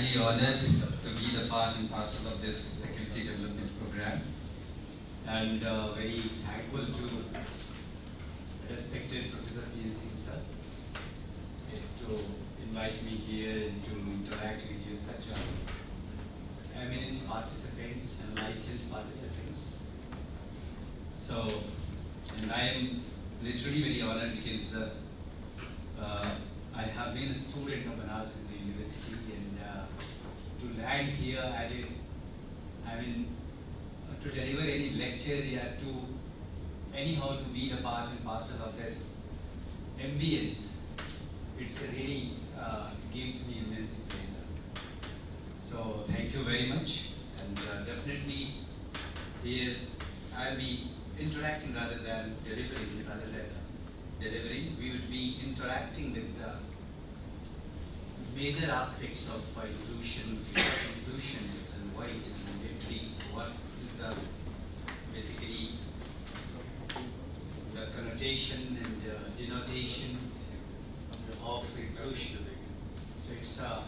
highly honored to be the part and parcel of this faculty development program, and very thankful to respected Professor P.N. Singh sir to invite me here and to interact with you, such eminent participants, enlightened participants. So, and I am literally very honored because I have been a student of Banaras Hindu University, and to land here at it, I mean, to deliver any lecture here, to anyhow to be the part and parcel of this ambience, it's really gives me immense pleasure. So thank you very much, and definitely here I'll be interacting rather than delivering. We will be interacting with the major aspects of inclusion. Inclusion is and why it is mandatory. What is the basically the connotation and denotation of inclusion. So it's a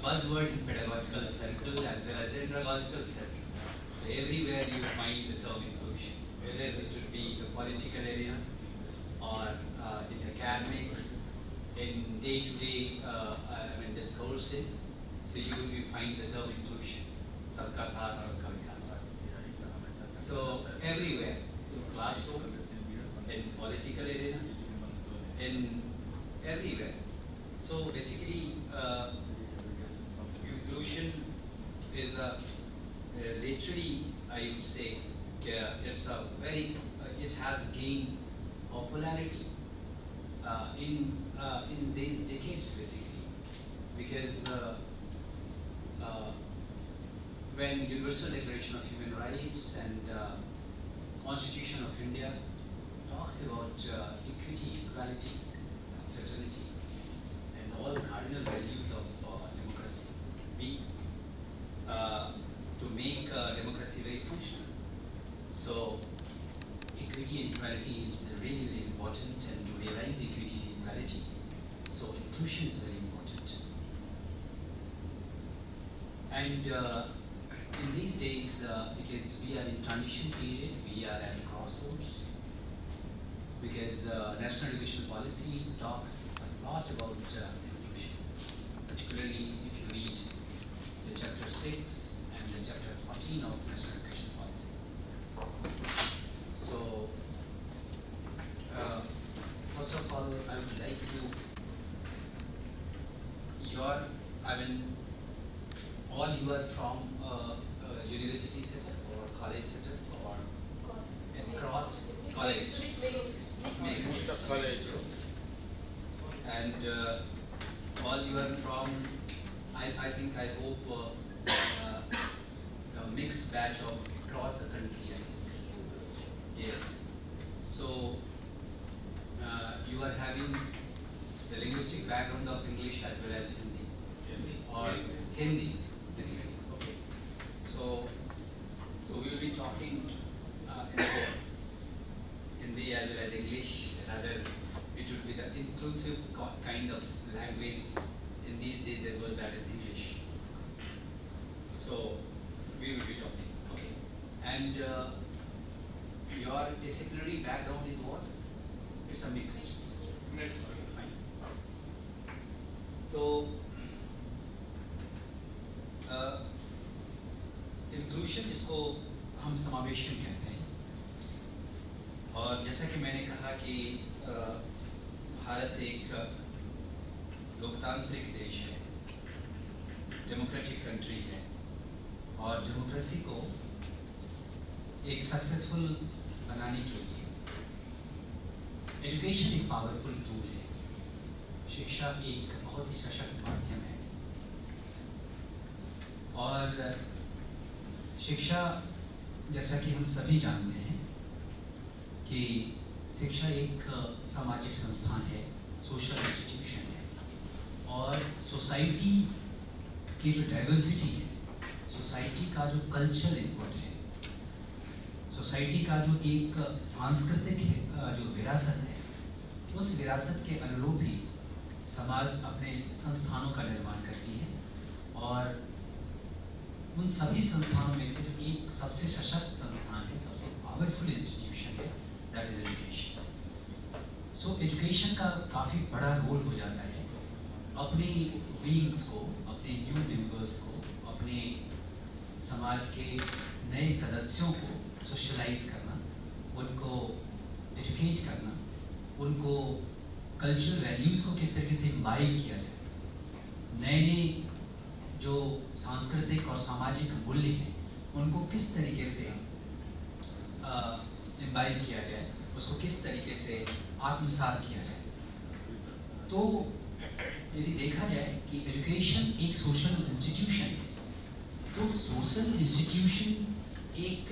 buzzword in pedagogical circle as well as in pedagogical circle. So everywhere you find the term inclusion, whether it would be the political area or in academics, in day-to-day discourses. So you will find the term inclusion. Sabka saath, sabka vikas. So everywhere, in classroom, in political arena, in everywhere. So basically, inclusion is literally, I would say, it's a very, it has gained popularity in these decades, basically, because when Universal Declaration of Human Rights and Constitution of India talks about equity, equality, fraternity, and all cardinal values of democracy, to make democracy very functional. So equity and equality is really, really important, and to realize the equity and equality, so inclusion is very important. And in these days, because we are in transition period, we are at crossroads, because National Education Policy talks a lot about inclusion, particularly if you read the chapter 6 and the chapter 14 of National Education Policy. So, first of all, I would like to, all you are from university setup or college setup or across college? Mixed college. And all you are from, I think, I hope, a mixed batch of across the country. Yes. So you are having the linguistic background of English as well as Hindi, or Hindi, basically. Okay. So we will be talking in Hindi as well as English. Rather, it will be the inclusive kind of language in these days. That is English. So we will be talking. Okay. And your disciplinary background is what? It's a mixed. Okay, fine. So, inclusion इसको हम समावेशन कहते हैं, और जैसा कि मैंने कहा कि भारत एक लोकतांत्रिक देश है, डेमोक्रेटिक कंट्री है, और डेमोक्रेसी को एक सक्सेसफुल बनाने के लिए एजुकेशन एक पावरफुल टूल है, शिक्षा एक बहुत ही सशक्त माध्यम है। और शिक्षा, जैसा कि हम सभी जानते हैं कि शिक्षा एक सामाजिक संस्थान है, सोशल इंस्टीट्यूशन है, और सोसाइटी की जो डाइवर्सिटी है, सोसाइटी का जो कल्चरल इनपुट है, सोसाइटी का जो एक सांस्कृतिक जो विरासत है, उस विरासत के अनुरूप ही समाज अपने संस्थानों का निर्माण करती है उन सभी संस्थानों में से जो एक सबसे सशक्त संस्थान है, सबसे पावरफुल इंस्टीट्यूशन है, that is education. So education का काफ़ी बड़ा रोल हो जाता है अपने बीइंग्स को, अपने न्यू मेंबर्स को, अपने समाज के नए सदस्यों को सोशलाइज करना, उनको एजुकेट करना, उनको कल्चरल वैल्यूज़ को किस तरीके से इम्बाइब किया जाए, नए नए जो सांस्कृतिक और सामाजिक मूल्य हैं उनको किस तरीके से इम्बाइब किया जाए, उसको किस तरीके से आत्मसात किया जाए। तो यदि देखा जाए कि एजुकेशन एक सोशल इंस्टीट्यूशन है, तो सोशल इंस्टीट्यूशन एक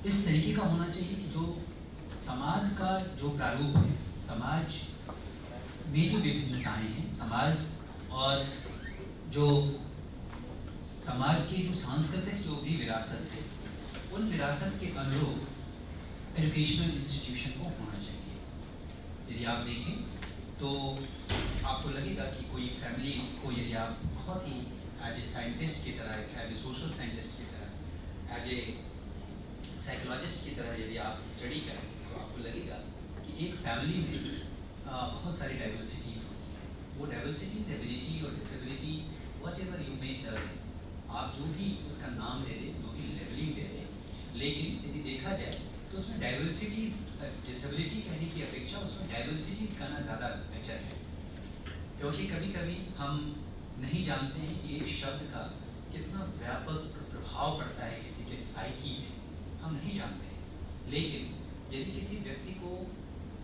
इस तरीके का होना चाहिए कि जो समाज का जो प्रारूप है, समाज में जो विभिन्नताएं हैं, समाज और जो समाज की जो सांस्कृतिक जो भी विरासत है, उन विरासत के अनुरूप एजुकेशनल इंस्टीट्यूशन को होना चाहिए। यदि आप देखें तो आपको लगेगा कि कोई फैमिली को यदि आप बहुत ही एज ए साइंटिस्ट की तरह, एज ए सोशल साइंटिस्ट की तरह, एज ए साइकोलॉजिस्ट की तरह यदि आप स्टडी करें तो आपको लगेगा कि एक फैमिली में बहुत सारी डाइवर्सिटीज़ होती हैं। वो डाइवर्सिटीज़ एबिलिटी और disability what ever you may terms, आप जो भी उसका नाम दे रहे, जो भी लेवलिंग दे रहे, लेकिन यदि देखा जाए तो उसमें डाइवर्सिटीज़, डिसेबिलिटी कहने की अपेक्षा उसमें डाइवर्सिटीज़ कहना ज़्यादा बेटर है, क्योंकि कभी कभी हम नहीं जानते हैं कि एक शब्द का कितना व्यापक प्रभाव पड़ता है किसी के साइकी में, हम नहीं जानते हैं। लेकिन यदि किसी व्यक्ति को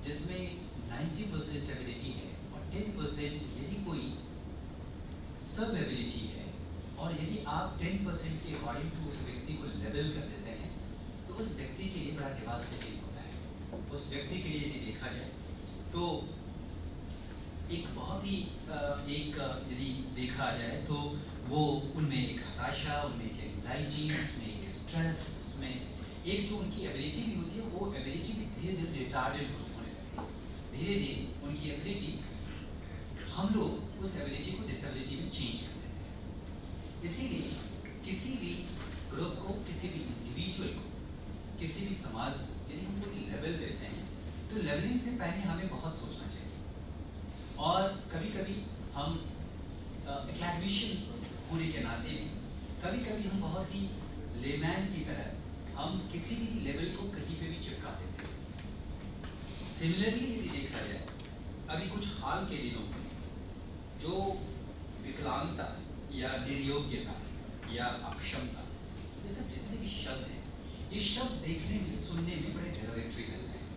जिसमें 90% एबिलिटी है और 10% यदि कोई सब एबिलिटी है, और यदि आप 10% के अकॉर्डिंग टू उस व्यक्ति को लेवल कर देते हैं, तो उस व्यक्ति के लिए बड़ा डिवास्टेटिंग होता है। उस व्यक्ति के लिए यदि देखा जाए तो एक बहुत ही यदि देखा जाए तो वो उनमें एक हताशा, उनमें एक एंजाइटी, उसमें एक स्ट्रेस, उसमें एक जो उनकी एबिलिटी भी होती है, वो एबिलिटी भी धीरे धीरे रिटार्डेड होने लगती है। धीरे धीरे उनकी एबिलिटी, हम लोग उस एबिलिटी को डिसेबिलिटी में चेंज कर देते हैं। इसीलिए किसी भी ग्रुप को, किसी भी इंडिविजुअल को, किसी भी समाज को यदि हम कोई लेवल देते हैं तो लेवलिंग से पहले हमें बहुत सोचना चाहिए। और कभी कभी हम एकेडमिशियन होने के नाते में कभी कभी हम बहुत ही लेमैन की तरह हम किसी भी लेवल को कहीं पे भी चिपका देते हैं। सिमिलरली यदि देखा जाए, अभी कुछ हाल के दिनों में जो विकलांगता या निर्योग्यता या अक्षमता, ये सब जितने भी शब्द हैं, ये शब्द देखने में, सुनने में बड़े डेरोगेटरी लगते हैं।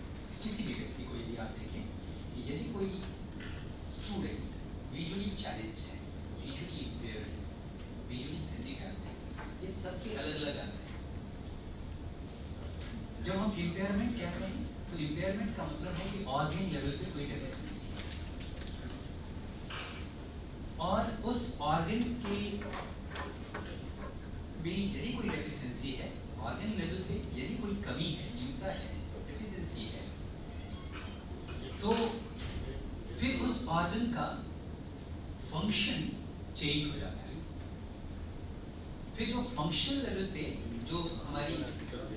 किसी भी व्यक्ति को यदि आप देखें, यदि कोई स्टूडेंट विजुअली चैलेंज्ड है, विजुअली इम्पेयर्ड है, विजुअली हैंडीकैप्ड है, ये सबके अलग अलग अर्थ हैं। जब हम इम्पेयरमेंट कहते हैं तो इम्पेयरमेंट का मतलब है कि ऑर्गन लेवल पे कोई डेफिशिएंसी है, और उस ऑर्गन के भी यदि कोई डेफिशिएंसी है, ऑर्गन लेवल पे यदि कोई कमी है, न्यूनता है, डेफिशिएंसी है, तो फिर उस ऑर्गन का फंक्शन चेंज हो जाता है। फिर जो फंक्शन लेवल पे जो हमारी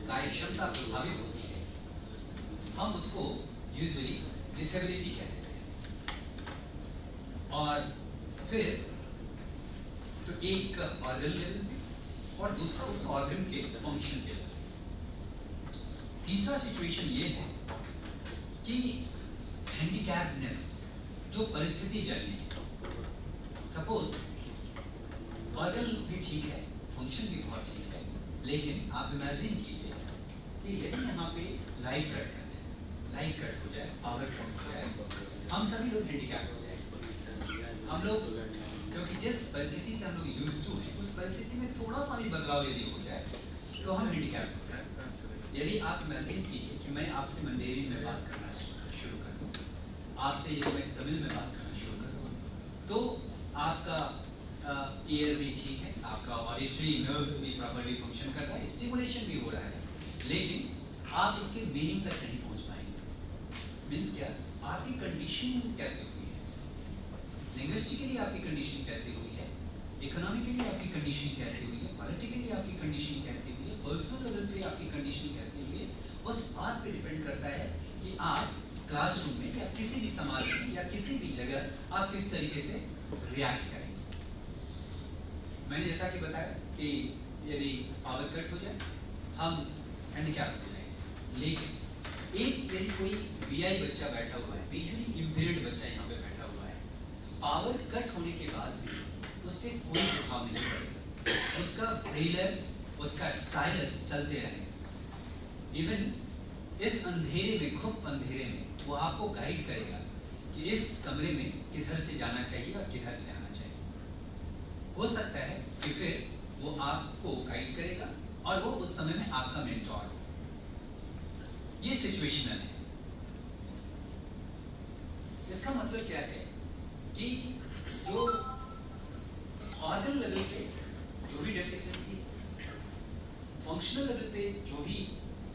कार्य क्षमता प्रभावित होती है, हम उसको यूजुअली डिसेबिलिटी कहते हैं। और फिर तो एक ऑर्गन लेवल पे और दूसरा उस ऑर्गन के फंक्शन के लेवल। तीसरा सिचुएशन ये है कि हैंडीकैप्डनेस जो परिस्थिति जन्य है। सपोज ऑर्गन भी ठीक है, फंक्शन भी बहुत ठीक है, लेकिन आप इमेजिन कीजिए कि यदि यहाँ पे लाइट कट कर जाए, लाइट कट हो जाए, पावर कट हो जाए, हम सभी लोग हैंडीकैप्ड हो जाए। हम लोग, क्योंकि जिस परिस्थिति से हम लोग यूज्ड टू हैं, उस परिस्थिति में थोड़ा सा भी बदलाव यदि हो जाए तो हम हैंडीकैप्ड हो जाए। यदि आप इमेजिन कीजिए कि मैं आपसे मंडेरिन में बात करना शुरू कर दूँ, आपसे यदि मैं तमिल में बात करना शुरू कर दूँ, तो आपका ईयर भी ठीक है, आपका ऑडिटरी नर्व्स भी प्रॉपर्ली फंक्शन कर रहा है, स्टिमुलेशन भी हो रहा है, लेकिन आप उसके मीनिंग तक नहीं पहुंच पाएंगे। मीन्स क्या, आपकी कंडीशन कैसे हुई है, लिंग्विस्टिकली आपकी कंडीशन कैसे हुई है, इकोनॉमिकली आपकी कंडीशनिंग कैसे हुई है, पॉलिटिकली आपकी कंडीशनिंग कैसे हुई है, पर्सनल लेवल पे आपकी कंडीशनिंग कैसे हुई है, उस बात पे डिपेंड करता है कि आप क्लासरूम में या किसी भी समाज में या किसी भी जगह आप किस तरीके से रिएक्ट करेंगे। मैंने जैसा कि बताया कि यदि पावर कट हो जाए हम हैंडीकैप हो जाएंगे, लेकिन एक यदि कोई वीआई बच्चा बैठा हुआ है, विजुअली इम्पेयर्ड बच्चा यहाँ पे बैठा हुआ है, पावर कट होने के बाद भी उस पर कोई प्रभाव नहीं पड़ेगा, उसका ब्रेलर उसका स्टाइलस चलते रहेंगे। इवन इस अंधेरे में, खूब अंधेरे में वो आपको गाइड करेगा कि इस कमरे में किधर से जाना चाहिए और किधर से आना चाहिए। हो सकता है कि फिर वो आपको गाइड करेगा और वो उस समय में आपका मेंटोर हो। ये सिचुएशनल है। इसका मतलब क्या है कि जो ऑर्गन लेवल पे जो भी डेफिशिएंसी, फंक्शनल लेवल पे जो भी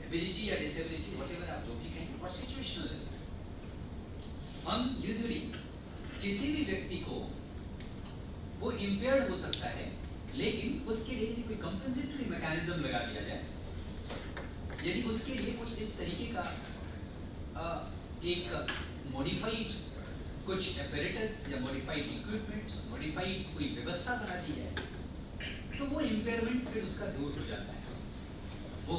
एबिलिटी या डिसेबिलिटी, व्हाटएवर आप जो भी कहें, और सिचुएशनल लेवल, हम यूजुअली किसी भी व्यक्ति को वो इम्पेयर्ड हो सकता है, लेकिन उसके लिए यदि कोई कंपेंसेटरी मैकेनिज्म लगा दिया जाए, यदि उसके लिए कोई इस तरीके का एक मॉडिफाइड कुछ एपरेटस या मॉडिफाइड इक्विपमेंट्स, मॉडिफाइड कोई व्यवस्था बना दी है, तो वो इम्पेयरमेंट फिर उसका दूर हो जाता है। वो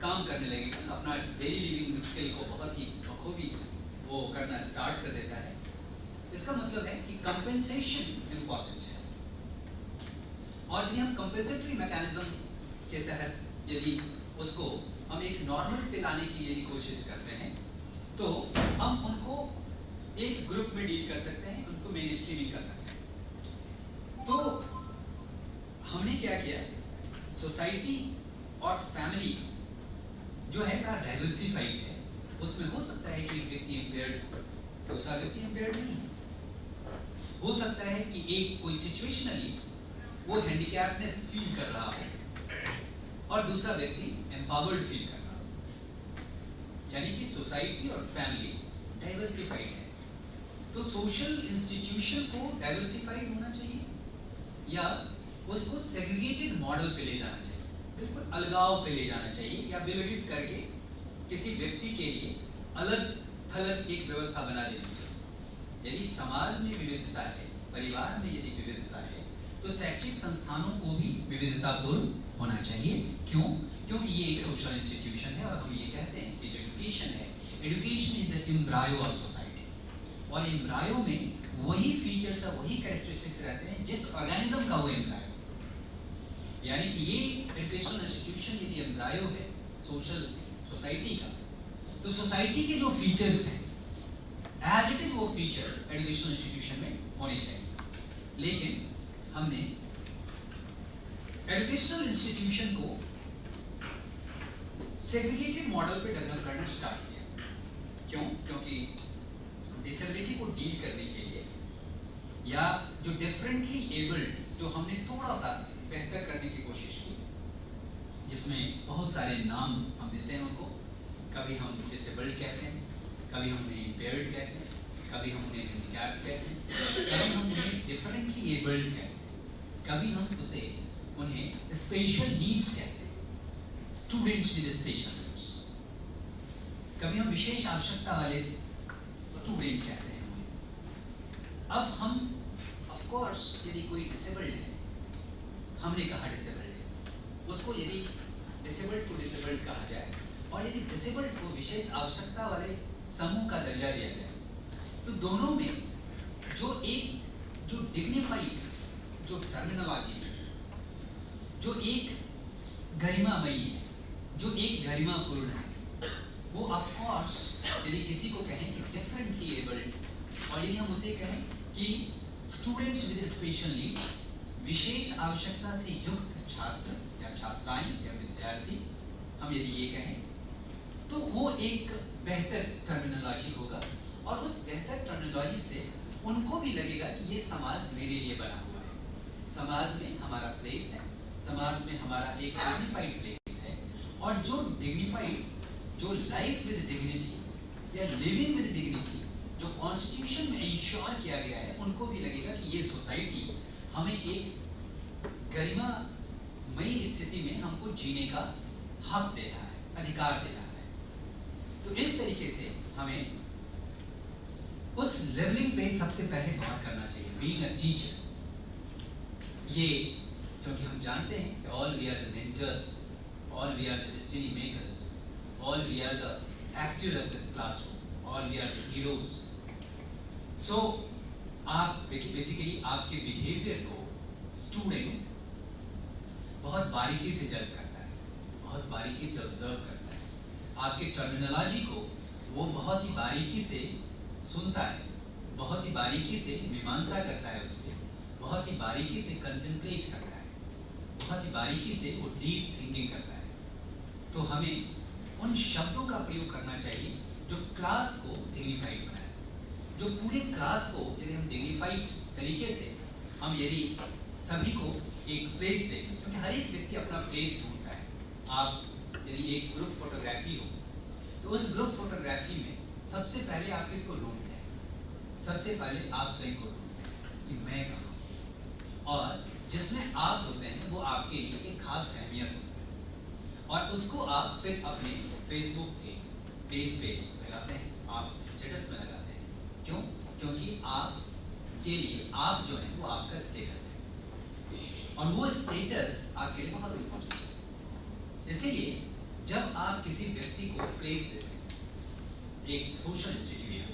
काम करने लगेगा, अपना डेली लिविंग स्किल को बहुत ही बखूबी वो करना स्टार्ट कर देता है। इसका मतलब है कि कंपेंसेशन इंपॉर्टेंट है, और यदि हम कंपेंसेटरी मैकेनिज्म के तहत यदि उसको हम एक नॉर्मल पे लाने की यदि कोशिश करते हैं, तो हम उनको एक ग्रुप में डील कर सकते हैं, उनको मेन स्ट्रीमिंग कर सकते हैं। तो हमने क्या किया, सोसाइटी और फैमिली जो है का डाइवर्सिफाइड है, उसमें हो सकता है कि एक व्यक्ति इम्पेयर्ड, दूसरा व्यक्ति इम्पेयर्ड नहीं है। हो सकता है कि एक कोई सिचुएशनली वो हैंडीकैप्डनेस फील कर रहा हो और दूसरा व्यक्ति एम्पावर्ड फील कर रहा हो, यानी कि सोसाइटी और फैमिली डाइवर्सिफाइड है। तो सोशल इंस्टीट्यूशन को डाइवर्सिफाइड होना चाहिए या उसको सेग्रीगेटेड मॉडल पे ले जाना चाहिए, बिल्कुल अलगाव पे ले जाना चाहिए, या विलगित करके किसी व्यक्ति के लिए अलग थलग एक व्यवस्था बना देनी चाहिए। यदि समाज में विविधता है, परिवार में यदि विविधता है, तो शैक्षिक संस्थानों को भी विविधतापूर्ण होना चाहिए। क्यों? क्योंकि ये एक सोशल इंस्टीट्यूशन है, और हम ये कहते हैं कि जो एजुकेशन है, education is the embryo of society, और एम्ब्रायो में वही फीचर्स और वही कैरेक्टरिस्टिक्स रहते हैं जिस ऑर्गेनिज्म का वो एम्ब्रायो। यानी कि ये एजुकेशनल इंस्टीट्यूशन यदि एम्ब्रायो है सोशल सोसाइटी का, तो सोसाइटी के जो फीचर्स हैं एज इट इज वो फीचर एजुकेशनल इंस्टीट्यूशन में होने चाहिए। लेकिन हमने एजुकेशनल इंस्टीट्यूशन को सेग्रीगेटेड मॉडल पे डेवलप करना स्टार्ट किया। क्यों? क्योंकि डिसेबिलिटी को डील करने के लिए, या जो डिफरेंटली एबल्ड, जो हमने थोड़ा सा बेहतर करने की कोशिश की, जिसमें बहुत सारे नाम हम देते हैं उनको, कभी हम डिसेबल्ड कहते हैं, कभी हम उन्हें इम्पेयर्ड कहते हैं, कभी हम उन्हें हैंडीकैप्ड कहते हैं, कभी हम उन्हें डिफरेंटली एबल्ड कहते हैं, कभी हम उन्हें स्पेशल नीड्स कहते हैं, स्टूडेंट्स विद स्पेशल नीड्स, कभी हम विशेष आवश्यकता वाले स्टूडेंट कहते हैं उन्हें। अब हम ऑफ कोर्स यदि कोई डिसेबल्ड है, हमने कहा डिसेबल्ड है, उसको यदि डिसेबल्ड को डिसेबल्ड कहा जाए और यदि डिसेबल्ड को विशेष आवश्यकता वाले समूह का दर्जा दिया जाए, तो दोनों में जो डिग्निफाइड जो टर्मिनोलॉजी, जो एक गरिमामयी है, जो एक गरिमापूर्ण है, वो ऑफ कोर्स यदि किसी को कहें कि डिफरेंटली एबल्ड, और यदि हम उसे कहें कि स्टूडेंट्स विद स्पेशल नीड्स, विशेष आवश्यकता से युक्त छात्र या छात्राएं या विद्यार्थी, हम यदि ये कहें, तो वो एक बेहतर टर्मिनोलॉजी होगा, और उस बेहतर टर्मिनोलॉजी से उनको भी लगेगा कि ये समाज मेरे लिए बना हुआ है, समाज में हमारा प्लेस है, समाज में हमारा एक डिग्निफाइड प्लेस है, और जो डिग्निफाइड, जो लाइफ विद डिग्निटी या लिविंग विद डिग्निटी जो कॉन्स्टिट्यूशन में इंश्योर किया गया है, उनको भी लगेगा कि ये सोसाइटी हमें एक गरिमामयी स्थिति में हमको जीने का हक दे रहा है, अधिकार दे रहा है। तो इस तरीके से हमें उस लेवलिंग पे सबसे पहले गौर करना चाहिए। बीइंग अ टीचर, ये क्योंकि हम जानते हैं कि all we are the mentors, all we are the destiny makers, all we are the actor of this classroom, all we are the heroes. So आप बेसिकली आपके बिहेवियर को स्टूडेंट बहुत बारीकी से जज करता है, बहुत बारीकी से ऑब्जर्व करता है। आपके टर्मिनोलॉजी को वो बहुत ही बारीकी से सुनता है, बहुत ही बारीकी से मीमांसा करता है, उसके बहुत ही बारीकी से कंटेम्पलेट करता है, बहुत ही बारीकी से वो डीप थिंकिंग करता है। तो हमें उन शब्दों का प्रयोग करना चाहिए जो क्लास को डिग्निफाइड बनाए, जो पूरे क्लास को यदि हम डिग्निफाइड तरीके से हम यदि सभी को एक प्लेस दें, क्योंकि हर एक व्यक्ति अपना प्लेस ढूंढता है। आप यदि एक ग्रुप फोटोग्राफी हो तो उस ग्रुप फोटोग्राफी में सबसे पहले आप किसको ढूंढते हैं? सबसे पहले आप स्वयं को ढूंढते हैं कि मैं कहाँ हूँ, और जिसमें आप होते हैं वो आपके लिए एक खास अहमियत होती है, और उसको आप फिर अपने फेसबुक के पेज पे लगाते हैं, आप स्टेटस में लगाते हैं। क्यों? क्योंकि आप के लिए आप जो है वो आपका स्टेटस है, और वो स्टेटस आपके लिए बहुत इम्पोर्टेंट है। इसीलिए जब आप किसी व्यक्ति को प्लेस देते हैं एक सोशल इंस्टीट्यूशन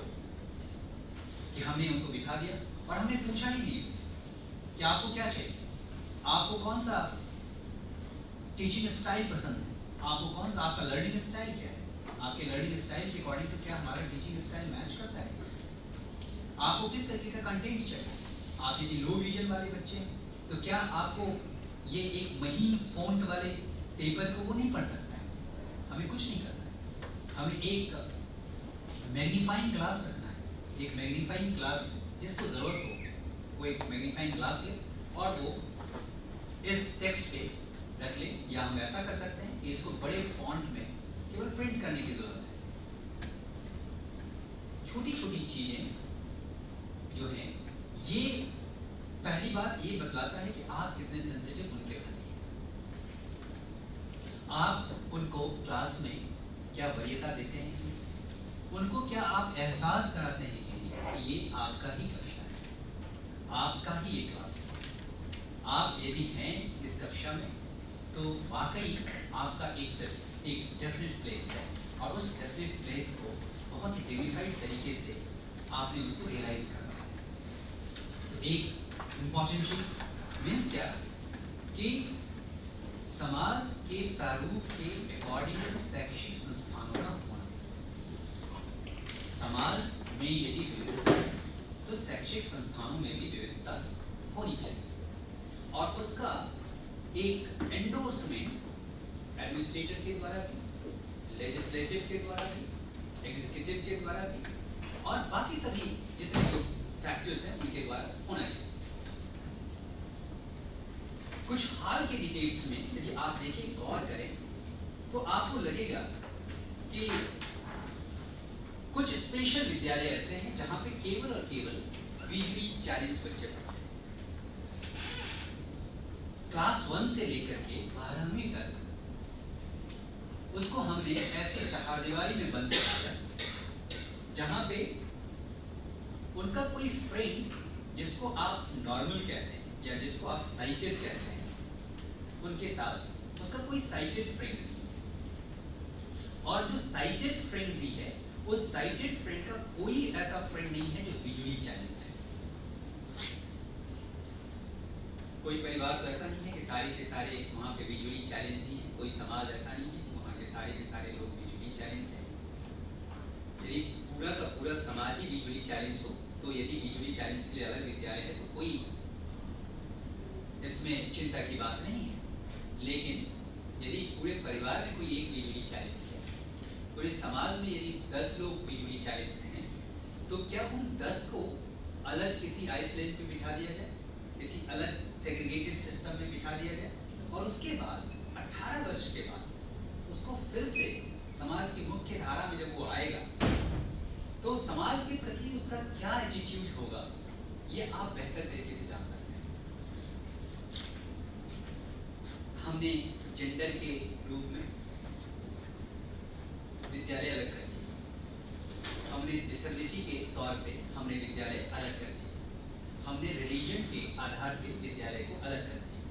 कि हमने उनको बिठा दिया और हमने पूछा ही नहीं उससे कि आपको क्या चाहिए, आपको कौन सा टीचिंग स्टाइल पसंद है, आपको कौन सा, आपका लर्निंग स्टाइल क्या है, आपके लर्निंग स्टाइल के अकॉर्डिंग टू क्या हमारा टीचिंग स्टाइल मैच करता है, आपको किस तरीके का कंटेंट चाहिए। आप यदि लो विजन वाले बच्चे हैं तो क्या आपको ये एक महीन फॉन्ट वाले पेपर को वो नहीं पढ़ सकता है, हमें कुछ नहीं करना है। हमें एक मैग्नीफाइंग ग्लास रखना है, एक मैग्नीफाइंग ग्लास जिसको जरूरत हो वो एक मैग्नीफाइंग ग्लास ले और वो इस टेक्स्ट पे रख ले, या हम ऐसा कर सकते हैं कि इसको बड़े फॉन्ट में केवल प्रिंट करने की जरूरत है। छोटी छोटी चीजें जो है, ये पहली बात ये बतलाता है कि आप कितने सेंसिटिव उनके प्रति हैं। आप उनको क्लास में क्या वरीयता देते हैं, उनको क्या आप एहसास कराते हैं कि ये आपका ही कक्षा है, आपका ही ये क्लास है। आप यदि हैं इस कक्षा में तो वाकई आपका एक डेफिनेट प्लेस है, और उस डेफिनेट प्लेस को बहुत ही डिग्निफाइड तरीके से आपने उसको रियलाइज करना है। तो एक इम्पॉर्टेंट चीज मीन्स क्या कि समाज के प्रारूप के अकॉर्डिंग टू शैक्षिक संस्थानों का होना। समाज में यदि विविधता है तो शैक्षिक संस्थानों में भी विविधता होनी चाहिए, और उसका एक एंडोर्समेंट एडमिनिस्ट्रेटर के द्वारा भी, लेजिस्लेटिव के द्वारा भी, एग्जीक्यूटिव के द्वारा भी, और बाकी सभी जितने भी फैक्टर्स हैं उनके द्वारा होना चाहिए। कुछ हाल के डिकेड्स में यदि आप देखें, गौर करें, तो आपको लगेगा कि कुछ स्पेशल विद्यालय ऐसे हैं जहां पे केवल और केवल विजुअली चैलेंज बच्चे पढ़ते हैं। क्लास 1 से लेकर के 12वीं तक उसको हमने ऐसे चहारदीवारी में बंद किया जहां पे उनका कोई फ्रेंड, जिसको आप नॉर्मल कहते हैं या जिसको आप साइटेड कहते हैं, उनके साथ उसका कोई साइटेड फ्रेंड नहीं, और जो साइटेड फ्रेंड भी है उस साइटेड फ्रेंड का कोई ऐसा फ्रेंड नहीं है जो विजुअली चैलेंज्ड है। कोई परिवार तो ऐसा नहीं है कि सारे के सारे वहाँ पे विजुअली चैलेंज ही है, कोई समाज ऐसा नहीं है कि वहाँ के सारे लोग विजुअली चैलेंज हैं। यदि पूरा का पूरा समाज ही विजुअली चैलेंज हो तो यदि विजुअली चैलेंज के लिए अलग विद्यालय है तो कोई इसमें चिंता की बात नहीं है। लेकिन यदि पूरे परिवार में कोई एक विजुअली चैलेंज है, पूरे समाज में यदि 10 लोग विजुअली चैलेंज हैं, तो क्या उन 10 को अलग किसी आइसलैंड पे बिठा दिया जाए, किसी अलग सेग्रीगेटेड सिस्टम में बिठा दिया जाए, और उसके बाद 18 वर्ष के बाद उसको फिर से समाज की मुख्य धारा में जब वो आएगा तो समाज के प्रति उसका क्या एटीट्यूड होगा, ये आप बेहतर तरीके से जान सकते हैं। हमने जेंडर के रूप में विद्यालय अलग कर दिए, हमने डिसेबिलिटी के तौर पे हमने विद्यालय अलग कर दिए, हमने रिलीजन के आधार पे विद्यालय को अलग कर दिया,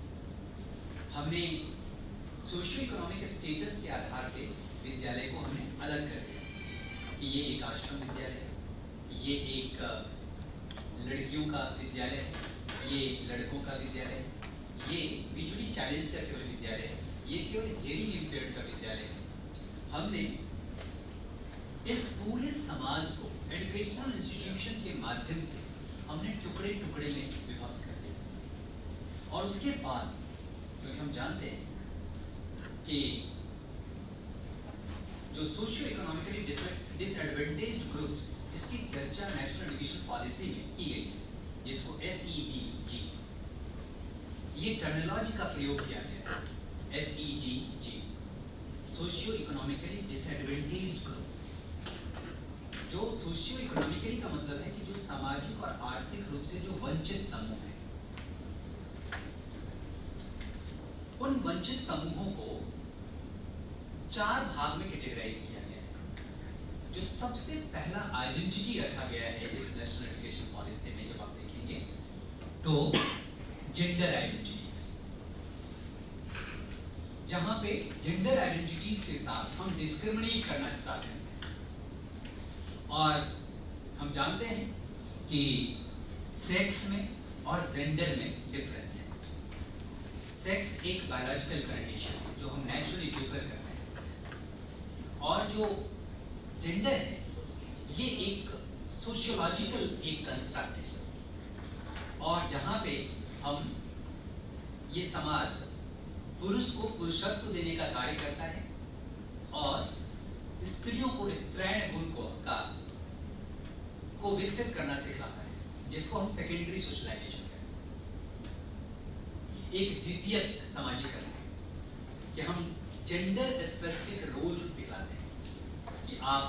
हमने सोशियो इकोनॉमिक स्टेटस के आधार पे विद्यालय को हमने अलग कर दिया कि ये एक आश्रम विद्यालय है, ये एक लड़कियों का विद्यालय है, ये लड़कों का विद्यालय है, ये विजुअली चैलेंज का केवल विद्यालय है, ये केवल हियरिंग इम्पेयर्ड का विद्यालय है। हमने इस पूरे समाज को एजुकेशनल इंस्टीट्यूशन के माध्यम से हमने टुकड़े टुकड़े में विभक्त कर दिया। और उसके बाद क्योंकि हम जानते हैं कि जो सोशियो इकोनॉमिकली डिसएडवांटेज्ड ग्रुप्स, इसकी चर्चा नेशनल एजुकेशन पॉलिसी में की गई है, जिसको SEDG ये टर्मिनोलॉजी का प्रयोग किया गया है। SEDG socio economically disadvantaged group. जो सोशियो इकोनॉमिकली का मतलब है कि जो सामाजिक और आर्थिक रूप से जो वंचित समूह हैं, उन वंचित समूहों को 4 भाग में कैटेगराइज किया गया है। जो सबसे पहला आइडेंटिटी रखा गया है इस नेशनल एजुकेशन पॉलिसी में, जब आप देखेंगे तो जेंडर आइडेंटिटीज, जहां पे जेंडर आइडेंटिटीज के साथ हम डिस्क्रिमिनेट करना स्टार्ट करते हैं। और हम जानते हैं कि सेक्स में और जेंडर में डिफरेंस है। सेक्स एक बायोलॉजिकल कंडीशन है जो हम नेचुरली डिफर करते हैं, और जो जेंडर है ये एक सोशियोलॉजिकल एक कंस्ट्रक्ट है। और जहां पे हम ये समाज पुरुष को पुरुषत्व देने का कार्य करता है और स्त्रियों को स्त्रैण गुण को विकसित करना सिखाता है, जिसको हम सेकेंडरी सोशलाइजेशन कहते हैं। एक द्वितीयक समाजीकरण है कि हम जेंडर स्पेसिफिक रोल्स सिखाते हैं कि आप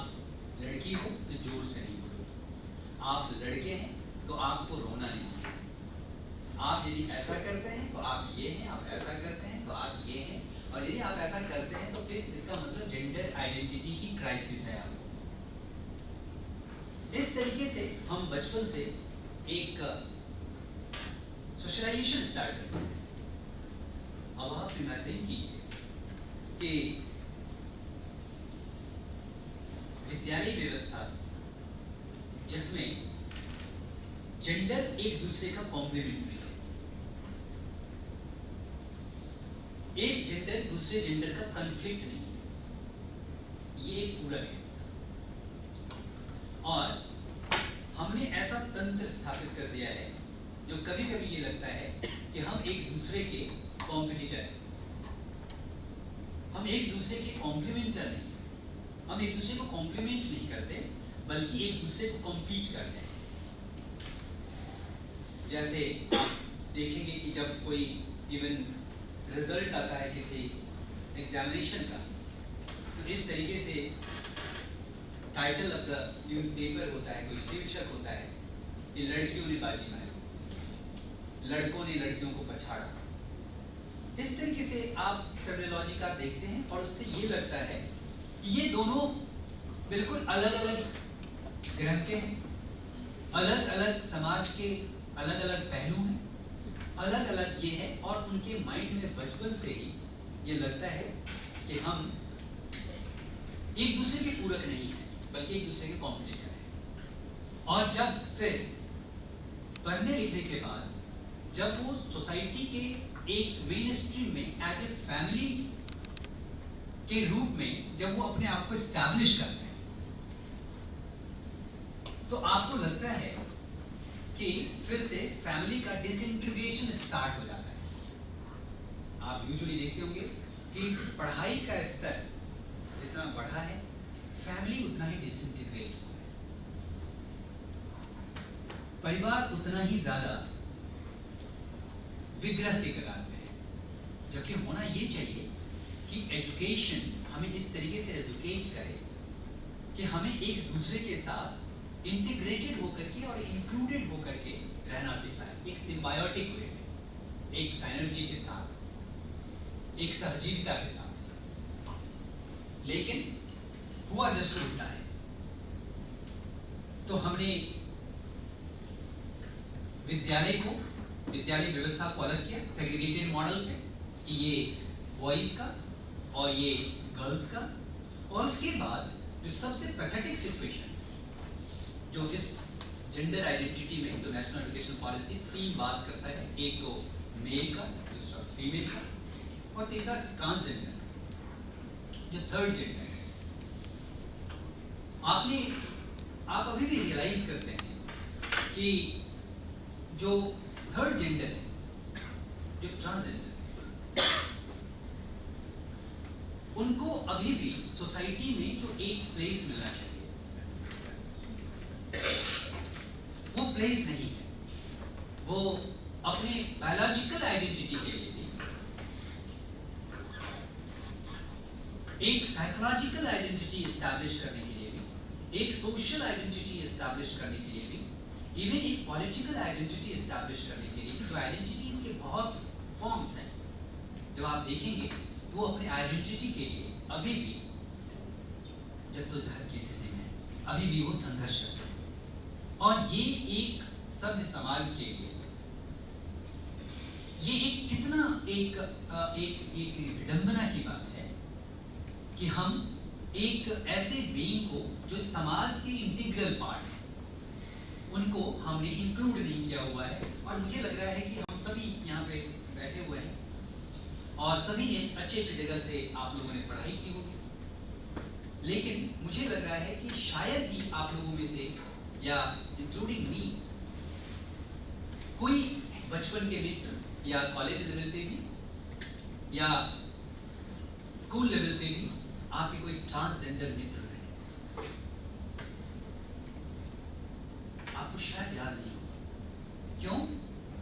लड़की हो तो जोर से नहीं बोलो, आप लड़के हैं तो आपको रोना नहीं है, आप यदि ऐसा करते हैं तो आप ये हैं, आप ऐसा करते हैं तो आप ये हैं, और यदि आप ऐसा करते हैं तो फिर इसका मतलब जेंडर आइडेंटिटी की क्राइसिस है आपको। इस तरीके से हम बचपन से एक सोशलाइजेशन स्टार्ट करते हैं। अब आप इमेजिन कीजिए कि विद्यालय व्यवस्था जिसमें जेंडर एक दूसरे का कॉम्प्लीमेंट्री है, एक जेंडर दूसरे जेंडर का कॉन्फ्लिक्ट नहीं है, ये एक पूरक है। और हमने ऐसा तंत्र स्थापित कर दिया है जो कभी कभी ये लगता है कि हम एक दूसरे के कॉम्पिटिटर हैं, हम एक दूसरे के कॉम्प्लीमेंटर नहीं हैं, हम एक दूसरे को कॉम्प्लीमेंट नहीं करते बल्कि एक दूसरे को कॉम्पीट करते हैं। जैसे आप देखेंगे कि जब कोई इवन रिजल्ट आता है किसी एग्जामिनेशन का, तो इस तरीके से टाइटल ऑफ द न्यूज़पेपर होता है, कोई शीर्षक होता है कि लड़कियों ने बाजी मारी, लड़कों ने लड़कियों को पछाड़ा। इस तरीके से आप टर्मिनोलॉजी का देखते हैं और उससे ये लगता है कि ये दोनों बिल्कुल अलग अलग ग्रह के हैं, अलग अलग समाज के अलग अलग पहलू हैं, अलग अलग ये है, और उनके माइंड में बचपन से ही ये लगता है कि हम एक दूसरे के पूरक नहीं हैं बल्कि एक दूसरे के कॉम्पिटिटर हैं। और जब फिर पढ़ने लिखने के बाद जब वो सोसाइटी के एक मेन स्ट्रीम में एज ए फैमिली के रूप में जब वो अपने आप को एस्टैब्लिश करते हैं, तो आपको लगता है कि फिर से फैमिली का डिसइंटीग्रेशन स्टार्ट हो जाता है। आप यूजुअली देखते होंगे कि पढ़ाई का स्तर जितना बढ़ा है, फैमिली उतना ही डिसइंटीग्रेट हुआ है, परिवार उतना ही ज्यादा विग्रह के कगार पे है। जबकि होना ये चाहिए कि एजुकेशन हमें इस तरीके से एजुकेट करे कि हमें एक दूसरे के साथ इंटीग्रेटेड होकर के और इंक्लूडेड होकर के रहना सीखता है, एक सिम्बायोटिक वे में, एक साइनर्जी के साथ। एक सहजीविता के साथ। लेकिन हुआ जस्ट उल्टा है। तो हमने विद्यालय व्यवस्था को अलग किया सेग्रीगेटेड मॉडल पे कि ये बॉयज का और ये गर्ल्स का। और उसके बाद जो सबसे पैथेटिक सिचुएशन जो इस जेंडर आइडेंटिटी में जो नेशनल एजुकेशन पॉलिसी 3 बात करता है, एक तो मेल का, दूसरा फीमेल का और तीसरा ट्रांसजेंडर जो थर्ड जेंडर है। आप अभी भी रियलाइज करते हैं कि जो थर्ड जेंडर है, जो ट्रांसजेंडर, उनको अभी भी सोसाइटी में जो एक प्लेस मिलना चाहिए वो प्लेस नहीं है। वो अपने बायोलॉजिकल आइडेंटिटी के लिए भी, एक साइकोलॉजिकल आइडेंटिटी एस्टैब्लिश करने के लिए भी, एक सोशल आइडेंटिटी एस्टैब्लिश करने के लिए भी, इवन एक पॉलिटिकल आइडेंटिटी एस्टैब्लिश करने के लिए भी, जो आइडेंटिटीज के बहुत फॉर्म्स हैं, जब आप देखेंगे तो वो अपने आइडेंटिटी के लिए अभी भी जद्दोजहद की स्थिति में, अभी भी वो संघर्ष करते हैं। और ये एक सभ्य समाज के लिए ये एक कितना एक विडंबना की बात है कि हम एक ऐसे बीइंग को जो समाज के इंटीग्रल पार्ट है उनको हमने इंक्लूड नहीं किया हुआ है। और मुझे लग रहा है कि हम सभी यहाँ पे बैठे हुए हैं और सभी ने अच्छी जगह से आप लोगों ने पढ़ाई की होगी, लेकिन मुझे लग रहा है कि शायद ही आप लोगों में से या इंक्लूडिंग मी कोई बचपन के मित्र या कॉलेज लेवल पे भी या स्कूल लेवल पे भी आपके कोई ट्रांसजेंडर मित्र नहीं, आपको शायद याद नहीं हो। क्यों?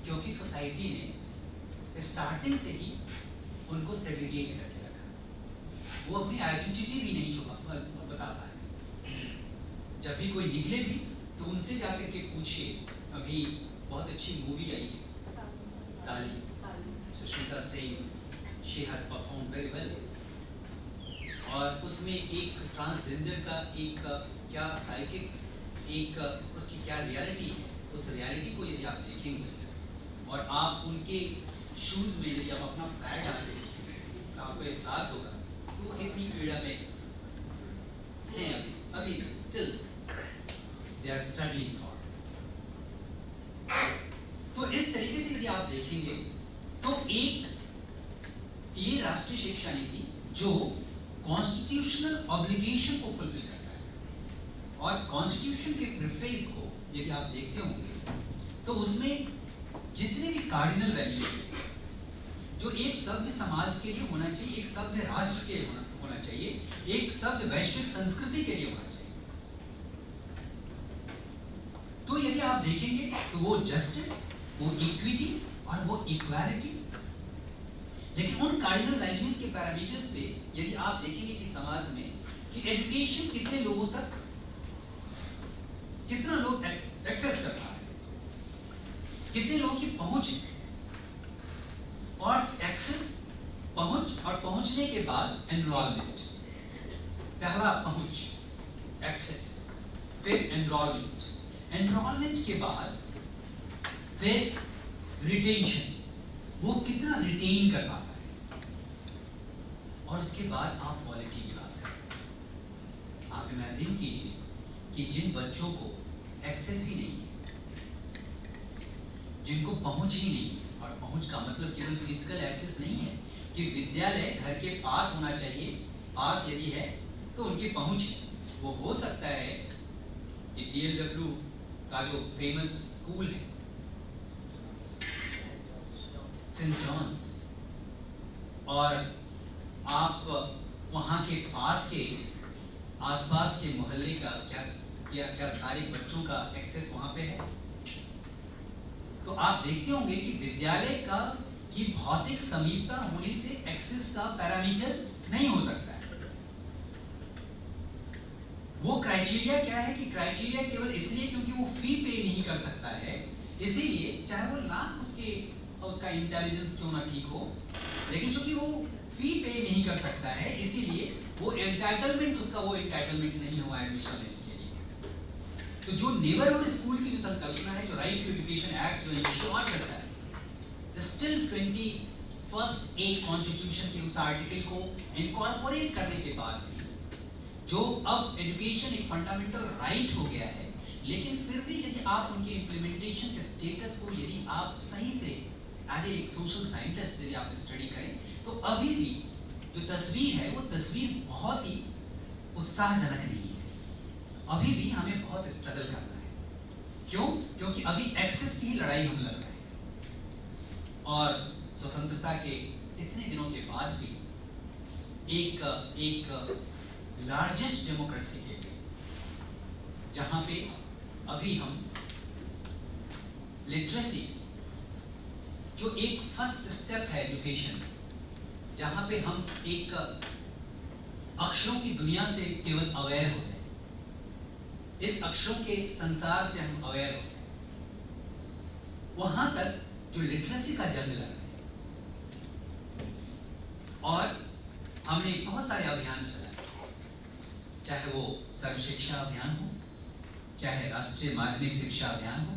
क्योंकि सोसाइटी ने स्टार्टिंग से ही उनको सेग्रीगेट करके रखा। वो अपनी आइडेंटिटी भी नहीं बता पाए। जब भी कोई निकले भी तो उनसे जाकर के पूछिए। अभी बहुत अच्छी मूवी आई है ताली, Sushmita Sen, she has perform very well. और उसमें एक ट्रांसजेंडर का एक क्या साइकिक एक उसकी क्या रियलिटी है, उस रियलिटी को यदि आप देखेंगे और आप उनके शूज में यदि आप अपना पैर डाल देंगे तो आपको एहसास होगा कि वो कितनी पीड़ा में हैं। अभी still they are struggling for. तो इस तरीके से यदि आप देखेंगे तो एक ये राष्ट्रीय शिक्षा नीति जो कॉन्स्टिट्यूशनल ऑब्लिगेशन को फुलफिल करता है और कॉन्स्टिट्यूशन के प्रेफेस को यदि आप देखते होंगे तो उसमें जितने भी कार्डिनल वैल्यूज जो एक सभ्य समाज के लिए होना चाहिए, एक सभ्य राष्ट्र के लिए होना चाहिए, एक सभ्य वैश्विक संस्कृति के लिए होना चाहिए, तो यदि आप देखेंगे तो वो जस्टिस, वो इक्विटी और वो इक्वालिटी। लेकिन उन कार्डिनल वैल्यूज के पैरामीटर्स पे यदि आप देखेंगे कि समाज में कि एजुकेशन कितने लोगों तक, कितना लोग एक्सेस कर रहा है, कितने लोगों की पहुंच है, और एक्सेस, पहुंच और पहुंचने के बाद एनरोलमेंट। पहला पहुंच, एक्सेस, फिर एनरोलमेंट, एनरोलमेंट के बाद फिर रिटेंशन, वो कितना रिटेन कर पाता है, और उसके बाद आप क्वालिटी की बात करें। आप इमेजिन कीजिए कि जिन बच्चों को एक्सेस ही नहीं है, जिनको पहुंच ही नहीं है, और पहुंच का मतलब केवल फिजिकल एक्सेस नहीं है कि विद्यालय घर के पास होना चाहिए, पास यदि है तो उनकी पहुंच है। वो हो सकता है कि DLW का जो फेमस स्कूल है सेंट जॉन्स, और आप वहाँ के पास के आसपास के मोहल्ले का क्या सारे बच्चों का एक्सेस वहाँ पे है। तो आप देखते होंगे कि विद्यालय का की भौतिक समीपता होने से एक्सेस का पैरामीटर नहीं हो सकता है। वो क्राइटेरिया क्या है कि क्राइटेरिया केवल इसलिए क्योंकि वो फी पे नहीं कर सकता है, इसीलिए चाहे वो लाख उसका इंटेलिजेंस क्यों ना ठीक हो, लेकिन चूंकि वो फी पे नहीं कर सकता है, इसीलिए वो एंटाइटलमेंट, उसका वो एंटाइटलमेंट नहीं हुआ एडमिशन लेने के लिए। तो जो नेबरहुड स्कूल की जो संकल्पना है, जो राइट टू एजुकेशन एक्ट जो इंश्योर करता है, स्टिल 21st ए कॉन्स्टिट्यूशन के उस आर्टिकल को इनकॉर्पोरेट करने के बाद भी, जो अब एजुकेशन एक फंडामेंटल राइट हो गया है, लेकिन फिर भी यदि आप उनके इम्प्लीमेंटेशन के स्टेटस को यदि आप सही से एज एक सोशल साइंटिस्ट यदि आप स्टडी करें, तो अभी भी जो तस्वीर है वो तस्वीर बहुत ही उत्साहजनक नहीं है। अभी भी हमें बहुत स्ट्रगल करना है। क्यों? क्योंकि अभी एक्सेस की लड़ाई हम लड़ रहे हैं, और स्वतंत्रता के इतने दिनों के बाद भी एक लार्जेस्ट डेमोक्रेसी के लिए, जहां पे अभी हम लिटरेसी जो एक फर्स्ट स्टेप है एजुकेशन, जहां पे हम एक अक्षरों की दुनिया से केवल अवेयर होते हैं, इस अक्षरों के संसार से हम अवेयर होते हैं, वहां तक जो लिटरेसी का जंग लड़ रहे हैं। और हमने बहुत सारे अभियान चलाए, चाहे वो सर्व शिक्षा अभियान हो, चाहे राष्ट्रीय माध्यमिक शिक्षा अभियान हो,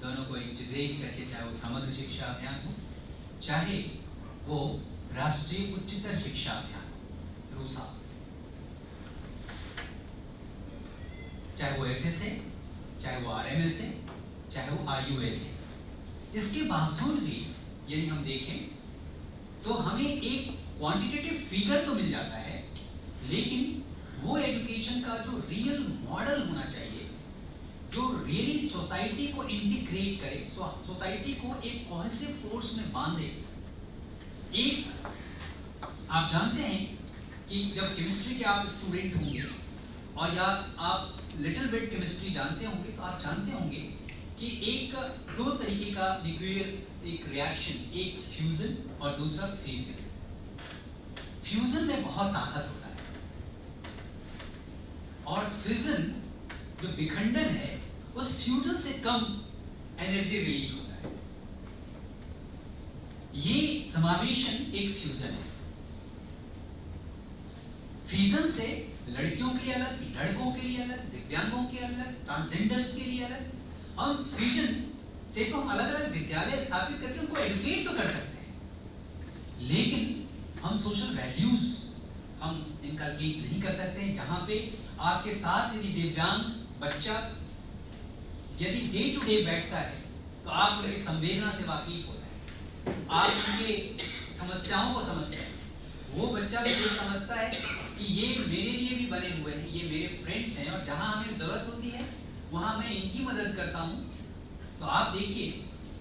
दोनों को इंटीग्रेट करके चाहे वो समग्र शिक्षा अभियान हो, चाहे वो राष्ट्रीय उच्चतर शिक्षा अभियान रूसा, चाहे वो एसएस है, चाहे वो आरएमएस है, चाहे वो आरयूएस है। इसके बावजूद भी यदि हम देखें तो हमें एक क्वांटिटेटिव फिगर तो मिल जाता है, लेकिन वो एजुकेशन का जो रियल मॉडल होना चाहिए, जो रियली सोसाइटी को इंटीग्रेट करे, सोसाइटी को एक कोहेसिव फोर्स में बांधे। एक आप जानते हैं कि जब केमिस्ट्री के आप स्टूडेंट होंगे और या आप लिटिल बिट केमिस्ट्री जानते होंगे, तो आप जानते होंगे कि एक दो तरीके का न्यूक्लियर एक रिएक्शन, एक फ्यूजन और दूसरा फिजन। फ्यूजन में बहुत ताकत होता है, और फिजन जो विखंडन है, उस फ्यूजन से कम एनर्जी रिलीज होता है। ये समावेशन एक फ्यूजन है। फ्यूजन से लड़कियों के लिए अलग, लड़कों के लिए अलग, दिव्यांगों के अलग, ट्रांसजेंडर्स के लिए अलग। हम फ्यूजन से तो हम अलग अलग विद्यालय स्थापित करके उनको एडुकेट तो कर सकते हैं, लेकिन हम सोशल वैल्यूज हम इनकलकेट नहीं कर सकते हैं। जहां पे आपके साथ यदि दिव्यांग बच्चा यदि डे टू डे बैठता है, तो आप उनकी संवेदना से वाकिफ होता है, आप उनके समस्याओं को समझते हैं। वो बच्चा भी ये समझता है कि ये मेरे लिए भी बने हुए हैं, ये मेरे फ्रेंड्स हैं, और जहां हमें जरूरत होती है वहां मैं इनकी मदद करता हूं। तो आप देखिए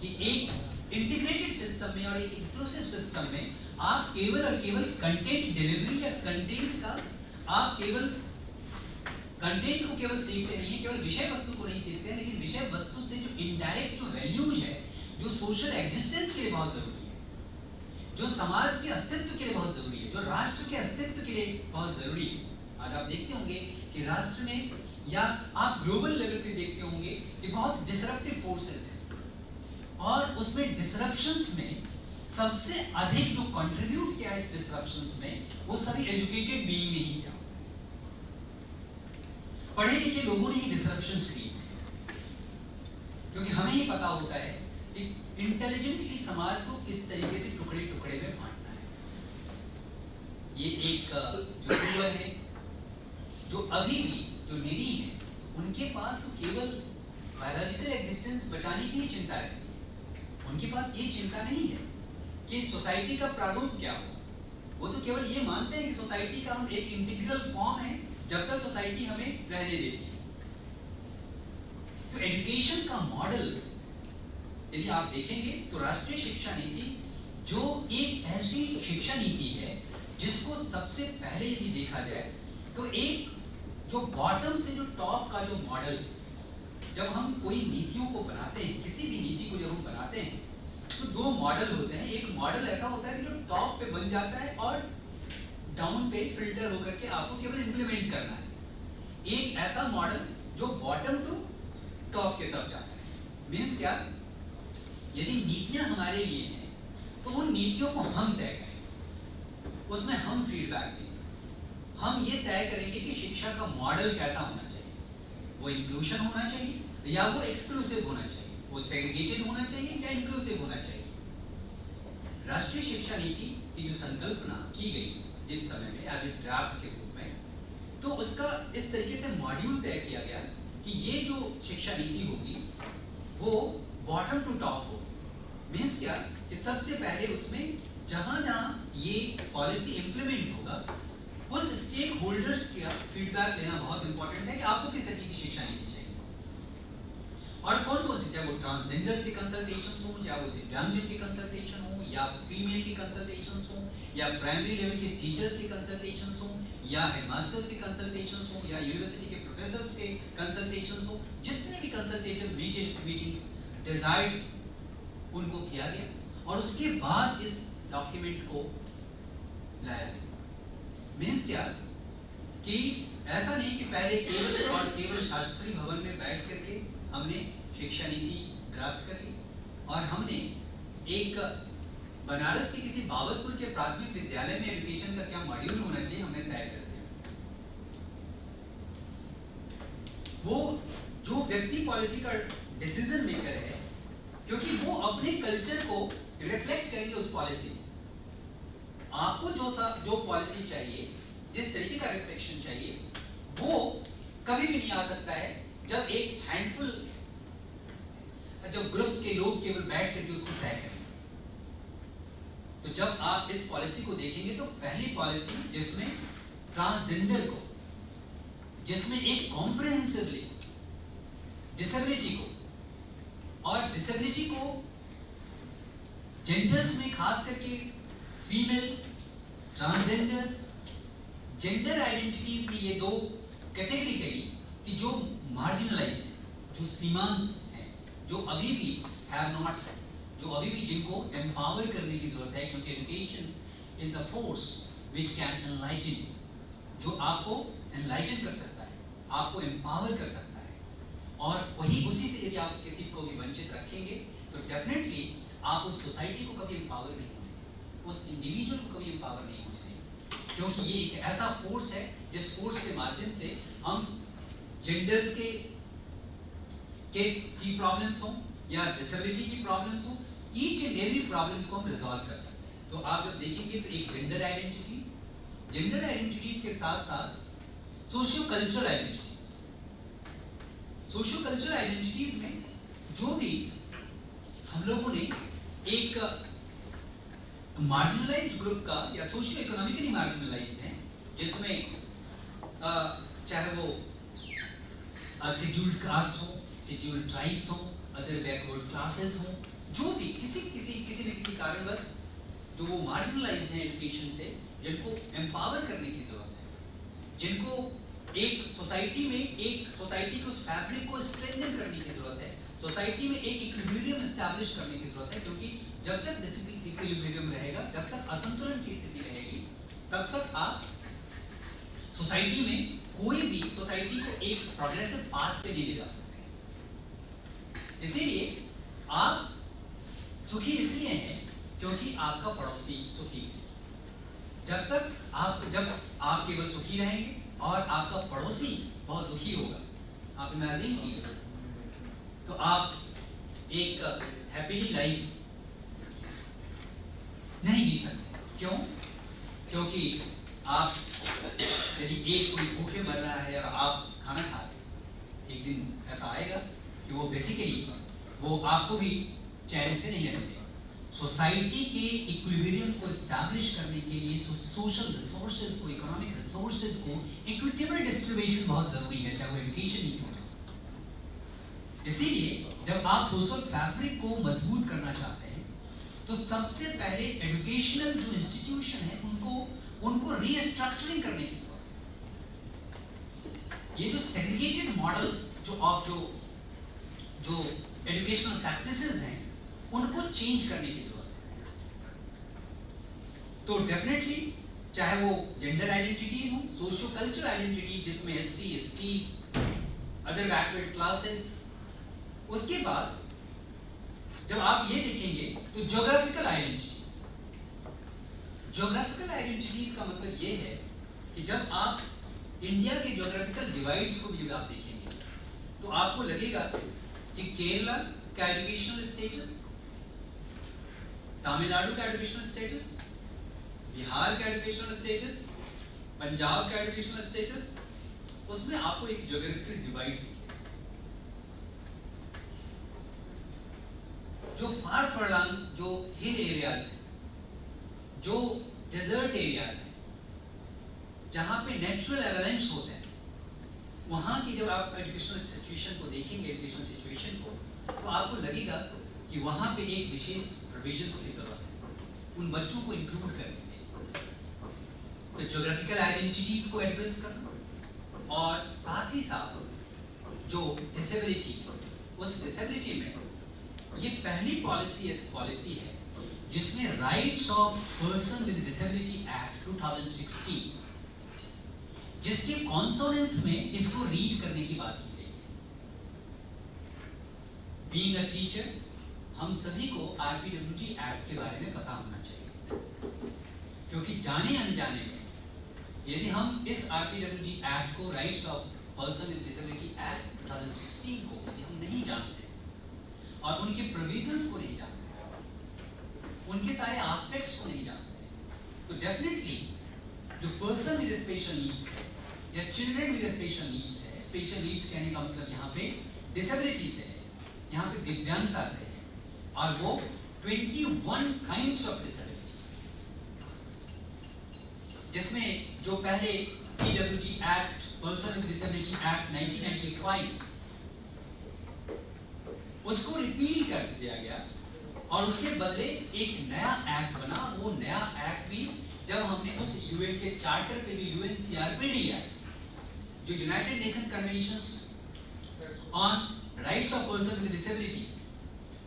कि एक इंटीग्रेटेड सिस्टम में और एक इंक्लूसिव सिस्टम में आप केवल और केवल कंटेंट डिलीवरी या कंटेंट का, आप केवल कंटेंट को केवल सीखते नहीं है, केवल विषय वस्तु को नहीं सीखते हैं, लेकिन विषय वस्तु से जो इनडायरेक्ट जो वैल्यूज है, जो सोशल एग्जिस्टेंस के लिए बहुत जरूरी है, जो समाज के अस्तित्व के लिए बहुत जरूरी है, जो राष्ट्र के अस्तित्व के लिए बहुत जरूरी है। आज आप देखते होंगे कि राष्ट्र में या आप ग्लोबल लेवल पे देखते होंगे कि बहुत डिसरप्टिव फोर्सेस हैं, और उसमें डिसरप्शंस में सबसे अधिक जो कंट्रीब्यूट किया है इस डिसरप्शंस में, वो सभी एजुकेटेड बीइंग ने ही किया। पढ़े लिखे लोगों ने ही डिसरप्शंस क्रिएट किए, क्योंकि हमें ही पता होता है कि इंटेलिजेंटली समाज को किस तरीके से टुकड़े टुकड़े में बांटना है। ये एक जो युवा है, जो अभी भी जो निरीह है, उनके पास तो केवल बायोलॉजिकल एग्जिस्टेंस बचाने की ही चिंता रहती है। उनके पास ये चिंता नहीं है कि सोसाइटी का प्रारूप क्या हो। वो तो केवल ये मानते हैं कि सोसाइटी का हम एक इंटीग्रल फॉर्म है, जब तक सोसाइटी हमें रहने देती है। तो एजुकेशन का मॉडल यदि आप देखेंगे तो राष्ट्रीय शिक्षा नीति जो एक ऐसी शिक्षा नीति है जिसको सबसे पहले यदि देखा जाए तो एक जो बॉटम से जो टॉप का जो मॉडल, जब हम कोई नीतियों को बनाते हैं, किसी भी नीति को जब हम बनाते हैं, तो दो मॉडल होते हैं। एक मॉडल ऐसा होता है कि जो टॉप पे बन जाता है और डाउन पे फिल्टर होकर के आपको केवल इंप्लीमेंट करना है। एक ऐसा मॉडल जो बॉटम टू टॉप की तरफ जाता है। मीन्स क्या? यदि नीतियां हमारे लिए हैं तो उन नीतियों को हम तय करें, उसमें हम फीडबैक देंगे। हम ये तय करेंगे कि शिक्षा का मॉडल कैसा होना चाहिए, वो इंक्लूशन होना चाहिए या वो एक्सक्लूसिव होना चाहिए, वो सेग्रीगेटेड होना चाहिए या इंक्लूसिव होना चाहिए। राष्ट्रीय शिक्षा नीति की जो संकल्पना की गई जिस समय में आज ड्राफ्ट के रूप में, तो उसका इस तरीके से मॉड्यूल तय किया गया कि ये जो शिक्षा नीति होगी वो बॉटम टू टॉप होगी। मीन्स क्या कि सबसे पहले उसमें जहां जहां ये पॉलिसी इंप्लीमेंट होगा उस स्टेक होल्डर्स का फीडबैक लेना बहुत इंपॉर्टेंट है कि आपको किस तरीके की शिक्षा नीति चाहिए और कौन कौन सी, चाहे वो ट्रांसजेंडर्स के कंसल्टेशन हो या वो दिव्यांगजन के कंसल्टेशन हो या फीमेल के कंसल्टेशन हो या प्राइमरी लेवल के टीचर्स के कंसल्टेशन हो या हेडमास्टर्स के कंसल्टेशन हो या यूनिवर्सिटी के प्रोफेसर्स के कंसल्टेशन हो, जितने भी कंसल्टेटिव मीटिंग्स डिजाइड उनको किया गया और उसके बाद इस डॉक्यूमेंट को लाया गया। मीन्स क्या कि ऐसा नहीं कि पहले केवल शास्त्री भवन में बैठ करके हमने शिक्षा नीति ड्राफ्ट कर ली और हमने एक बनारस के किसी बाबतपुर के प्राथमिक विद्यालय में एजुकेशन का क्या मॉड्यूल होना चाहिए हमने तय कर दिया। वो जो व्यक्ति पॉलिसी का डिसीजन मेकर है, क्योंकि वो अपने कल्चर को रिफ्लेक्ट करेंगे उस पॉलिसी में। आपको जो पॉलिसी चाहिए, जिस तरीके का रिफ्लेक्शन चाहिए, वो कभी भी नहीं आ सकता है जब एक हैंडफुल, जब ग्रुप्स के लोग केवल बैठ करके उसको तय करेंगे। तो जब आप इस पॉलिसी को देखेंगे तो पहली पॉलिसी जिसमें ट्रांसजेंडर को, जिसमें एक कॉम्प्रिहेंसिवली डिसेबिलिटी को और डिसेबिलिटी को जेंडर्स में खास करके फीमेल, ट्रांसजेंडर्स, जेंडर आइडेंटिटीज में ये दो कैटेगरिकली कि जो मार्जिनलाइज्ड है, जो सीमांत है, जो अभी भी हैव नॉट्स है, जो अभी भी जिनको एम्पावर करने की जरूरत है, क्योंकि education is the force which can enlighten you, जो आपको एनलाइटन कर सकता है, आपको एम्पावर कर सकता है। और वही उसी से यदि आप किसी को भी वंचित रखेंगे तो डेफिनेटली आप उस सोसाइटी को कभी एम्पावर नहीं होने देंगे, उस इंडिविजुअल को कभी एम्पावर नहीं होने देंगे, क्योंकि ये एक ऐसा फोर्स है जिस फोर्स के माध्यम से हम जेंडर्स की प्रॉब्लम्स हो या डिसेबिलिटी की प्रॉब्लम्स हो, ईच एंड एवरी प्रॉब्लम्स को हम रिजॉल्व कर सकते हैं। तो आप जब देखेंगे तो एक जेंडर आइडेंटिटीज के साथ साथ सोशियो कल्चरल आइडेंटिटीज में जो भी हम लोगों ने एक मार्जिनलाइज्ड ग्रुप का या सोशियो इकोनॉमिकली मार्जिनलाइज्ड है, जिसमें चाहे वो शेड्यूल्ड कास्ट हो, शेड्यूल्ड ट्राइब्स हो, अदर बैकवर्ड क्लासेस हो, जो भी किसी न किसी कारणवश जो वो मार्जिनलाइज्ड हैं एजुकेशन से, जिनको एम्पावर करने की जरूरत है, जिनको एक सोसाइटी के उस फैब्रिक को स्ट्रेंथन करने की जरूरत है, सोसाइटी में एक इक्विलिब्रियम एस्टैब्लिश करने की जरूरत है, क्योंकि जब तक इक्विलिब्रियम रहेगा, जब तक असंतुलन की स्थिति रहेगी, तब तक आप सोसाइटी में कोई भी सोसाइटी को एक प्रोग्रेसिव पाथ पे नहीं ले जा सकते। इसीलिए आप सुखी इसलिए हैं क्योंकि आपका पड़ोसी सुखी है। जब आप केवल सुखी रहेंगे और आपका पड़ोसी बहुत दुखी होगा, आप इमेजिन कीजिए, तो आप एक हैप्पीली लाइफ नहीं जी सकते। क्यों? क्योंकि आप यदि एक कोई भूखे मर रहा है और आप खाना खा रहे, एक दिन ऐसा आएगा कि वो बेसिकली वो आपको भी चैन से नहीं रहने देगा। सोसाइटी के इक्विलिब्रियम को एस्टैब्लिश करने के लिए सोशल रिसोर्सेज को, इकोनॉमिक रिसोर्सेज को इक्विटेबल डिस्ट्रीब्यूशन बहुत जरूरी है, चाहे वो एजुकेशन ही क्यों हो। इसीलिए जब आप सोशल फैब्रिक को मजबूत करना चाहते हैं तो सबसे पहले एजुकेशनल जो इंस्टीट्यूशन है उनको रीस्ट्रक्चरिंग करने की जरूरत है। ये जो सेग्रीगेटेड मॉडल जो एजुकेशनल प्रैक्टिसेस हैं उनको चेंज करने की जरूरत है। तो डेफिनेटली चाहे वो जेंडर आइडेंटिटीज हो, सोशियो कल्चरल आइडेंटिटी जिसमें SC, STs, other backward classes, उसके बाद जब आप ये देखेंगे तो ज्योग्राफिकल आइडेंटिटीज, ज्योग्राफिकल आइडेंटिटीज का मतलब ये है कि जब आप इंडिया के ज्योग्राफिकल डिवाइड्स को भी जब आप देखेंगे तो आपको लगेगा कि केरला का एजुकेशनल स्टेटस, तमिलनाडु का एजुकेशनल स्टेटस, बिहार का एजुकेशनल स्टेटस, पंजाब का एजुकेशनल स्टेटस, उसमें आपको एक ज्योग्राफिकल डिवाइड दिखेगा। जो फार फर्लांग जो हिल एरियाज हैं, जो डेजर्ट एरियाज हैं, जहां पे नेचुरल एवलेंस होते हैं, वहां की जब आप एजुकेशनल सिचुएशन को देखेंगे, एजुकेशनल सिचुएशन को, तो आपको लगेगा कि वहां पे एक विशेष प्रोविजंस की जरूरत है उन बच्चों को इंक्लूड करने में। तो ज्योग्राफिकल आइडेंटिटीज को एड्रेस करना और साथ ही साथ जो डिसेबिलिटी, उस डिसेबिलिटी में ये पहली पॉलिसी है जिसमें rights of person with disability act 2016, जिसके कॉन्सोनेंस में इसको रीड करने की बात की गई है। बीइंग अ टीचर, हम सभी को आरपीडब्ल्यूडी एक्ट के बारे में पता होना चाहिए, क्योंकि जाने अनजाने में यदि हम इस आरपीडब्ल्यूडी एक्ट को, rights of person with disability act 2016 को यदि हम नहीं जानते और उनके प्रोविजंस को नहीं जानते, उनके सारे एस्पेक्ट्स को नहीं जानते, तो डेफिनेटली जो पर्सन विद स्पेशल नीड्स है या चिल्ड्रन विद स्पेशल नीड्स है, स्पेशल नीड्स कहने का मतलब यहाँ पे डिसेबिलिटी से है, यहाँ पे दिव्यांगता से है, और वो 21 काइंड्स ऑफ डिसेबिलिटी, जिसमें जो पहले PWD act, person with disability act 1995, उसको रिपील कर दिया गया और उसके बदले एक नया एक्ट बना। वो नया एक्ट भी जब हमने उस यूएन के चार्टर पे, जो यूएनसीआरपीडी है, जो United Nation convention on rights of person with disability,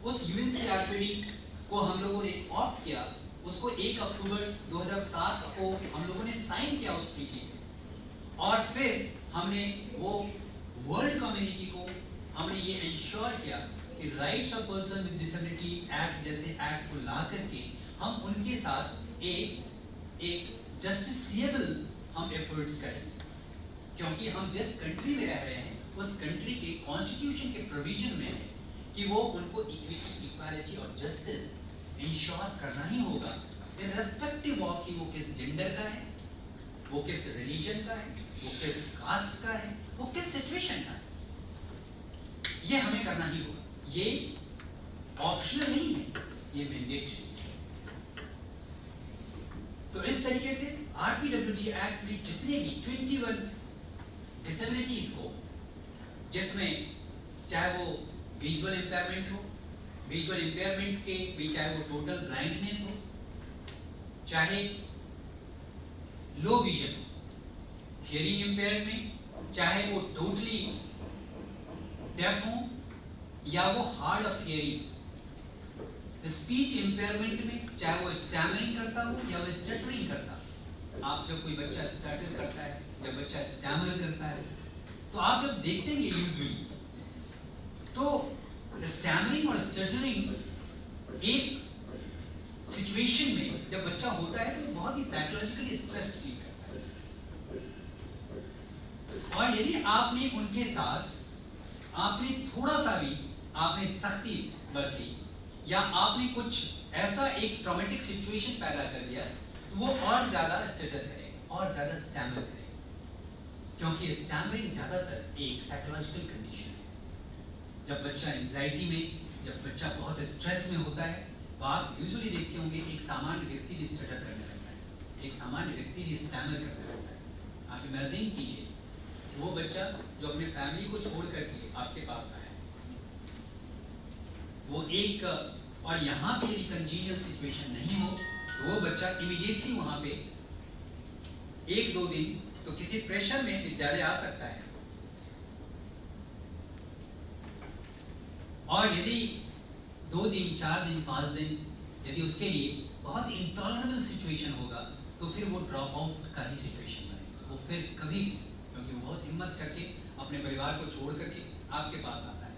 उस यूएनसीआरपीडी को हम लोगों ने ऑप्ट किया, उसको 1 अक्टूबर 2007 को हम लोगों ने साइन किया उस ट्रीटी पे, और फिर हमने वो वर्ल्ड कम्युनिटी को हमने ये इंश्योर किया कि rights of person with disability act जैसे एक्ट को ला करके हम उनके साथ एक जस्टिसिएबल हम एफर्ट्स करेंगे, क्योंकि हम जिस कंट्री में रह रहे हैं उस कंट्री के कॉन्स्टिट्यूशन के प्रोविजन में है कि वो उनको इक्विटी, इक्वालिटी और जस्टिस इंश्योर करना ही होगा, इर्रेस्पेक्टिव ऑफ कि वो किस जेंडर का है, वो किस रिलीजन का है, वो किस कास्ट का है, वो किस सिचुएशन का है। ये हमें करना ही होगा, ये ऑप्शनल नहीं है, ये मैंडेटरी है। तो इस तरीके से आरपीडब्ल्यूडी एक्ट में जितने भी 21 डिसेबिलिटीज को, जिसमें चाहे वो विजुअल इंपेयरमेंट हो, विजुअल इंपेयरमेंट के भी चाहे वो टोटल ब्लाइंडनेस हो, चाहे लो विजन हो, हियरिंग इंपेयरमेंट, चाहे वो टोटली डेफ हो या वो hard of hearing, speech impairment में चाहे वो स्टैमरिंग करता हो या वो स्टटरिंग करता हो। आप जब कोई बच्चा स्टटर करता है, जब बच्चा स्टैमर करता है, तो आप जब देखते हैं यूजुअली, तो स्टैमरिंग और स्टटरिंग एक सिचुएशन में जब बच्चा होता है तो बहुत ही साइकोलॉजिकली स्ट्रेस फील करता है, और यदि आपने उनके साथ आपने थोड़ा सा भी आपने सख्ती बरती या आपने कुछ ऐसा एक ट्रॉमेटिक सिचुएशन पैदा कर दिया, तो वो और ज्यादा स्टटर करेगा और ज्यादा स्टैमर करेगा, क्योंकि स्टैमरिंग ज्यादातर एक साइकोलॉजिकल कंडीशन है। जब बच्चा एंजाइटी में, जब बच्चा बहुत स्ट्रेस में होता है, तो आप यूजुअली देखते होंगे एक सामान्य व्यक्ति भी स्टटर करने लगता है, एक सामान्य व्यक्ति भी स्टैमर करने लगता है। आप इमेजिन कीजिए वो बच्चा जो अपने फैमिली को छोड़ करके आपके पास आया, वो एक, और यहाँ पे यदि कंजीनियल सिचुएशन नहीं हो तो वो बच्चा इमीडिएटली वहां पे 1-2 दिन तो किसी प्रेशर में विद्यालय आ सकता है, और यदि 2 दिन, 4 दिन, 5 दिन यदि उसके लिए बहुत इंटॉलरेबल सिचुएशन होगा, तो फिर वो ड्रॉप आउट का ही सिचुएशन बनेगा। वो फिर कभी भी, क्योंकि वो बहुत हिम्मत करके अपने परिवार को छोड़ करके आपके पास आता है,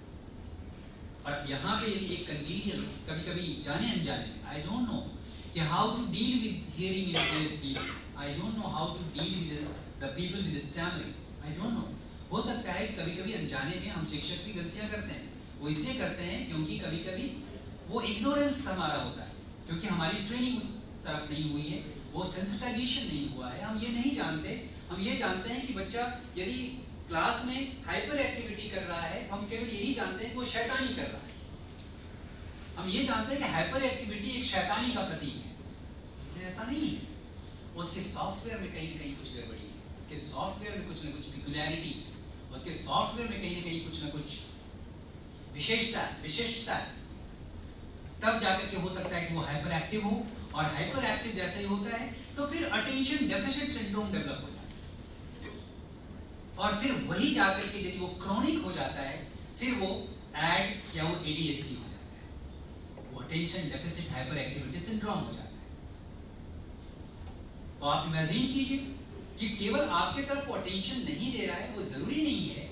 और यहाँ पे यदि एक कंजीनियल, कभी कभी जाने अनजाने, आई डोंट नो, कि how to deal with hearing impaired people, I don't know how to deal with the people with stammering, I don't know. हो सकता है कभी कभी अनजाने में हम शिक्षक भी गलतियां करते हैं, वो इसलिए करते हैं क्योंकि कभी कभी वो इग्नोरेंस हमारा होता है, क्योंकि हमारी ट्रेनिंग उस तरफ नहीं हुई है, वो सेंसिटाइजेशन नहीं हुआ है, हम ये नहीं जानते। हम ये जानते हैं कि बच्चा यदि क्लास में हाइपर एक्टिविटी कर रहा है तो हम केवल यही जानते हैं कि वो शैतानी कर रहा है। हम ये जानते हैं कि हाइपर एक्टिविटी एक शैतानी का प्रतीक है, लेकिन ऐसा नहीं है। उसके सॉफ्टवेयर में कहीं ना कहीं कुछ गड़बड़ी है, उसके सॉफ्टवेयर में कुछ ना कुछ पिकुलैरिटी है, उसके सॉफ्टवेयर में कहीं ना कहीं कुछ ना कुछ विशेषता है। तब जाकर के हो सकता है कि वो हाइपर एक्टिव हो, और हाइपर एक्टिव जैसे ही होता है तो फिर अटेंशन डेफिसिट सिंड्रोम डेवलप हो जाता है, और फिर वही जाकर के यदि वो क्रॉनिक हो जाता है फिर वो एड या वो एडीएचडी हो जाता है, वो attention deficit hyper activity syndrome हो जाता है। तो आप इमेजिन कीजिए कि केवल आपके तरफ वो अटेंशन नहीं दे रहा है, वो जरूरी नहीं है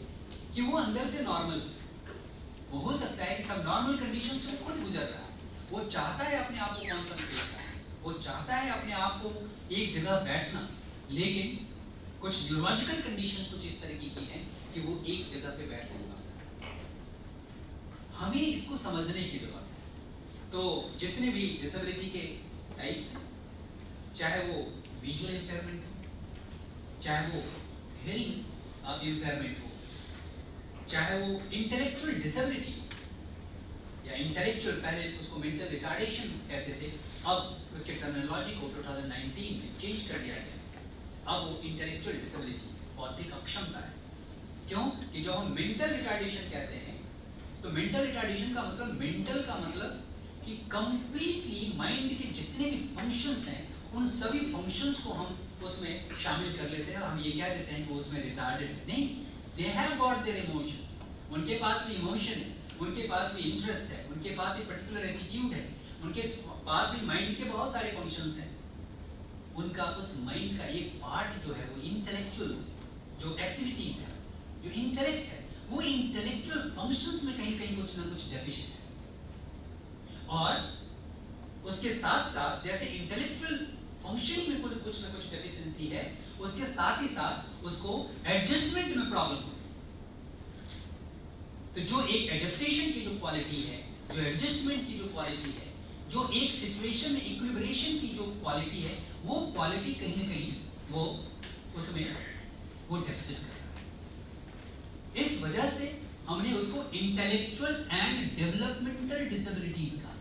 कि वो अंदर से नॉर्मल, वो हो सकता है कि सब नॉर्मल कंडीशन से वो खुद गुजर रहा है, वो चाहता है अपने आप को कॉन्सेंट्रेट करना, वो चाहता है अपने आप को एक जगह बैठना, लेकिन कुछ न्यूरोलॉजिकल कंडीशंस कुछ इस तरीके की हैं कि वो एक जगह पे बैठ नहीं पाता। हमें इसको समझने की जरूरत है। तो जितने भी डिसेबिलिटी के टाइप्स हैं, चाहे वो विजुअल इम्पेयरमेंट हो, चाहे वो हियरिंग इम्पेयरमेंट हो, चाहे वो इंटेलेक्चुअल डिसेबिलिटी या इंटेलेक्चुअल, पहले उसको मेंटल रिटार्डेशन कहते थे, अब उसके टर्मिनोलॉजी को 2019 में चेंज कर दिया गया, अब वो इंटेलेक्चुअल डिसेबिलिटी, बौद्धिक अक्षमता है। क्यों कि जब हम मेंटल रिटार्डेशन कहते हैं तो मेंटल रिटार्डेशन का मतलब, मेंटल का मतलब कि कंप्लीटली माइंड के जितने भी फंक्शंस हैं उन सभी फंक्शंस को हम उसमें शामिल कर लेते हैं, और हम ये कह देते हैं कि उसमें रिटार्डेड है। नहीं, they have got their emotions, उनके पास भी इमोशन है, उनके पास भी इंटरेस्ट है, उनके पास भी पर्टिकुलर एटीट्यूड है, उनके पास भी माइंड के बहुत सारे फंक्शंस हैं। उनका उस माइंड का एक पार्ट जो है वो इंटेलेक्चुअल जो एक्टिविटीज है, जो इंटेलेक्ट है, वो इंटेलेक्चुअल फंक्शंस में कहीं कहीं कुछ ना कुछ डेफिशिएंट है। और उसके साथ साथ जैसे इंटेलेक्चुअल फंक्शनिंग में कुछ ना कुछ डेफिशिएंसी है, उसके साथ ही साथ उसको एडजस्टमेंट में प्रॉब्लम होती है। तो जो एक एडेप्टेशन की जो क्वालिटी है, जो एडजस्टमेंट की जो क्वालिटी है, जो एक सिचुएशन में इक्विलिब्रेशन की जो क्वालिटी है, वो क्वालिटी कहीं ना कहीं वो उसमें वो डेफिसिट कर रहा है। इस वजह से हमने उसको इंटेलेक्चुअल एंड डेवलपमेंटल डिसेबिलिटीज कहा।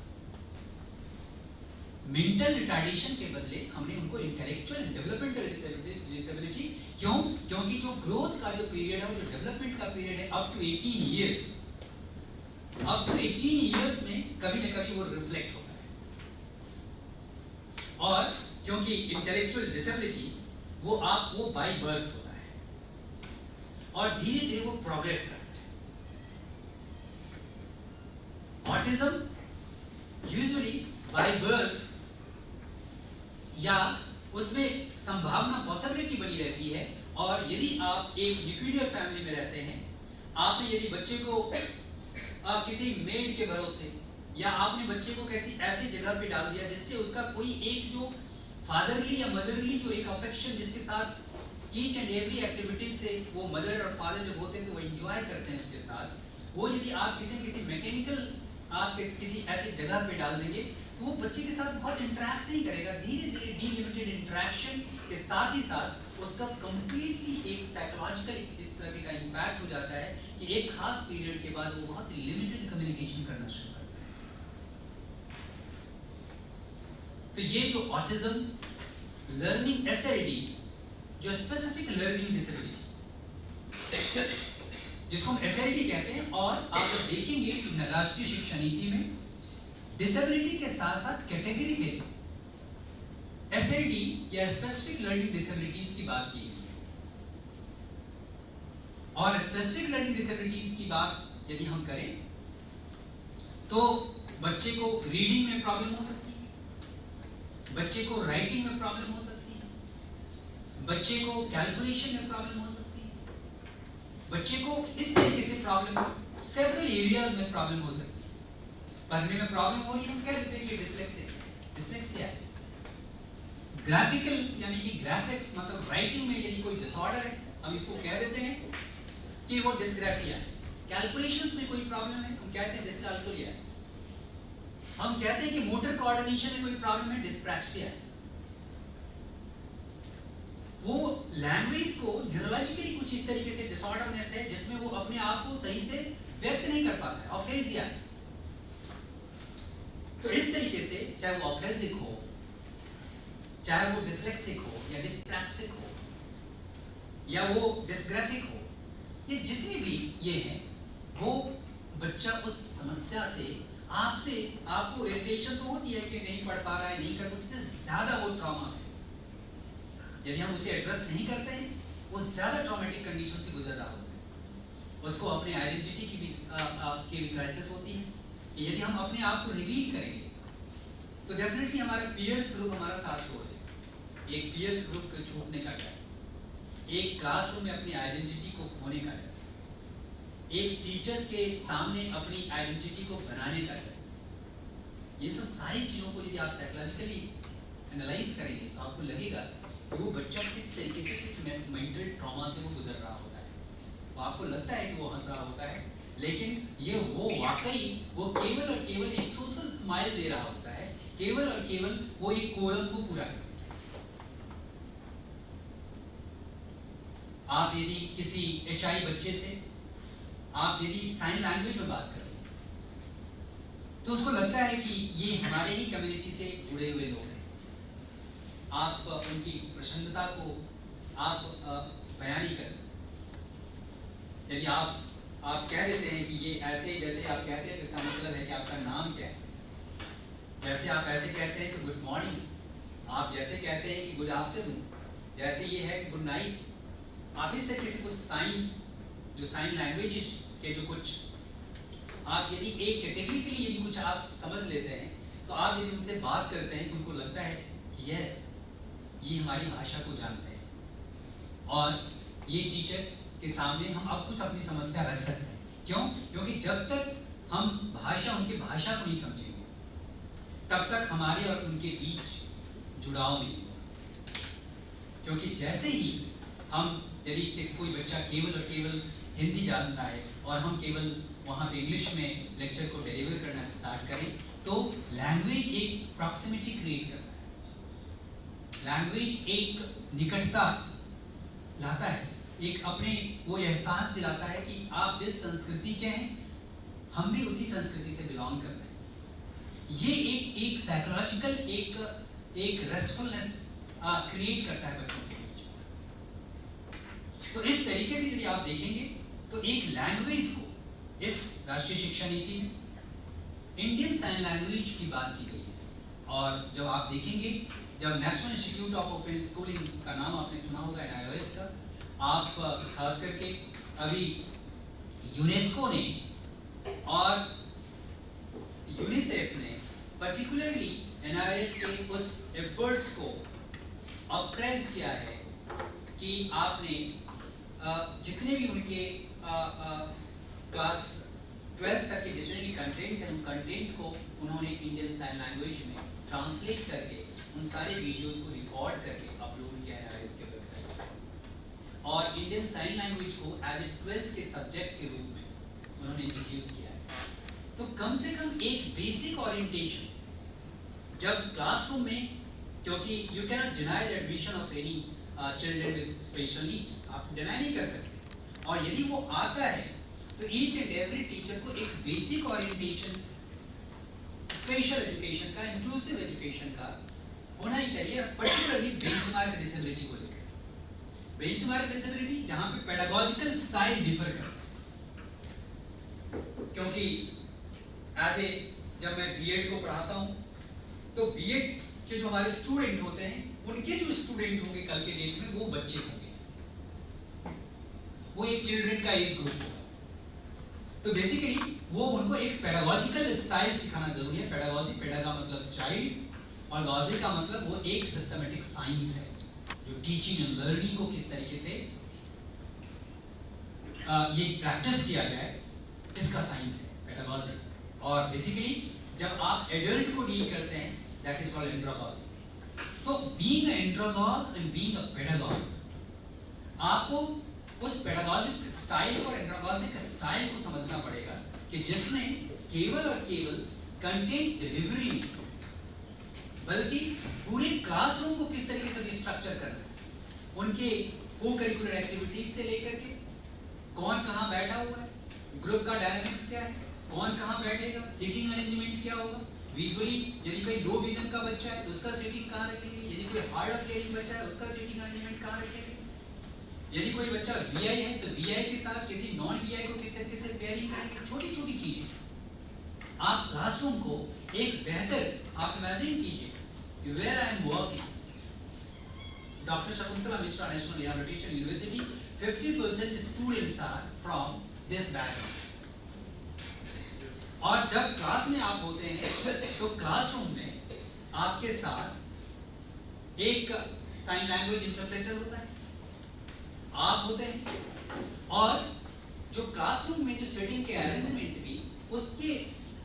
मेंटल रिटार्डेशन के बदले हमने उनको इंटेलेक्चुअल एंड डेवलपमेंटल डिसेबिलिटी, क्यों? क्योंकि जो ग्रोथ का जो पीरियड है, जो डेवलपमेंट का पीरियड है up to 18 years, up to 18 years में कभी ना कभी वो रिफ्लेक्ट होता है। और क्योंकि इंटेलेक्चुअल डिसेबिलिटी वो बाय बर्थ होता है, और धीरे धीरे वो प्रोग्रेस करता है। ऑटिज्म यूजुअली बाय बर्थ या उसमें संभावना पॉसिबिलिटी बनी रहती है, और यदि आप एक न्यूक्लियर फैमिली में रहते हैं, आपने यदि बच्चे को आप किसी मेड के भरोसे या आपने बच्चे को किसी ऐसी जगह पे डाल दिया जिससे उसका कोई एक जो फादरली या मदरली जो एक अफेक्शन, जिसके साथ ईच एंड एवरी एक्टिविटीज से वो मदर और फादर जब होते हैं तो वो एंजॉय करते हैं उसके साथ, वो यदि आप किसी मैकेनिकल आप किसी ऐसी जगह पे डाल देंगे तो वो बच्चे के साथ बहुत इंटरेक्ट नहीं करेगा। धीरे धीरे डिलिमिटेड इंटरेक्शन के साथ ही साथ उसका कंप्लीटली एक साइकोलॉजिकल इस तरह का इम्पैक्ट हो जाता है कि एक खास पीरियड के बाद वो बहुत लिमिटेड कम्युनिकेशन करना शुरू करता है। तो ये जो ऑटिज्म, लर्निंग एसएलडी, जो स्पेसिफिक लर्निंग डिसेबिलिटी जिसको हम एसएलडी कहते हैं, और आप जब देखेंगे कि राष्ट्रीय शिक्षा नीति में डिसेबिलिटी के साथ साथ कैटेगरी के एसएलडी या स्पेसिफिक लर्निंग डिसेबिलिटीज की बात की गई है। और स्पेसिफिक लर्निंग डिसेबिलिटीज की बात यदि हम करें तो बच्चे को रीडिंग में प्रॉब्लम हो सकती है, बच्चे को राइटिंग में प्रॉब्लम हो सकती है, बच्चे को कैलकुलेशन में प्रॉब्लम हो सकती है, बच्चे को इस तरीके से प्रॉब्लम सेवरल एरियाज में प्रॉब्लम हो सकती है। पढ़ने में प्रॉब्लम हो रही है, हम कह देते हैं कि डिसलेक्सिया है, ग्राफिकल यानी कि ग्राफिक्स मतलब राइटिंग में यदि कोई डिसऑर्डर है, हम इसको कह देते हैं कि वो डिस्ग्राफिया है। कैलकुलेशंस में कोई प्रॉब्लम है, हम कहते हैं डिस्कैल्कुलिया है। हम कहते हैं कि मोटर कोऑर्डिनेशन में कोई प्रॉब्लम है, डिस्प्रैक्सिया है। वो लैंग्वेज को न्यूरोलॉजिकली कुछ इस तरीके से डिसऑर्डरनेस है जिसमें वो अपने आप को सही से व्यक्त नहीं कर पाता है, ऑफेजिया है। तो इस तरीके से चाहे वो ऑफेजिक हो, चाहे वो डिसलेक्सिक हो या डिस्प्रैक्सिक हो या वो डिस्ग्राफिक हो, ये जितने भी ये हैं, वो बच्चा उस समस्या से आपको इरिटेशन तो होती है कि नहीं पढ़ पा रहा है, नहीं कर, उससे ज्यादा वो ट्रॉमा है। यदि हम उसे एड्रेस नहीं करते हैं, वो ज्यादा ट्रॉमेटिक कंडीशन से गुजर रहा होता है। उसको अपने आइडेंटिटी की भी क्राइसिस होती है। यदि हम अपने आप को रिवील करेंगे तो डेफिनेटली हमारा पीयर्स ग्रुप हमारा साथ छोड़ देगा। एक पीयर्स ग्रुप के छूटने का डर, एक क्लासरूम में अपनी आइडेंटिटी को खोने का डर, एक टीचर्स के सामने अपनी आइडेंटिटी को बनाने का डर, ये सब सारी चीजों को यदि आप साइकोलॉजिकली एनालाइज करेंगे तो आपको लगेगा कि वो बच्चा किस तरीके से, किस मेंटल ट्रॉमा से वो गुजर रहा होता है। तो आपको लगता है कि वो हंस रहा होता है, लेकिन ये वो वाकई वो केवल और केवल एक सोशल स्माइल दे रहा होता है, केवल और केवल वो एक कोरम को पूरा करता है। आप यदि किसी HI बच्चे से आप यदि साइन लैंग्वेज में बात करें तो उसको लगता है कि ये हमारे ही कम्युनिटी से जुड़े हुए लोग हैं। आप उनकी प्रसन्नता को आप बयान नहीं कर सकते। यदि आप कह देते हैं कि ये ऐसे, जैसे आप कहते हैं तो इसका मतलब है कि आपका नाम क्या है। जैसे आप ऐसे कहते हैं कि गुड मॉर्निंग, आप जैसे कहते हैं कि गुड आफ्टरनून, जैसे ये है कि गुड नाइट। आप इस तरीके से कुछ साइंस, जो साइन लैंग्वेजेस के जो कुछ आप यदि एक कैटेगरिकली यदि कुछ आप समझ लेते हैं, तो आप यदि उनसे बात करते हैं तो उनको लगता है कि यस, ये हमारी भाषा को जानते हैं और ये टीचर के सामने हम अब कुछ अपनी समस्या रख सकते हैं। क्यों? क्योंकि जब तक हम उनकी भाषा को नहीं समझेंगे, तब तक हमारे और उनके बीच जुड़ाव नहीं होगा। क्योंकि जैसे ही हम यदि कोई बच्चा केवल और केवल हिंदी जानता है और हम केवल वहाँ पे इंग्लिश में लेक्चर को डिलीवर करना स्टार्ट करें, तो लैंग्वेज एक प्रॉक्सिमिटी क्रिएट करता है। लैंग्वेज एक निकटता लाता है, एक अपने वो एहसास दिलाता है कि आप जिस संस्कृति के हैं, हम भी उसी संस्कृति से बिलोंग करते हैं। ये एक साइकोलॉजिकल एक रेस्टफुलनेस क्रिएट करता है बच्चों के बीच। तो इस तरीके से यदि आप देखेंगे तो एक लैंग्वेज को इस राष्ट्रीय शिक्षा नीति में इंडियन साइन लैंग्वेज की बात की गई है। और जब आप देखेंगे, जब national institute of open schooling का नाम आपने सुना होगा, NIOS का, आप खास करके अभी यूनेस्को ने और यूनिसेफ ने पर्टिकुलरली NIOS के उस एफर्ट्स को अप्रेज किया है कि आपने जितने भी उनके क्लास 12 तक के जितने भी कंटेंट हैं, उन कंटेंट को उन्होंने इंडियन साइन लैंग्वेज में ट्रांसलेट करके उन सारे वीडियोस को रिकॉर्ड करके अपलोड किया है इसके वेबसाइट पर। और इंडियन साइन लैंग्वेज को एज ए 12th के सब्जेक्ट के रूप में उन्होंने इंट्रोड्यूस किया है। तो कम से कम एक बेसिक ओरिएंटेशन जब क्लासरूम में, क्योंकि you can not deny the admission of any children with special needs, आप डिनाई नहीं कर सकते। और यदि वो आता है तो ईच एंड एवरी टीचर को एक बेसिक ओरिएंटेशन स्पेशल एजुकेशन का, इंक्लूसिव एजुकेशन का होना ही चाहिए, पर्टिकुलरली बेंचमार्क डिसेबिलिटी को लेकर। बेंचमार्क डिसेबिलिटी जहां पे पेडागोजिकल स्टाइल डिफर करता है, क्योंकि जब मैं बीएड को पढ़ाता हूं तो बीएड के जो हमारे स्टूडेंट होते हैं, उनके जो स्टूडेंट होंगे कल के डेट में, वो बच्चे होंगे, वो एक चिल्ड्रन का एज ग्रुप होगा। तो बेसिकली वो उनको एक पेडागोजिकल स्टाइल सिखाना जरूरी है। पेडागोजी, पेडागा मतलब चाइल्ड और गॉजी का मतलब वो एक सिस्टमेटिक साइंस है जो टीचिंग एंड लर्निंग को किस तरीके से ये प्रैक्टिस किया जाए, इसका साइंस है पेडागोजी। और बेसिकली जब आप एडल्ट को डील करते हैं, दैट इज कॉल्ड एंड्रोगॉजी। तो being a andragog and being a pedagogue, आपको उस पेडागॉजिक स्टाइल और एंड्रोगॉजिक स्टाइल को समझना पड़ेगा कि जिसमें केवल और केवल कंटेंट डिलीवरी नहीं, बल्कि पूरे क्लासरूम को किस तरीके से रिस्ट्रक्चर करना है, उनके को करिकुलर एक्टिविटीज से लेकर के कौन कहाँ बैठा हुआ है, ग्रुप का डायनामिक्स क्या है, कौन कहाँ बैठेगा, सीटिंग अरेंजमेंट क्या होगा, विजुअली यदि कोई लो विजन का बच्चा है तो उसका सीटिंग कहाँ रखेंगे, यदि कोई हार्ड ऑफ हियरिंग बच्चा है उसका सीटिंग अरेंजमेंट कहाँ रखेंगे, यदि कोई बच्चा वीआई है तो वीआई के साथ किसी नॉन वीआई को किस तरीके से पेयरिंग करेंगे। छोटी छोटी चीजें आप क्लासरूम को एक बेहतर, आप इमेजिन कीजिए where I am working, doctor Shakuntala Mishra national rehabilitation university, 50% students are from this background. और जब क्लास में आप होते हैं तो क्लासरूम में आपके साथ एक साइन लैंग्वेज इंटरप्रेटर होता है, आप होते हैं, और जो क्लासरूम में जो सेटिंग के अरेंजमेंट भी उसके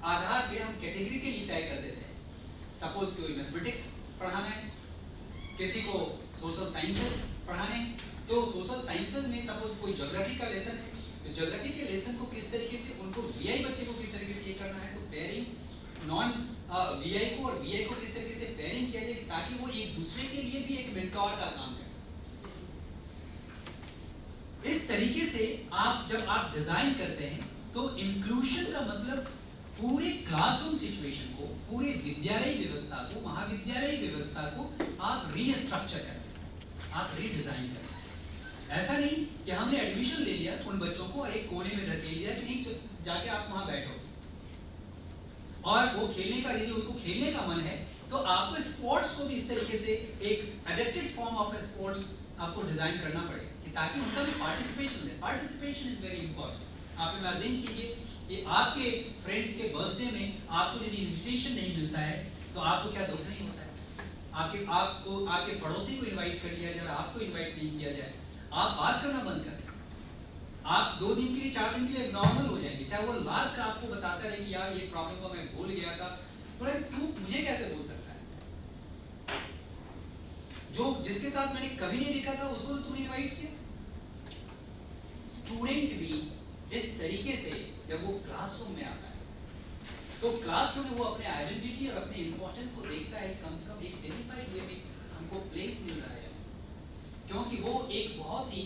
आधार पे हम कैटेगरिकली तय कर देते हैं। सपोज कोई मैथमेटिक्स पढ़ाना है, किसी को सोशल साइंसेस पढ़ाने हैं, तो सोशल साइंसेस में सपोज कोई ज्योग्राफी का लेसन है, तो ज्योग्राफी के लेसन को किस तरीके से उनको वीआई बच्चे को किस तरीके से ये करना है, तो पेयरिंग नॉन वीआई को और वीआई को किस तरीके से पेयरिंग किया जाए ताकि वो एक दूसरे के लिए भी एक मेंटोर का काम करें। इस तरीके से आप जब आप डिजाइन करते हैं तो इंक्लूजन का मतलब पूरे क्लासरूम सिचुएशन को, पूरे विद्यालय व्यवस्था को, महाविद्यालय व्यवस्था को आप रीस्ट्रक्चर कर रहे हैं, आप रीडिजाइन कर रहे हैं। ऐसा नहीं कि हमने एडमिशन ले लिया उन बच्चों को और एक कोने में रख दिया कि नहीं जाके आप वहां बैठो, और वो खेलने का, यदि उसको खेलने का मन है तो आपको स्पोर्ट्स को भी इस तरीके से एक एडेप्टेड फॉर्म ऑफ स्पोर्ट्स आपको डिजाइन करना पड़ेगा कि ताकि उनका भी पार्टिसिपेशन है। Participation is very important. आप इमेजिन कीजिए कि आपके फ्रेंड्स के बर्थडे में आपको यदि इनविटेशन नहीं मिलता है तो आपको क्या दुख नहीं होता है, आपके पड़ोसी को इनवाइट कर लिया जाए, आपको इनवाइट नहीं किया जाए, आप बात करना बंद कर दें, आप 2 दिन के लिए 4 दिन के लिए नॉर्मल हो जाएंगे, चाहे वो लाख का आपको बताता रहे कि यार ये प्रॉब्लम को मैं भूल गया था, बोला तू मुझे कैसे भूल सकता है, जो जिसके साथ मैंने कभी नहीं देखा था उसको तो तुमने इनवाइट किया। स्टूडेंट भी इस तरीके से जब वो क्लासरूम में आता है तो क्लासरूम में वो अपने आइडेंटिटी और अपने इंपॉर्टेंस को देखता है, कम से कम एक डिग्निफाइड वे में हमको प्लेस मिल रहा है, क्योंकि वो एक बहुत ही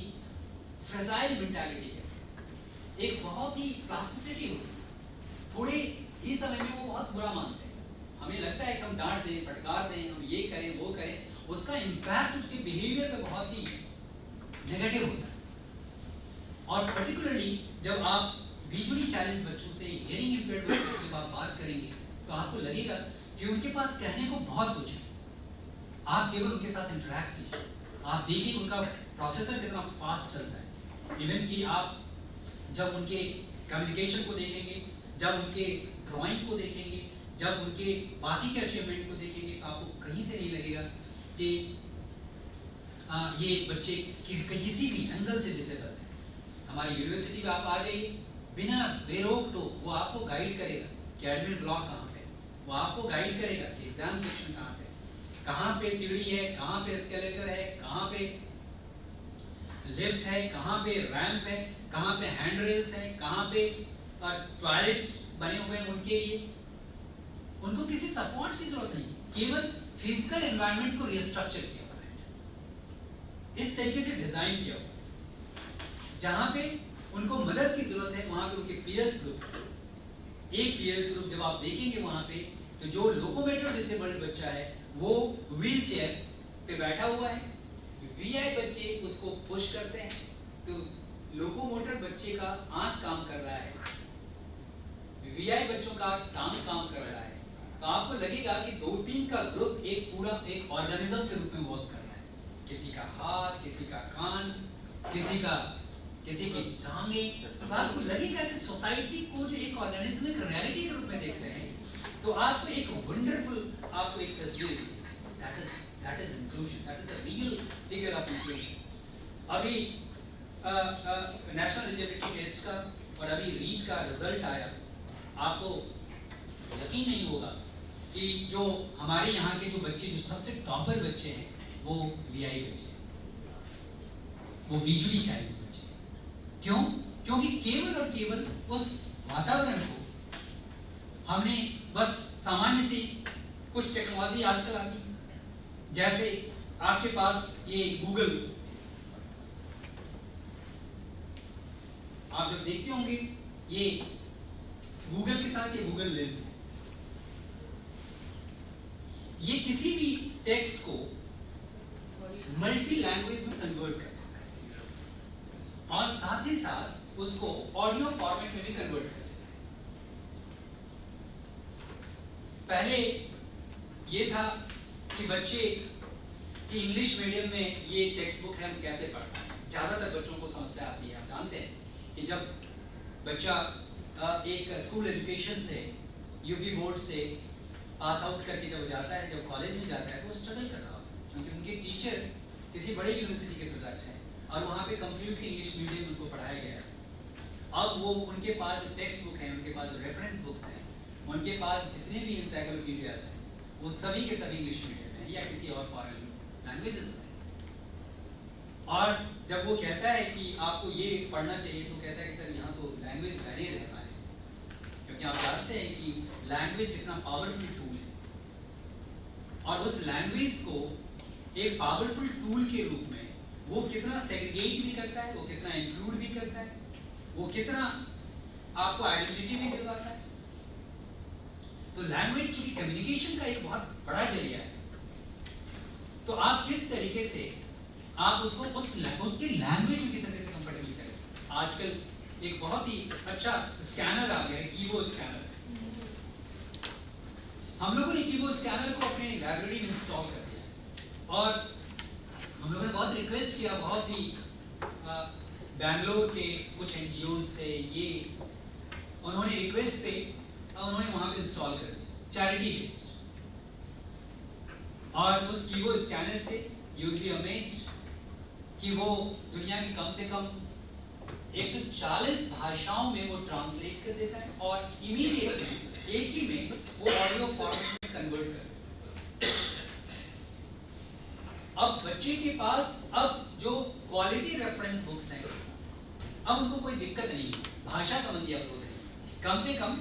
फ्रेजाइल मेंटालिटी है, एक बहुत ही प्लास्टिसिटी होती है, थोड़े ही समय में वो बहुत बुरा मानते हैं, हमें लगता है कि हम डांट दें, फटकार दें, हम ये करें वो करें, उसका इम्पैक्ट उसके बिहेवियर पे बहुत ही नेगेटिव होता है। और पर्टिकुलरली जब आप विजुअली चैलेंज बच्चों से, हियरिंग इंपेयर्ड बच्चों से जब आप बात करेंगे तो आपको लगेगा कि उनके पास कहने को बहुत कुछ है, आप केवल उनके साथ इंटरेक्ट कीजिए, आप देखिए उनका प्रोसेसर कितना फास्ट चलता है, इवन कि आप जब उनके कम्युनिकेशन को देखेंगे, जब उनके ड्राइंग को देखेंगे, जब उनके बाकी के अचीवमेंट को देखेंगे तो आपको कहीं से नहीं लगेगा कि ये बच्चे किसी भी एंगल से डिसेबल है। हमारी यूनिवर्सिटी में आप आ जाइए, बिना बेरोक टोक वो आपको गाइड करेगा कि एडमिन ब्लॉक कहाँ पे, वो आपको गाइड करेगा कि एग्जाम सेक्शन कहाँ पे सीढ़ी है, कहाँ पे एस्केलेटर है, कहाँ पे लिफ्ट है, कहाँ पे रैंप है, कहाँ पे हैंड रेल्स है, कहाँ पे टॉयलेट्स बने हुए हैं उनके लिए, उनको किसी सपोर्ट की जरूरत नहीं, केवल फिजिकल एनवायरनमेंट को रिस्ट्रक्चर किया हुआ है, इस तरीके से डिजाइन किया हुआ, जहां पे उनको मदद की जरूरत है वहां पे उनके पीयर्स ग्रुप, एक पीयर्स ग्रुप जब आप देखेंगे वहां पे तो जो लोकोमोटर डिसेबल्ड बच्चा है वो व्हील चेयर पे बैठा हुआ है, वीआई बच्चे उसको पुश करते हैं, तो लोकोमोटर बच्चे का आंख काम कर रहा है, वीआई बच्चों का टांग काम कर रहा है, तो आपको लगेगा कि 2-3 का ग्रुप एक पूरा एक ऑर्गेनिज्म के रूप में वर्क कर रहा है, किसी का हाथ, किसी का कान, किसी की जांघें, तो आपको लगेगा कि सोसाइटी को जो एक ऑर्गेनिज्मिक रियलिटी के रूप में देखते हैं तो आपको एक वंडरफुल, आपको एक तस्वीर, that is inclusion, that is the real figure of inclusion. अभी नेशनल एलिजिबिलिटी टेस्ट का और अभी रीट का रिजल्ट आया, आपको यकीन नहीं होगा कि जो हमारे यहाँ के जो बच्चे, जो सबसे टॉपर बच्चे हैं वो वीआई बच्चे, वो विजुअली चाइल्ड बच्चे। क्यों? क्योंकि केवल और केवल उस वातावरण को हमने बस सामान्य सी कुछ टेक्नोलॉजी आजकल आती है, जैसे आपके पास ये गूगल, आप जब देखते होंगे ये गूगल के साथ ये गूगल लेंस है, ये किसी भी टेक्स्ट को मल्टी लैंग्वेज में कन्वर्ट कर देता है और साथ ही साथ उसको ऑडियो फॉर्मेट में भी कन्वर्ट कर देता है। पहले ये था कि बच्चे कि इंग्लिश मीडियम में ये टेक्स्ट बुक है, हम कैसे पढ़ पाएं। ज्यादातर बच्चों को समस्या आती है, आप जानते हैं कि जब बच्चा एक स्कूल एजुकेशन से, यूपी बोर्ड से पास आउट करके जब जाता है, जब कॉलेज में जाता है, तो वो स्ट्रगल कर रहा होता है, क्योंकि उनके टीचर किसी बड़े यूनिवर्सिटी के प्रोडक्ट हैं और वहाँ पे कंप्लीटली इंग्लिश मीडियम उनको पढ़ाया गया है। अब वो उनके पास जो टेक्स्ट बुक हैं, उनके पास जो रेफरेंस बुक्स हैं, उनके पास जितने भी इंसाइक्लोपीडियाज हैं, वो सभी के सभी इंग्लिश मीडियम हैं या किसी और फॉरेन लैंग्वेजेस में। और जब वो कहता है कि आपको ये पढ़ना चाहिए, तो कहता है कि सर यहाँ तो लैंग्वेज बैरियर है हमारे, क्योंकि आप जानते हैं कि लैंग्वेज कितना पावरफुल टूल है और उस लैंग्वेज को एक पावरफुल टूल के रूप में वो कितना सेग्रीगेट भी करता है, वो कितना इंक्लूड भी करता है, वो कितना आपको आइडेंटिटी भी दिलवाता है। तो लैंग्वेज चूंकि कम्युनिकेशन का एक बहुत बड़ा जरिया है, तो आप किस तरीके से आप उसको उस उसकी लैंग्वेज में किस तरीके से कंफर्टेबल करें। आजकल एक बहुत ही अच्छा स्कैनर आ गया है, कीबोर्ड स्कैनर। हम लोगों ने कीबोर्ड स्कैनर को अपने लाइब्रेरी में इंस्टॉल कर दिया और हम लोगों ने बहुत रिक्वेस्ट किया, बहुत ही बैंगलोर के कुछ एनजीओ से ये उन्होंने रिक्वेस्ट पे उन्होंने वहां पे इंस्टॉल कर दिया, चैरिटी बेस्ड। और उस कीबोर्ड स्कैनर से यू विल बी अमेज्ड कि वो दुनिया की कम से कम 140 भाषाओं में वो ट्रांसलेट कर देता है और इमीडिएटली एक ही में वो ऑडियो फॉर्मेट में कन्वर्ट कर देता है। अब बच्चे के पास अब जो क्वालिटी रेफरेंस बुक्स हैं, अब उनको कोई दिक्कत नहीं है, भाषा संबंधी अवरोध नहीं, कम से कम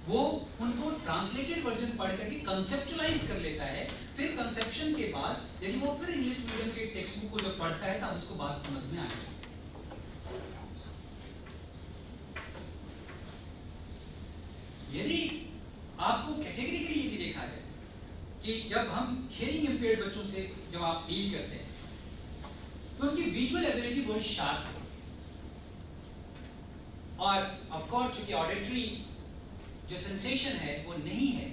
वो उनको ट्रांसलेटेड वर्जन पढ़ करके कंसेप्चुलाइज कर लेता है। फिर कंसेप्शन के बाद यदि वो फिर इंग्लिश मीडियम के टेक्स्ट बुक को जब पढ़ता है, तब उसको बात समझ में आएगी। यदि आपको कैटेगरिकली यदि देखा जाए कि जब हम हियरिंग इंपेयर्ड बच्चों से जब आप डील करते हैं, तो उनकी विजुअल एबिलिटी बहुत शार्प है और ऑफ कोर्स चूंकि ऑडिटरी जो सेंसेशन है वो नहीं है,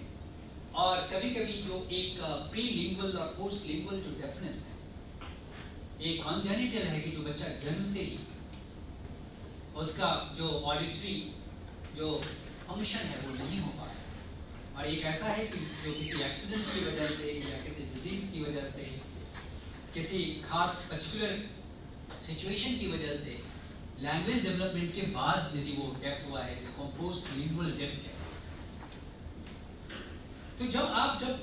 और कभी-कभी जो एक प्रीलिंगुअल और पोस्टलिंगुअल जो डेफनेस है, एक कॉन्जेनिटल है कि जो बच्चा जन्म से ही उसका जो ऑडिटरी जो फंक्शन है वो नहीं हो पाया, और एक ऐसा है कि जो किसी एक्सीडेंट की वजह से या किसी डिजीज की वजह से, किसी खास पर्टिकुलर सिचुएशन की वजह से लैंग्वेज डेवलपमेंट के बाद यदि वो डेफ हुआ है, जिसको पोस्टलिंगुअल डेफ कहते हैं। तो जब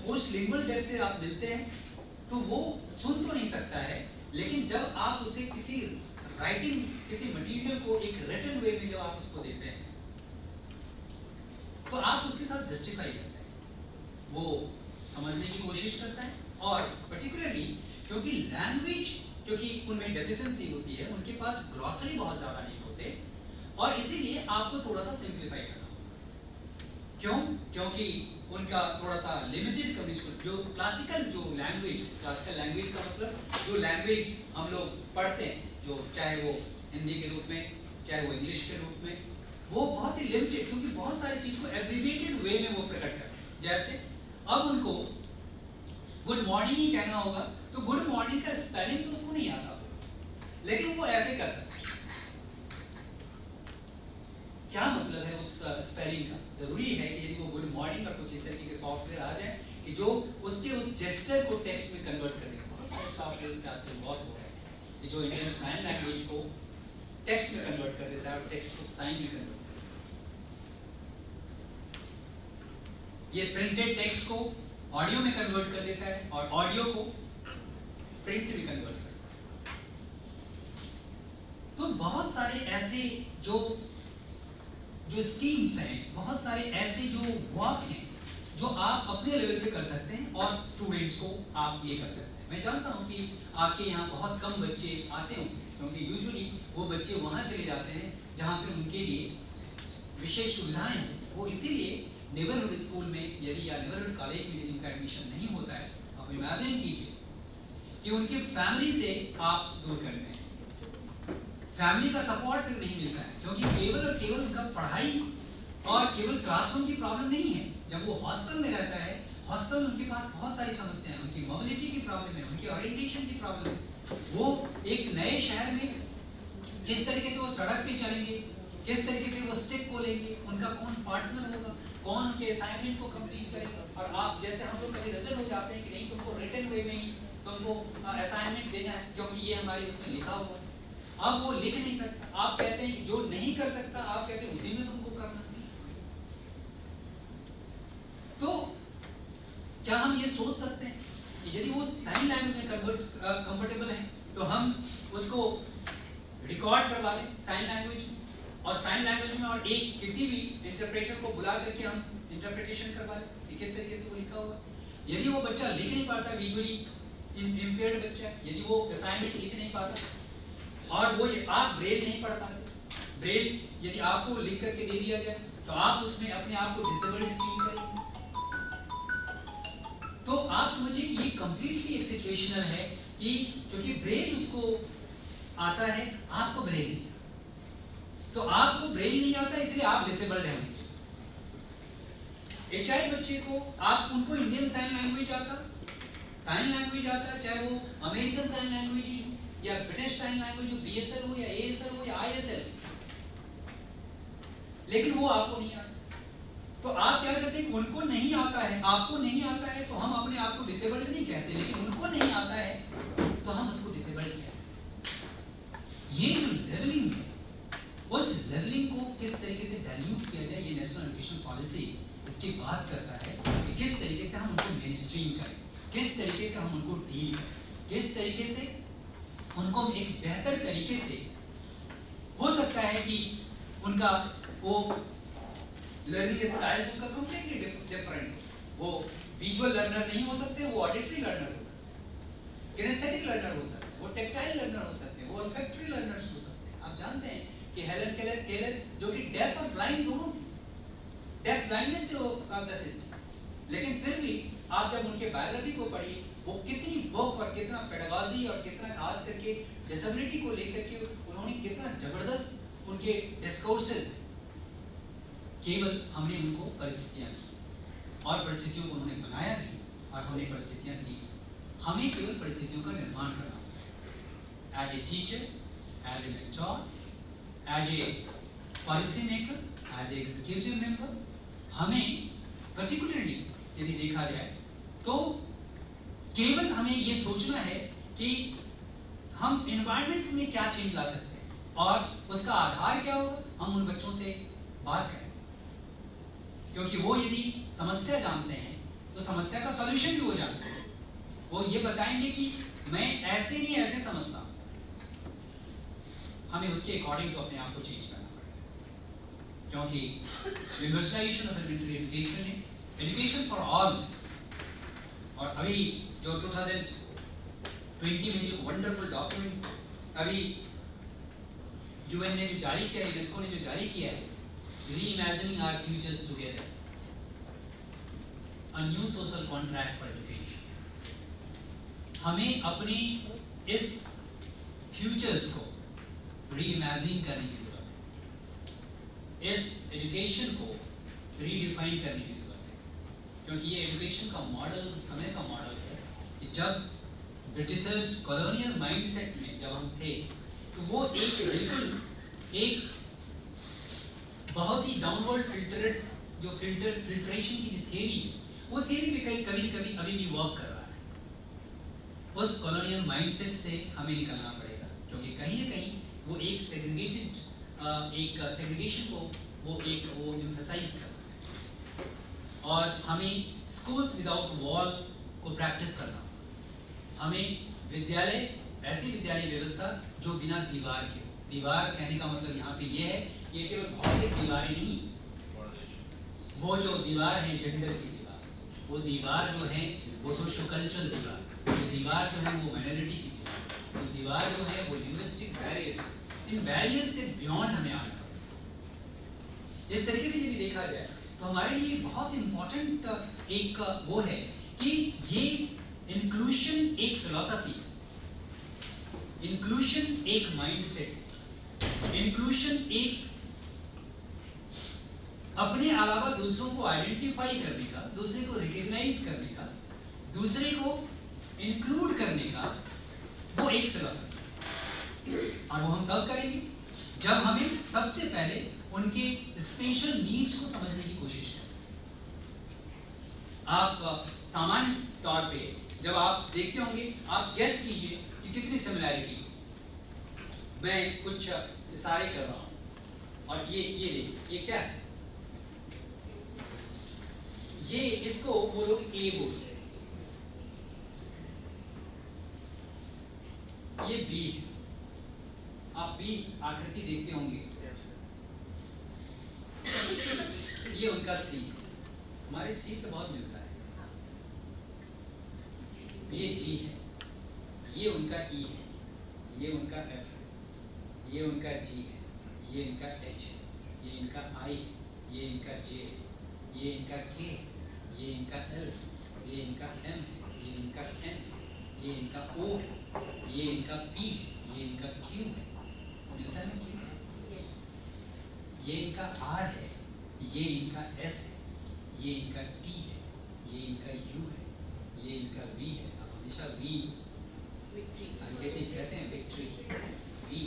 पोस्टलिंगुअल डेफ से आप मिलते हैं, तो वो सुन तो नहीं सकता है, लेकिन जब आप उसे किसी राइटिंग, किसी मटेरियल को एक रिटन वे में जब आप उसको देते हैं, तो आप उसके साथ जस्टिफाई करते हैं, वो समझने की कोशिश करता है। और पर्टिकुलरली क्योंकि लैंग्वेज जो कि उनमें डेफिशिएंसी होती है, उनके पास ग्लॉसरी बहुत ज्यादा नहीं होते, और इसीलिए आपको थोड़ा सा सिंप्लीफाई करना होगा। क्यों? क्योंकि उनका थोड़ा सा लिमिटेड कम्युनिकेशन, जो क्लासिकल जो लैंग्वेज, क्लासिकल लैंग्वेज का मतलब जो लैंग्वेज हम लोग पढ़ते हैं, जो चाहे वो हिंदी के रूप में, चाहे वो इंग्लिश के रूप में, वो बहुत ही लिमिटेड, क्योंकि बहुत सारी चीज को एब्रिविएटेड वे में वो प्रकट करते हैं। जैसे अब उनको गुड मॉर्निंग ही कहना होगा, तो गुड मॉर्निंग का स्पेलिंग तो उसको नहीं आता, लेकिन वो ऐसे कर सकते हैं। क्या मतलब है उस स्पेलिंग का? जरूरी है कि यदि वो गुड मॉर्निंग का कुछ इस तरीके के सॉफ्टवेयर आ जाए कि जो उसके उस जेस्चर को टेक्स्ट में कन्वर्ट कर देगा। बहुत सारे सॉफ्टवेयर आजकल बहुत हो रहे हैं कि जो इंडियन साइन लैंग्वेज को टेक्स्ट में कन्वर्ट कर देता है और टेक्स्ट को साइन में कन्वर्ट कर देता है। ये प्रिंटेड टेक्स्ट को ऑडियो में कन्वर्ट कर देता है और ऑडियो को प्रिंट भी कन्वर्ट करता है। तो बहुत सारे ऐसे जो स्कीम्स हैं, बहुत सारे ऐसे जो वर्क हैं जो आप अपने लेवल पे कर सकते हैं और स्टूडेंट्स को आप ये कर सकते हैं। मैं जानता हूँ कि आपके यहाँ बहुत कम बच्चे आते होंगे, क्योंकि यूजुअली वो बच्चे वहाँ चले जाते हैं जहाँ पे उनके लिए विशेष सुविधाएं हैं। वो इसीलिए नेबरहुड स्कूल में यदि या नेबरहुड कॉलेज में यदि उनका एडमिशन नहीं होता है, आप इमेजिन कीजिए कि उनकी फैमिली से आप दूर करते हैं, फैमिली का सपोर्ट फिर नहीं मिलता है, क्योंकि केवल और केवल उनका पढ़ाई और केवल क्लासरूम की प्रॉब्लम नहीं है। जब वो हॉस्टल में रहता है, हॉस्टल में उनके पास बहुत सारी समस्याएं हैं, उनकी मोबिलिटी की प्रॉब्लम है, उनकी ओरिएंटेशन की प्रॉब्लम है। वो एक नए शहर में किस तरीके से वो सड़क पे चलेंगे, किस तरीके से वो स्टिक को लेंगे, उनका कौन पार्टनर होगा, कौन उनके असाइनमेंट को कंप्लीट करेगा। और आप जैसे हम लोग कभी रिजल्ट हो जाते हैं कि नहीं तुमको रिटन वे में ही तुमको असाइनमेंट देना है, क्योंकि ये हमारे उसमें लिखा हुआ है। अब वो लिख नहीं सकता, आप कहते हैं कि जो नहीं कर सकता, आप कहते हैं उसी में तुमको करना। तो क्या हम ये सोच सकते हैं कि यदि वो साइन लैंग्वेज में कंफर्टेबल है तो हम उसको रिकॉर्ड करवा लें साइन लैंग्वेज में, और साइन लैंग्वेज में और एक किसी भी इंटरप्रेटर को बुला करके हम इंटरप्रिटेशन करवा लें कि किस तरीके से वो लिखा हुआ है। यदि वो बच्चा लिख नहीं पाता, विजुअली इम्पेयर्ड बच्चा है, यदि वो असाइनमेंट लिख नहीं पाता और वो आप ब्रेल नहीं पढ़ पाते, ब्रेल यदि आपको लिख करके दे दिया जाए तो आप उसमें अपने आप को डिसेबल्ड फील करेंगे। तो आप समझिए कि ये कंप्लीटली एक सिचुएशनल है कि क्योंकि ब्रेल उसको आता है, आपको ब्रेल नहीं आता, तो आपको ब्रेल नहीं आता इसलिए आप डिसेबल्ड हैं। एचआई बच्चे को आप उनको इंडियन साइन लैंग्वेज आता, साइन लैंग्वेज आता है, चाहे वो अमेरिकन साइन लैंग्वेज हो या ब्रिटिश साइन लैंग्वेज हो, बीएसएल हो या एएसएल हो या आईएसएल, लेकिन वो आपको नहीं आता। तो आप क्या करते हैं, उनको नहीं आता है, आपको नहीं आता है, तो हम अपने आप को डिसेबल्ड नहीं कहते, लेकिन उनको नहीं आता है तो हम उसको डिसेबल्ड कहते हैं। ये जो लेवलिंग है, उस लेवलिंग को किस तरीके से डाइल्यूट किया जाए, ये नेशनल एजुकेशन पॉलिसी इसकी बात करता है कि किस तरीके से हम उनको मेनस्ट्रीम करें, किस तरीके से हम उनको डील करें, किस तरीके से उनको एक बेहतर तरीके से, हो सकता है कि उनका वो लर्निंग स्टाइल उनका कंप्लीटली डिफरेंट, वो विजुअल लर्नर नहीं हो सकते, वो ऑडिटरी लर्नर हो सकते हैं, किनेस्थेटिक लर्नर हो सकते हैं, वो टेक्टाइल लर्नर हो सकते हैं, वो ऑल्फैक्टरी लर्नर्स हो सकते हैं। आप जानते हैं कि हेलन केलर जो कि डेफ और ब्लाइंड दोनों थी, डेफ ब्लाइंडनेस से वो ग्रसित थी, लेकिन फिर भी आप जब उनके बायोग्राफी को पढ़िए, वो कितनी बुक और कितना पेडागॉजी और कितना खास करके डिसेबिलिटी को लेकर के उन्होंने कितना जबरदस्त उनके डिस्कोर्सेस, केवल हमने उनको परिस्थितियां दी और परिस्थितियों को उन्होंने बनाया भी और हमने परिस्थितियां दी। हमें केवल परिस्थितियों का निर्माण करना होगा as a teacher, as a mentor, as a policy maker, as a executive member. हमें पर्टिकुलरली यदि देखा जाए तो केवल हमें ये सोचना है कि हम एनवायरनमेंट में क्या चेंज ला सकते हैं और उसका आधार क्या होगा, हम उन बच्चों से बात करें, क्योंकि वो यदि समस्या जानते हैं तो समस्या का सॉल्यूशन भी हो जाता है। वो ये बताएंगे कि मैं ऐसे नहीं ऐसे समझता हूं, हमें उसके अकॉर्डिंग तो अपने आप को चेंज करना पड़ेगा, क्योंकि यूनिवर्सलाइजेशन ऑफ एलिमेंट्री एजुकेशन है, एजुकेशन फॉर ऑल। और अभी जो 2020 में जो वंडरफुल डॉक्यूमेंट अभी यूएन ने जो जारी किया, यूनेस्को ने जो जारी किया है, reimagining our futures together, a new social contract for education। हमें अपनी इस फ्यूचर्स को रीइमेजिन करने की जरूरत है, इस एजुकेशन को रीडिफाइन करने की जरूरत है, क्योंकि ये एजुकेशन का मॉडल उस समय का मॉडल है कि जब ब्रिटिशर्स कॉलोनियल माइंडसेट में जब हम थे, तो वो एक बिल्कुल एक बहुत ही डाउनवर्ड फिल्टरेड जो फिल्ट्रेशन की जो थ्योरी है, वो थ्योरी भी कभी न कभी अभी भी वर्क कर रहा है। उस कॉलोनियल माइंडसेट से हमें निकलना पड़ेगा, क्योंकि कहीं न कहीं वो एक सेग्रीगेशन को वो एम्फसाइज कर रहा है। और हमें स्कूल्स विदाउट वॉल को प्रैक्टिस करना होगा, हमें विद्यालय ऐसी विद्यालय व्यवस्था जो बिना दीवार के हो। दीवार कहने का मतलब यहाँ पे ये है, ये केवल भौतिक दीवारें नहीं, वो जो दीवार है जेंडर की दीवार, वो दीवार जो है वो सोशो कल्चरल दीवार, वो दीवार जो है वो माइनॉरिटी की दीवार, वो दीवार जो है वो लिंग्विस्टिक बैरियर्स, इन बैरियर से बियॉन्ड हमें आना पड़ेगा। इस तरीके से यदि देखा जाए तो हमारे लिए बहुत इंपॉर्टेंट एक वो है कि ये इंक्लूशन एक फिलॉसफी है, इंक्लूशन एक माइंडसेट, इंक्लूशन एक अपने अलावा दूसरों को आइडेंटिफाई करने का, दूसरे को रिकॉग्नाइज करने का, दूसरे को इंक्लूड करने का, वो एक फिलॉसफी है। और वो हम तब करेंगे जब हमें सबसे पहले उनके स्पेशल नीड्स को समझने की कोशिश करें। आप सामान्य तौर पे जब आप देखते होंगे, आप गेस कीजिए कि कितनी सिमिलैरिटी है। मैं कुछ इशारे कर रहा हूं और ये देखिए, ये क्या है? ये इसको वो लोग ए बोलते हैं, ये बी है। आप बी आकृति देखते होंगे, ये उनका सी है, हमारे सी से बहुत मिलता है। ये डी है, ये उनका ई है, ये उनका एफ है, ये उनका जी है, ये इनका एच है, ये इनका आई है, ये इनका जे है, ये इनका के है, ये इनका एल, ये इनका एम है, ये इनका एन है, ये इनका ओ है, ये इनका पी है, ये इनका क्यू है, मिलता है क्यू, ये इनका आर है, ये इनका एस है, ये इनका टी है, ये इनका यू है, ये इनका वी है। आप हमेशा वी सांकेतिक कहते हैं, विक्ट्री वी।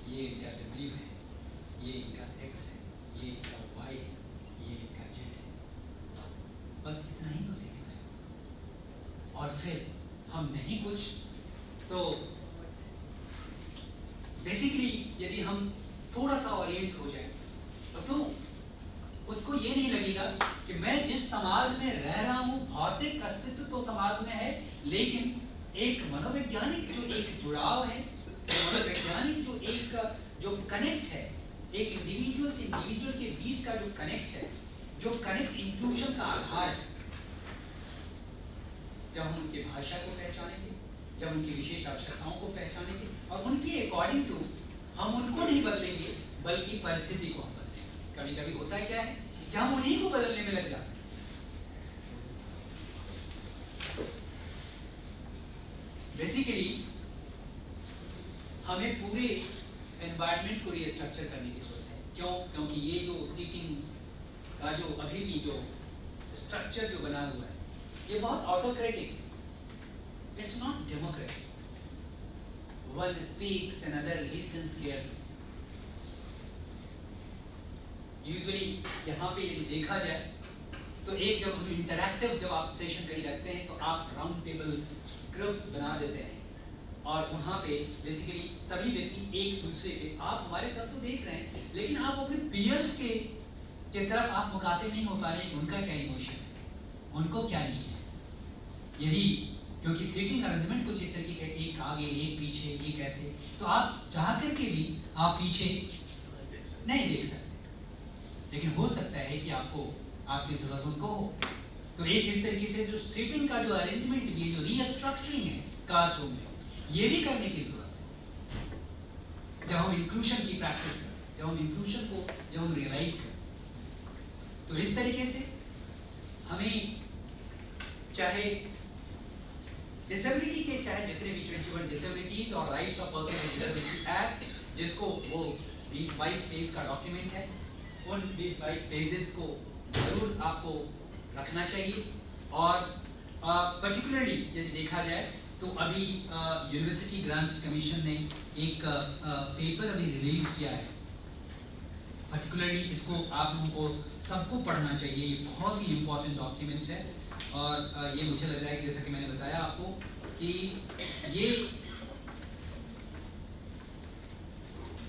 ये इनका डब्ल्यू है, ये इनका एक्स है, ये इनका वाई है, ये इनका जेड है। बस इतना ही तो सीखना है। और फिर हम नहीं कुछ तो बेसिकली यदि हम थोड़ा सा ओरिएंट हो जाए तो उसको ये नहीं लगेगा कि मैं जिस समाज में रह रहा हूं, भौतिक अस्तित्व तो समाज में है, लेकिन एक मनोवैज्ञानिक जो एक जुड़ाव है, मनोवैज्ञानिक जो एक जो कनेक्ट है, एक इंडिविजुअल से इंडिविजुअल के बीच का जो कनेक्ट है, जो कनेक्ट इंक्लूजन का आधार है। जब हम उनकी भाषा को पहचानेंगे, जब उनकी विशेष आवश्यकताओं को पहचानेंगे और उनके अकॉर्डिंग टू हम उनको नहीं बदलेंगे बल्कि परिस्थिति को हम बदलेंगे। कभी कभी होता है क्या है कि हम उन्हीं को बदलने में लग जाते हैं। बेसिकली हमें पूरे एनवायरनमेंट को रीस्ट्रक्चर करने की जरूरत है। क्यों? क्योंकि ये जो सीटिंग का जो अभी भी जो स्ट्रक्चर जो बना हुआ है, ये बहुत ऑटोक्रेटिक है। It's not democratic. One speaks and other lessons carefully. Usually यहाँ पे यदि देखा जाए तो एक जब हम इंटरैक्टिव जब आप सेशन कहीं रखते हैं तो आप राउंड टेबल ग्रुप्स बना देते हैं और वहाँ पे बेसिकली सभी व्यक्ति एक दूसरे पे, आप हमारे तरफ तो देख रहे हैं लेकिन आप अपने पीयर्स के तरफ आप मुखातिब नहीं हो पा रहे हैं। उनका क्या इमोशन है, उनको क्या नीड है। यदि क्योंकि सीटिंग अरेंजमेंट कुछ इस तरीके का, एक आगे एक पीछे एक ऐसे, तो आप चाह करके भी आप पीछे नहीं देख सकते, लेकिन हो सकता है कि आपको आपकी जरूरत उनको हो। तो एक इस तरीके से जो सीटिंग का जो अरेंजमेंट भी, जो रीस्ट्रक्चरिंग है क्लासरूम में, ये भी करने की जरूरत है। जब हम इंक्लूजन की प्रैक्टिस करें, जब हम इंक्लूजन को जब हम रियलाइज करें, तो इस तरीके से हमें चाहे डिसेबिलिटी के चाहे जितने भी 21 डिसेबिलिटीज और rights of person with disability act, जिसको वो 20-22 पेज का डॉक्यूमेंट है, उन 20-22 पेजेस को जरूर आपको रखना चाहिए। और पर्टिकुलरली यदि देखा जाए तो अभी यूनिवर्सिटी ग्रांट्स कमीशन ने एक पेपर अभी रिलीज किया है। पर्टिकुलरली इसको आप लोगों को सबको पढ़ना चाहिए, ये बहुत ही इंपॉर्टेंट डॉक्यूमेंट है। और ये मुझे लग रहा है कि जैसा कि मैंने बताया आपको कि ये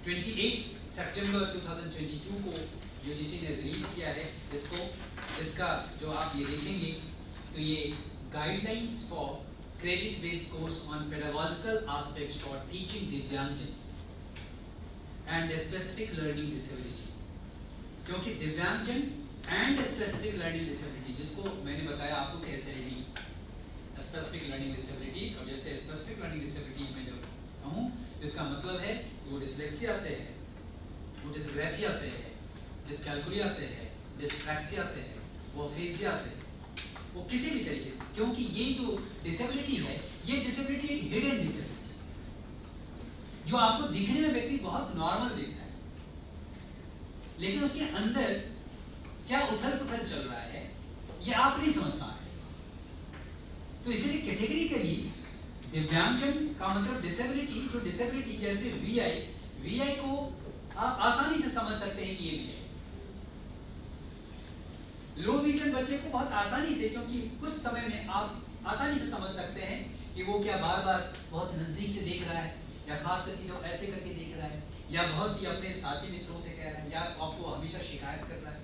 28 सितंबर 2022 को यूजीसी ने रिलीज किया है इसको। इसका जो आप ये देखेंगे तो ये guidelines for credit-based course on pedagogical aspects for teaching Divyangjans and specific learning disabilities. क्योंकि दिव्यांगजन एंड स्पेसिफिक लर्निंग डिसेबिलिटी, जिसको मैंने बताया आपको कि SLD स्पेसिफिक लर्निंग डिसेबिलिटी, और जैसे स्पेसिफिक लर्निंग डिसेबिलिटी में जब कहूँ तो इसका मतलब है कि वो डिस्लेक्सिया से है, वो डिस्ग्राफिया से है, डिस्कैल्कुलिया से है, डिस्ट्रैक्सिया से है, वो अफेजिया से है, वो किसी भी तरीके से, क्योंकि ये जो डिसेबिलिटी है ये डिसेबिलिटी एक हिडन डिसेबिलिटी है जो आपको दिखने में व्यक्ति बहुत नॉर्मल दिखता है, लेकिन उसके अंदर क्या उथल पुथल चल रहा है ये आप नहीं समझ पा रहे। तो इसीलिए कैटेगरिकली दिव्यांगजन का मतलब डिसेबिलिटी, जो डिसेबिलिटी जैसे वीआई को आप आसानी से समझ सकते हैं कि ये वीआई। लो विजन बच्चे को बहुत आसानी से, क्योंकि कुछ समय में आप आसानी से समझ सकते हैं कि वो क्या बार बार बहुत नजदीक से देख रहा है, या खास करके जो ऐसे करके देख रहा है, या बहुत ही अपने साथी मित्रों से कह रहा है, या आपको हमेशा शिकायत कर रहा है,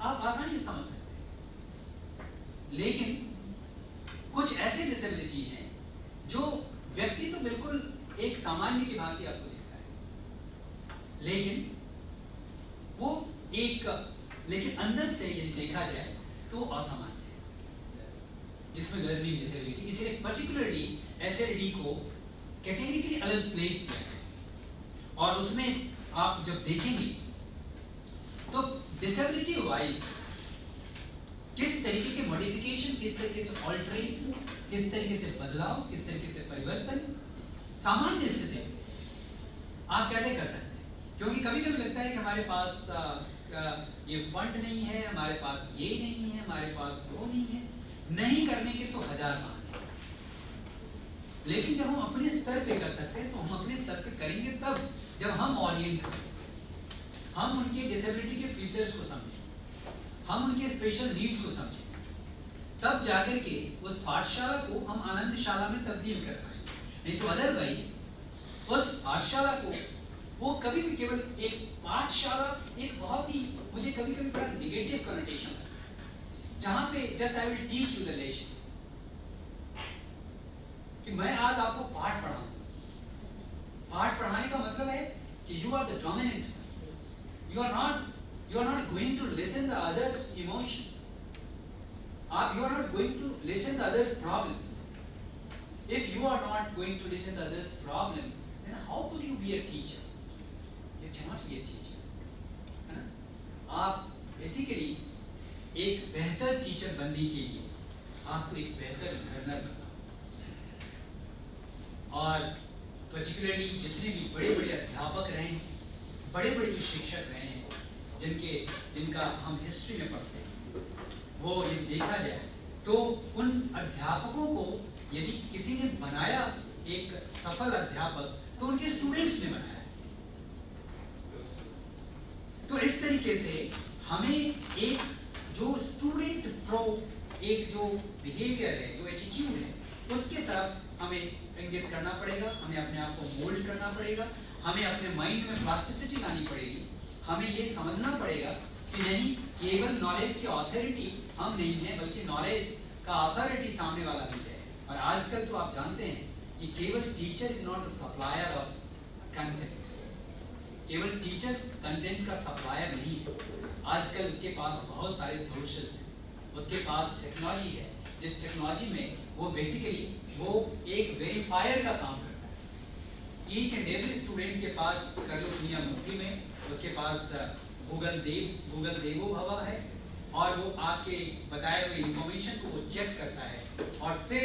आप आसानी से समझ सकते हैं। लेकिन कुछ ऐसे डिसेबिलिटी हैं जो व्यक्ति तो बिल्कुल एक सामान्य की भांति आपको दिखता है, लेकिन अंदर से यदि देखा जाए तो असामान्य है, जिसमें लर्निंग डिसेबिलिटी, इसलिए पर्टिकुलरली SLD को कैटेगरिकली अलग प्लेस किया है। और उसमें आप जब देखेंगे तो डिसेबिलिटी वाइज किस तरीके के मॉडिफिकेशन, किस तरीके से ऑल्टरेशन, किस तरीके से बदलाव, किस तरीके से परिवर्तन सामान्य स्थिति आप कैसे कर सकते हैं। क्योंकि कभी कभी लगता है कि हमारे पास ये फंड नहीं है, हमारे पास ये नहीं है, हमारे पास वो नहीं है, नहीं करने के तो हजार बहाने, लेकिन जब हम अपने स्तर पे कर सकते हैं तो हम अपने स्तर पे करेंगे तब जब हम ओरिएंट करें, हम उनके डिसेबिलिटी के फीचर्स को समझें, हम उनके स्पेशल नीड्स को समझें, तब जाकर के उस पाठशाला को हम आनंदशाला में तब्दील कर पाएंगे। नहीं तो अदरवाइज उस पाठशाला को वो कभी भी केवल एक पाठशाला, एक बहुत ही मुझे कभी कभी बड़ा निगेटिव कनोटेशन लगता है, जहां पे just I will teach you the lesson, कि मैं आज आपको पाठ पढ़ाऊंगा। पाठ पढ़ाने का मतलब है कि you are the dominant, you are not going to listen the other's emotion, you are not going to listen the other's problem. If you are not going to listen the other's problem, then how could you be a teacher? You cannot be a teacher, है ना? आप basically एक बेहतर teacher बनने के लिए आपको एक बेहतर लर्नर बनना, और पर्टिकुलरली जितने भी बड़े बड़े अध्यापक रहे हैं, बड़े बड़े जो शिक्षक रहे हैं, जिनका हम हिस्ट्री में पढ़ते हैं, वो यदि देखा जाए तो उन अध्यापकों को यदि किसी ने बनाया एक सफल अध्यापक, तो उनके स्टूडेंट्स ने बनाया। तो इस तरीके से हमें एक जो स्टूडेंट प्रो, एक जो बिहेवियर है, जो एटीट्यूड है, उसके तरफ हमें इंगित करना पड़ेगा, हमें अपने आप को मोल्ड करना पड़ेगा, हमें अपने माइंड में प्लास्टिसिटी लानी पड़ेगी, हमें ये समझना पड़ेगा कि नहीं केवल नॉलेज की ऑथोरिटी हम नहीं है, बल्कि नॉलेज का अथॉरिटी सामने वाला भी है। और आजकल तो आप जानते हैं कि केवल teacher is not the supplier of content, केवल टीचर कंटेंट का सप्लायर नहीं है। आजकल उसके पास बहुत सारे सोर्सेस हैं, उसके पास टेक्नोलॉजी है, जिस टेक्नोलॉजी में वो बेसिकली वो एक वेरीफायर का काम करता है। ईच एंड एवरी स्टूडेंट के पास कर लो दुनिया मुट्ठी में, उसके पास गूगल देवो भवा है, और वो आपके बताए हुए इंफॉर्मेशन को वो चेक करता है, और फिर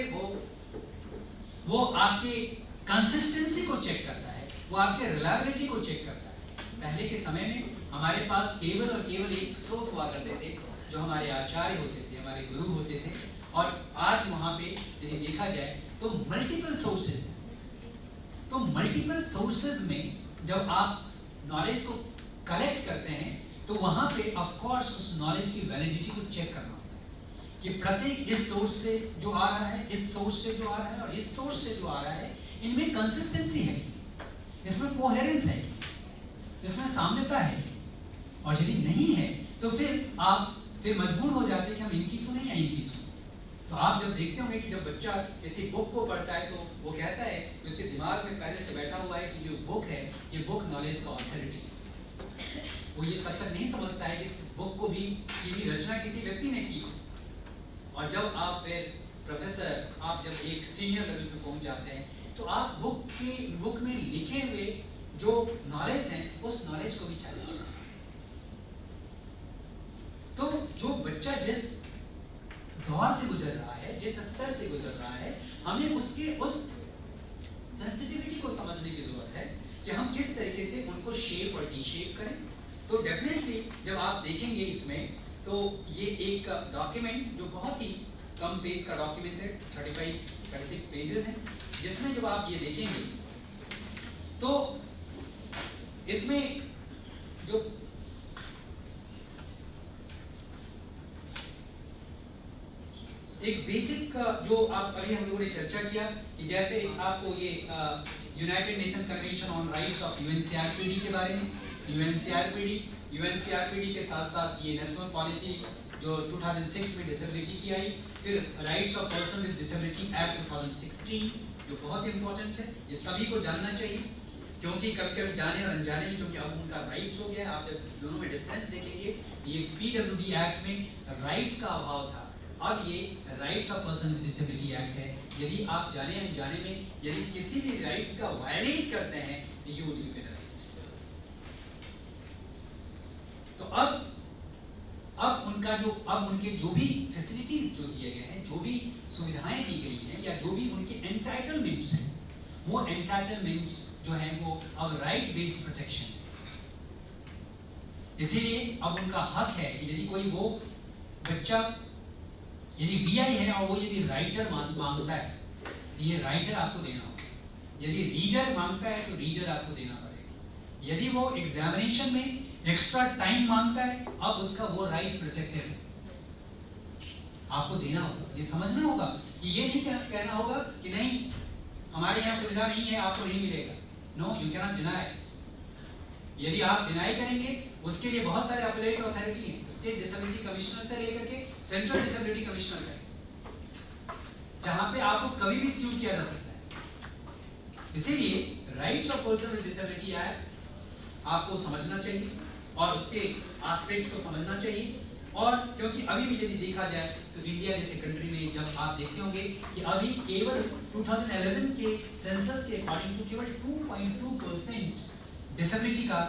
वो आपके कंसिस्टेंसी को चेक करता है, वो आपके रिलायबिलिटी को चेक करता है। पहले के समय में हमारे पास केवल और केवल एक स्रोत हुआ करते थे, जो हमारे आचार्य होते थे, हमारे गुरु होते थे, और आज वहां पे यदि देखा जाए तो मल्टीपल सोर्सेज हैं। तो मल्टीपल सोर्सेज में जब आप नॉलेज को कलेक्ट करते हैं, तो वहां पे ऑफ कोर्स उस नॉलेज की वैलिडिटी को चेक करना होता है कि प्रत्येक इस सोर्स से जो आ रहा है, इस सोर्स से जो आ रहा है, और इस सोर्स से जो आ रहा है, इनमें कंसिस्टेंसी है, इसमें कोहेरेंस है, इसमें साम्यता है। और यदि नहीं है तो फिर आप मजबूर हो जाते हैं कि हम इनकी सुने या इनकी सुने। तो आप जब देखते होंगे कि जब बच्चा किसी बुक को पढ़ता है तो वो कहता है कि उसके दिमाग में पहले से बैठा हुआ है कि जो बुक है ये बुक नॉलेज का ऑथोरिटी है। वो ये तब तक नहीं समझता है कि इस बुक को भी की रचना किसी व्यक्ति ने की। और जब आप फिर प्रोफेसर, आप जब एक सीनियर लेवल पे पहुंच जाते हैं तो आप बुक में लिखे हुए जो नॉलेज है उस नॉलेज को भी चैलेंज करें। तो जो बच्चा जिस दौर से गुजर रहा है, जिस स्तर से गुजर रहा है, हमें उसके उस सेंसिटिविटी को समझने की जरूरत है कि हम किस तरीके से उनको शेप और डी शेप करें। तो डेफिनेटली जब आप देखेंगे इसमें तो ये एक डॉक्यूमेंट जो बहुत ही कम पेज का डॉक्यूमेंट है, 35-36 पेजेस हैं, जिसमें जब आप ये देखेंगे तो इसमें जो एक बेसिक जो आप अभी हम लोगों ने चर्चा किया कि जैसे आपको ये United Nation convention on rights of UNCRPD के बारे में, यूएनसीआरपीडी के साथ साथ ये नेशनल पॉलिसी जो 2006 में डिसेबिलिटी की आई, फिर rights of person with disability act 2016 जो बहुत ही इंपॉर्टेंट है, ये सभी को जानना चाहिए क्योंकि कभी कभी जाने और अनजाने में, क्योंकि अब उनका राइट्स हो गया। आप जब दोनों में डिफरेंस देखेंगे, ये पीडब्ल्यूडी एक्ट में राइट्स का अभाव था, अब ये rights of person with disability act है। यदि आप जाने अनजाने में यदि किसी भी राइट्स का वायलेट करते हैं तो यू विल बी पेनलाइज्ड। तो अब उनके जो भी फैसिलिटीज जो दिए गए हैं, जो भी सुविधाएं दी गई हैं, या जो भी उनके एंटाइटलमेंट्स हैं, वो एंटाइटलमेंट्स जो हैं वो अब राइट बेस्ड प्रोटेक्शन है। इसीलिए अब उनका हक है कि यदि कोई वो बच्चा यदि वीआई है और वो यदि राइटर मांगता है तो ये राइटर आपको देना होगा। यदि रीडर मांगता है तो रीडर आपको देना पड़ेगा। यदि वो एग्जामिनेशन में एक्स्ट्रा टाइम मांगता है, अब उसका वो राइट प्रोटेक्टेड है, आपको देना होगा। ये समझना होगा कि ये नहीं कहना होगा कि नहीं हमारे यहाँ सुविधा नहीं है, आपको नहीं मिलेगा। No, you can not deny. यदि आप डिनाई करेंगे उसके लिए बहुत सारे अपीलेट अथॉरिटी हैं, स्टेट डिसेबिलिटी कमिश्नर से लेकर के सेंट्रल डिसेबिलिटी कमिश्नर तक, जहां पे आपको कभी भी स्यू किया जा सकता है। इसीलिए rights of person with disability act आपको समझना चाहिए और उसके एस्पेक्ट्स को समझना चाहिए। और क्योंकि अभी भी यदि देखा जाए तो इंडिया जैसे कंट्री में जब आप देखते होंगे कि अभी केवल 2011 के सेंसस के अकॉर्डिंग टू केवल 2.2% डिसेबिलिटी का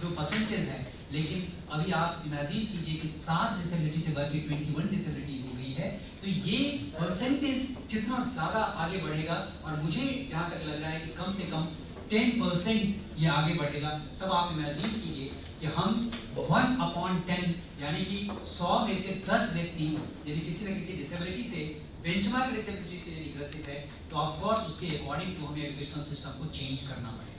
जो परसेंटेज है, लेकिन अभी आप इमेजिन कीजिए कि 7 डिसेबिलिटी से बढ़ के 21 डिसेबिलिटी हो गई है, तो ये परसेंटेज कितना ज्यादा आगे बढ़ेगा। और मुझे जहां तक लग रहा है कि कम से कम 10% ये आगे बढ़ेगा। तब आप इमेजिन कीजिए कि हम 1/10 यानी कि 100 में से 10 व्यक्ति यदि किसी न किसी डिसेबिलिटी से, बेंचमार्क डिसेबिलिटी से यदि ग्रसित है, तो ऑफ कोर्स उसके अकॉर्डिंग टू हमें एजुकेशनल सिस्टम को चेंज करना पड़ेगा,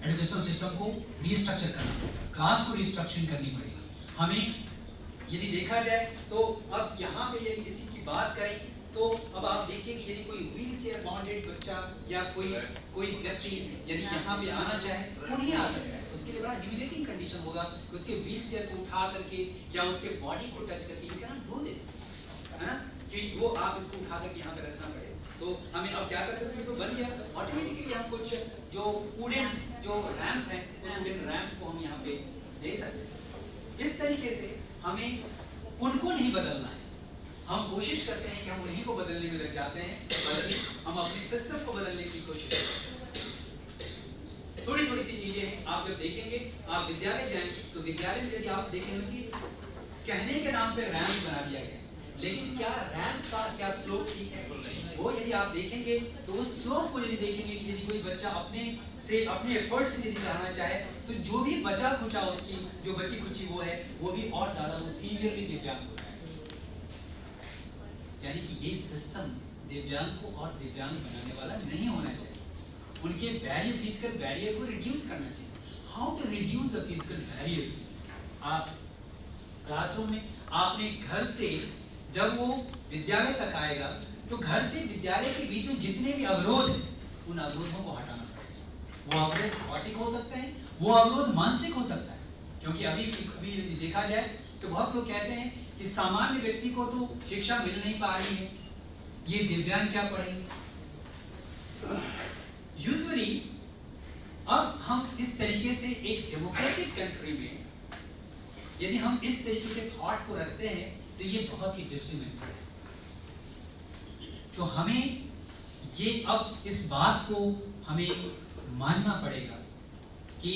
एजुकेशनल सिस्टम को रीस्ट्रक्चर करना पड़ेगा, क्लास को रीस्ट्रक्चरिंग करनी पड़ेगी। हमें यदि देखा जाए तो अब यहाँ पे यदि किसी की बात करें तो अब आप देखिए कि यदि कोई व्हील चेयर बाउंडेड बच्चा या कोई व्यक्ति यदि यहाँ पे आना चाहे वो नहीं आ सकता है। उसके लिए बड़ा ह्यूमिलेटिंग कंडीशन होगा कि उसके व्हील चेयर को उठा करके या उसके बॉडी को टच करके, you can not do this, है ना, कि वो आप इसको उठा करके यहाँ पे रखना पड़े। तो हमें अब क्या कर सकते हैं, तो बन गया ऑटोमेटिकली हम कुछ जो वुडन जो रैंप है उस वुडन रैंप को हम यहाँ पे दे सकते हैं। इस तरीके से हमें उनको नहीं बदलना है, हम कोशिश करते हैं कि हम उन्हीं को बदलने में लग जाते हैं, बल्कि हम अपने सिस्टम को बदलने की कोशिश करते हैं। थोड़ी थोड़ी सी चीजें हैं, आप जब देखेंगे, आप विद्यालय जाएंगे तो विद्यालय में यदि आप देखेंगे कि कहने के नाम पे रैंप बना दिया गया, लेकिन क्या रैंप का क्या स्लोप ठीक है, वो यदि आप देखेंगे तो उस स्लोप को यदि देखेंगे कि यदि कोई बच्चा अपने एफर्ट से यदि चढ़ाना चाहे तो जो भी बचा खुचा उसकी जो बची खुची वो है वो भी और ज्यादा वो सीवियरली दिव्यांग हो जाए। यानी कि ये सिस्टम दिव्यांग को और दिव्यांग बनाने वाला नहीं होना चाहिए। उनके फिजिकल बैरियर को रिड्यूस करना चाहिए। How to reduce the physical barriers? आप क्लासरूम में आपने घर से जब वो विद्यालय तक आएगा तो घर से विद्यालय के बीच में जितने भी अवरोध हैं उन अवरोधों को हटाना पड़ेगा। वो अवरोध भौतिक हो सकते हैं, वो अवरोध मानसिक हो सकता है, क्योंकि अभी देखा जाए तो बहुत लोग कहते हैं कि सामान्य व्यक्ति को तो शिक्षा मिल नहीं पा रही है, ये दिव्यांग क्या पढ़ेंगे। यूजुअली अब हम इस तरीके से एक डेमोक्रेटिक कंट्री में यदि हम इस तरीके के थॉट को रखते हैं तो ये बहुत ही डिट्रीमेंटल है। तो हमें ये अब इस बात को हमें मानना पड़ेगा कि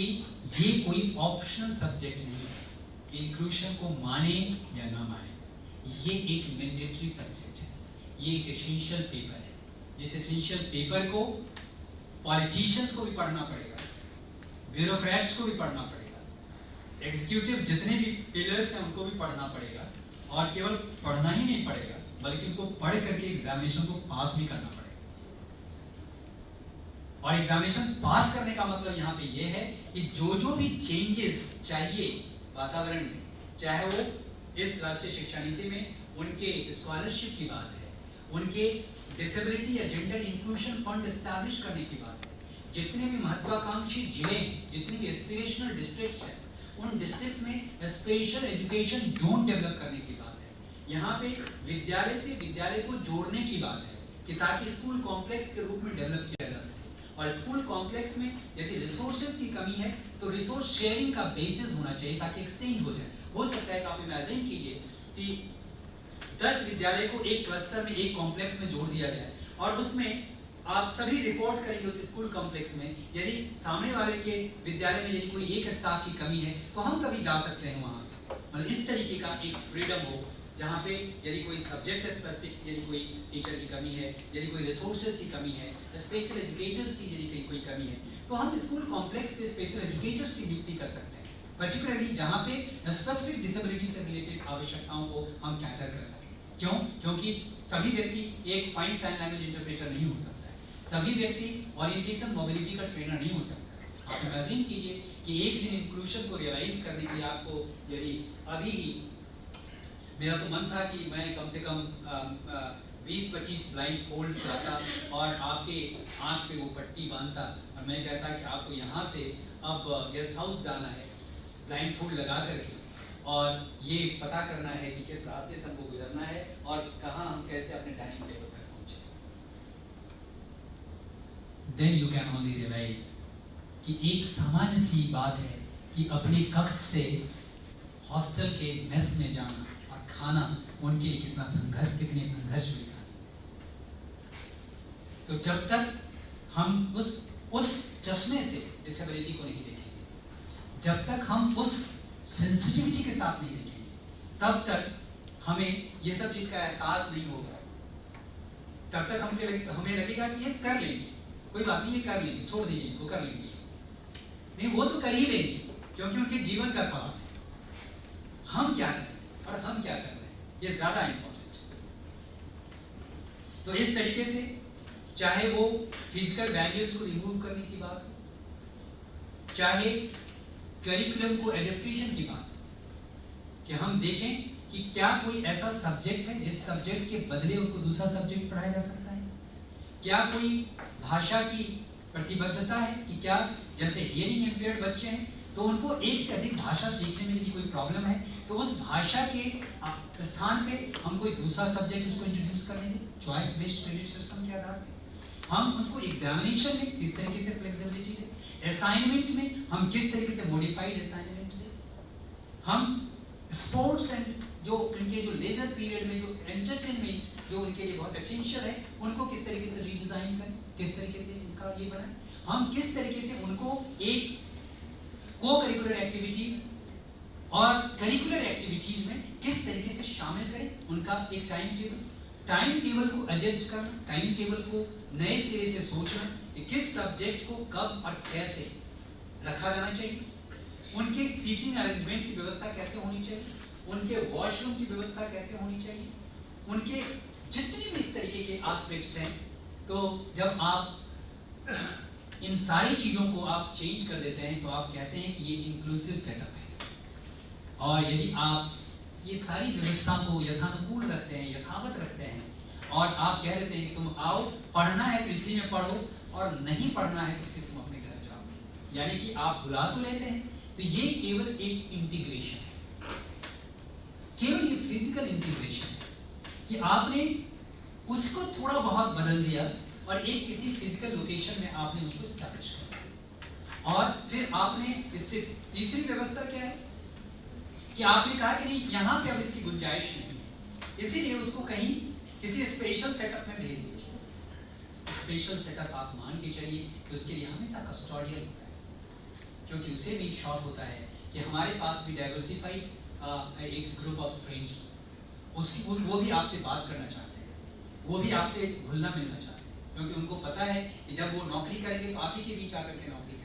ये कोई ऑप्शनल सब्जेक्ट नहीं है कि इंक्लूजन को माने या ना माने, ये एक मैंडेटरी सब्जेक्ट है, ये एक एसेंशियल पेपर है। जिस एसेंशियल पेपर को पॉलिटिशियंस को भी पढ़ना पड़ेगा, ब्यूरोक्रेट्स को भी पढ़ना पड़ेगा, एग्जीक्यूटिव जितने भी पिलर्स हैं उनको भी पढ़ना पड़ेगा, और केवल पढ़ना ही नहीं पड़ेगा बल्कि उनको पढ़ करके एग्जामिनेशन को पास भी करना पड़ेगा। और एग्जामिनेशन पास करने का मतलब यहाँ पे ये है कि जो भी चेंजेस चाहिए वातावरण में, चाहे वो इस राष्ट्रीय शिक्षा नीति में उनके स्कॉलरशिप की बात है, उनके डिसेबिलिटी या जेंडर इंक्लूजन फंड एस्टैब्लिश करने की बात है, जितने भी महत्वाकांक्षी जिले हैं, जितने भी एस्पिरेशनल डिस्ट्रिक्ट्स हैं, उन डिस्ट्रिक्ट्स में स्पेशल एजुकेशन जोन डेवलप करने की बात है। यहाँ पे विद्यालय से विद्यालय को जोड़ने की बात है कि ताकि स्कूल कॉम्प्लेक्स के रूप में डेवलप किया जा सके। और स्कूल कॉम्प्लेक्स में यदि रिसोर्सेज की कमी है तो रिसोर्स शेयरिंग का बेसिस होना चाहिए ताकि एक्सचेंज हो जाए। हो सकता है कि आप इमेजिन कीजिए कि 10 विद्यालय को एक क्लस्टर में, एक कॉम्प्लेक्स में जोड़ दिया जाए और उसमें आप सभी रिपोर्ट करेंगे उस स्कूल कॉम्प्लेक्स में। यदि सामने वाले के विद्यालय में यदि कोई एक स्टाफ की कमी है तो हम कभी जा सकते हैं वहां पे। मतलब इस तरीके का एक फ्रीडम हो जहाँ पे यदि कोई सब्जेक्ट स्पेसिफिक, यदि कोई टीचर की कमी है, यदि कोई रिसोर्सेज की कमी है, स्पेशल एजुकेटर्स की यदि कोई कमी है, तो हम स्कूल कॉम्प्लेक्स पे स्पेशल एजुकेटर्स की नियुक्ति कर सकते हैं, पर्टिकुलरली जहाँ पे स्पेसिफिक डिसेबिलिटी से रिलेटेड आवश्यकताओं को हम कैटर कर सकें। क्यों? क्योंकि सभी व्यक्ति एक फाइन साइन लैंग्वेज इंटरप्रेटर नहीं हो सकता है, सभी व्यक्ति ओरिएंटेशन मोबिलिटी का ट्रेनर नहीं हो सकता है। आप इमेजिन कीजिए कि एक दिन इंक्लूजन को रियलाइज करने के लिए आपको यदि अभी ही, मेरा तो मन था कि मैं कम से कम 20-25 ब्लाइंड फोल्ड्स लाता और आपके आंख पे वो पट्टी बांधता और मैं कहता कि आपको यहाँ से अब गेस्ट हाउस जाना है ब्लाइंड फोल्ड लगा करके, और ये पता करना है कि किस रास्ते से हमको गुजरना है और कहाँ हम कैसे अपने डाइनिंग टेबल पर पहुँचे। Then you can only realize कि एक सामान्य सी बात है कि अपने कक्ष से हॉस्टल के मेस में जाना और खाना उनके लिए कितने संघर्ष में खाना। तो जब तक हम उस चश्मे से डिसेबिलिटी को नहीं देखेंगे, जब तक हम उस सेंसिटिविटी के साथ नहीं देखेंगे, तब तक हमें ये सब चीज का एहसास नहीं होगा। तब तक हमें लगेगा कि ये कर लेंगे, कोई बात नहीं, ये कर लेंगे, छोड़ दीजिए, वो कर लेंगे। नहीं, वो तो कर ही लेंगे क्योंकि उनके जीवन का सवाल है। हम क्या करें और हम क्या कर रहे हैं, ये ज्यादा इंपॉर्टेंट है। तो इस तरीके से चाहे वो फिजिकल बैरियर्स को रिमूव करने की बात हो, चाहे करिकुलम को एडेप्टेशन की बात हो, कि हम देखें कि क्या कोई ऐसा सब्जेक्ट है जिस सब्जेक्ट के बदले उनको दूसरा सब्जेक्ट पढ़ाया जा सकता है, क्या कोई भाषा की प्रतिबद्धता है कि क्या जैसे हियरिंग इम्पेयर्ड बच्चे हैं तो उनको एक से अधिक भाषा सीखने में यदि कोई प्रॉब्लम है तो उस भाषा के स्थान पे हम कोई दूसरा सब्जेक्ट उसको इंट्रोड्यूस करने दें चॉइस बेस्ड क्रेडिट सिस्टम के आधार पे। हम उनको एग्जामिनेशन में किस तरीके से फ्लेक्सिबिलिटी दें, असाइनमेंट में हम किस तरीके से मॉडिफाइड असाइनमेंट दें, हम स्पोर्ट्स एंड जो उनके जो लेजर पीरियड में जो एंटरटेनमेंट जो उनके लिए बहुत एसेंशियल है उनको किस तरीके से रीडिजाइन करें, किस तरीके से इनका ये बनाएं, हम किस तरीके से उनको एक को करिकुलर एक्टिविटीज और करिकुलर एक्टिविटीज में किस तरीके से शामिल करें, उनका एक टाइम टेबल को एडजस्ट करना, टाइम टेबल को नए सिरे से सोचना कि किस सब्जेक्ट को कब और कैसे रखा जाना चाहिए, उनके सीटिंग अरेंजमेंट की व्यवस्था कैसे होनी चाहिए, उनके वॉशरूम की व्यवस्था कैसे होनी चाहिए, उनके जितने भी इस तरीके के एस्पेक्ट्स हैं। तो जब आप इन सारी चीजों को आप चेंज कर देते हैं तो आप कहते हैं कि ये इंक्लूसिव सेटअप है। और यदि आप ये सारी व्यवस्था को यथानुकूल रखते हैं, यथावत रखते हैं और आप कह देते हैं कि तुम आओ, पढ़ना है तो इसी में पढ़ो और नहीं पढ़ना है तो फिर तुम अपने घर जाओ, यानी कि आप बुला तो लेते हैं, तो ये केवल एक इंटीग्रेशन है। केवल ये फिजिकल इंटीग्रेशन कि आपने उसको थोड़ा बहुत बदल दिया और एक किसी फिजिकल लोकेशन में आपने उसको स्टैब्लिश किया। और फिर आपने इससे तीसरी व्यवस्था क्या है कि आपने कहा कि नहीं यहाँ पे अब इसकी गुंजाइश नहीं है, इसीलिए उसको कहीं किसी स्पेशल सेटअप में भेज दीजिए। स्पेशल सेटअप आप मान के चलिए कि उसके लिए हमेशा कस्टोडियल होता है, क्योंकि उसे भी शौक होता है कि हमारे पास भी डाइवर्सिफाइड एक ग्रुप ऑफ फ्रेंड्स, वो भी आपसे बात करना चाहते हैं, वो भी आपसे घुलना मिलना चाहते हैं, क्योंकि उनको पता है कि जब वो नौकरी करेंगे तो आप ही के बीच आकर के नौकरी करेंगे।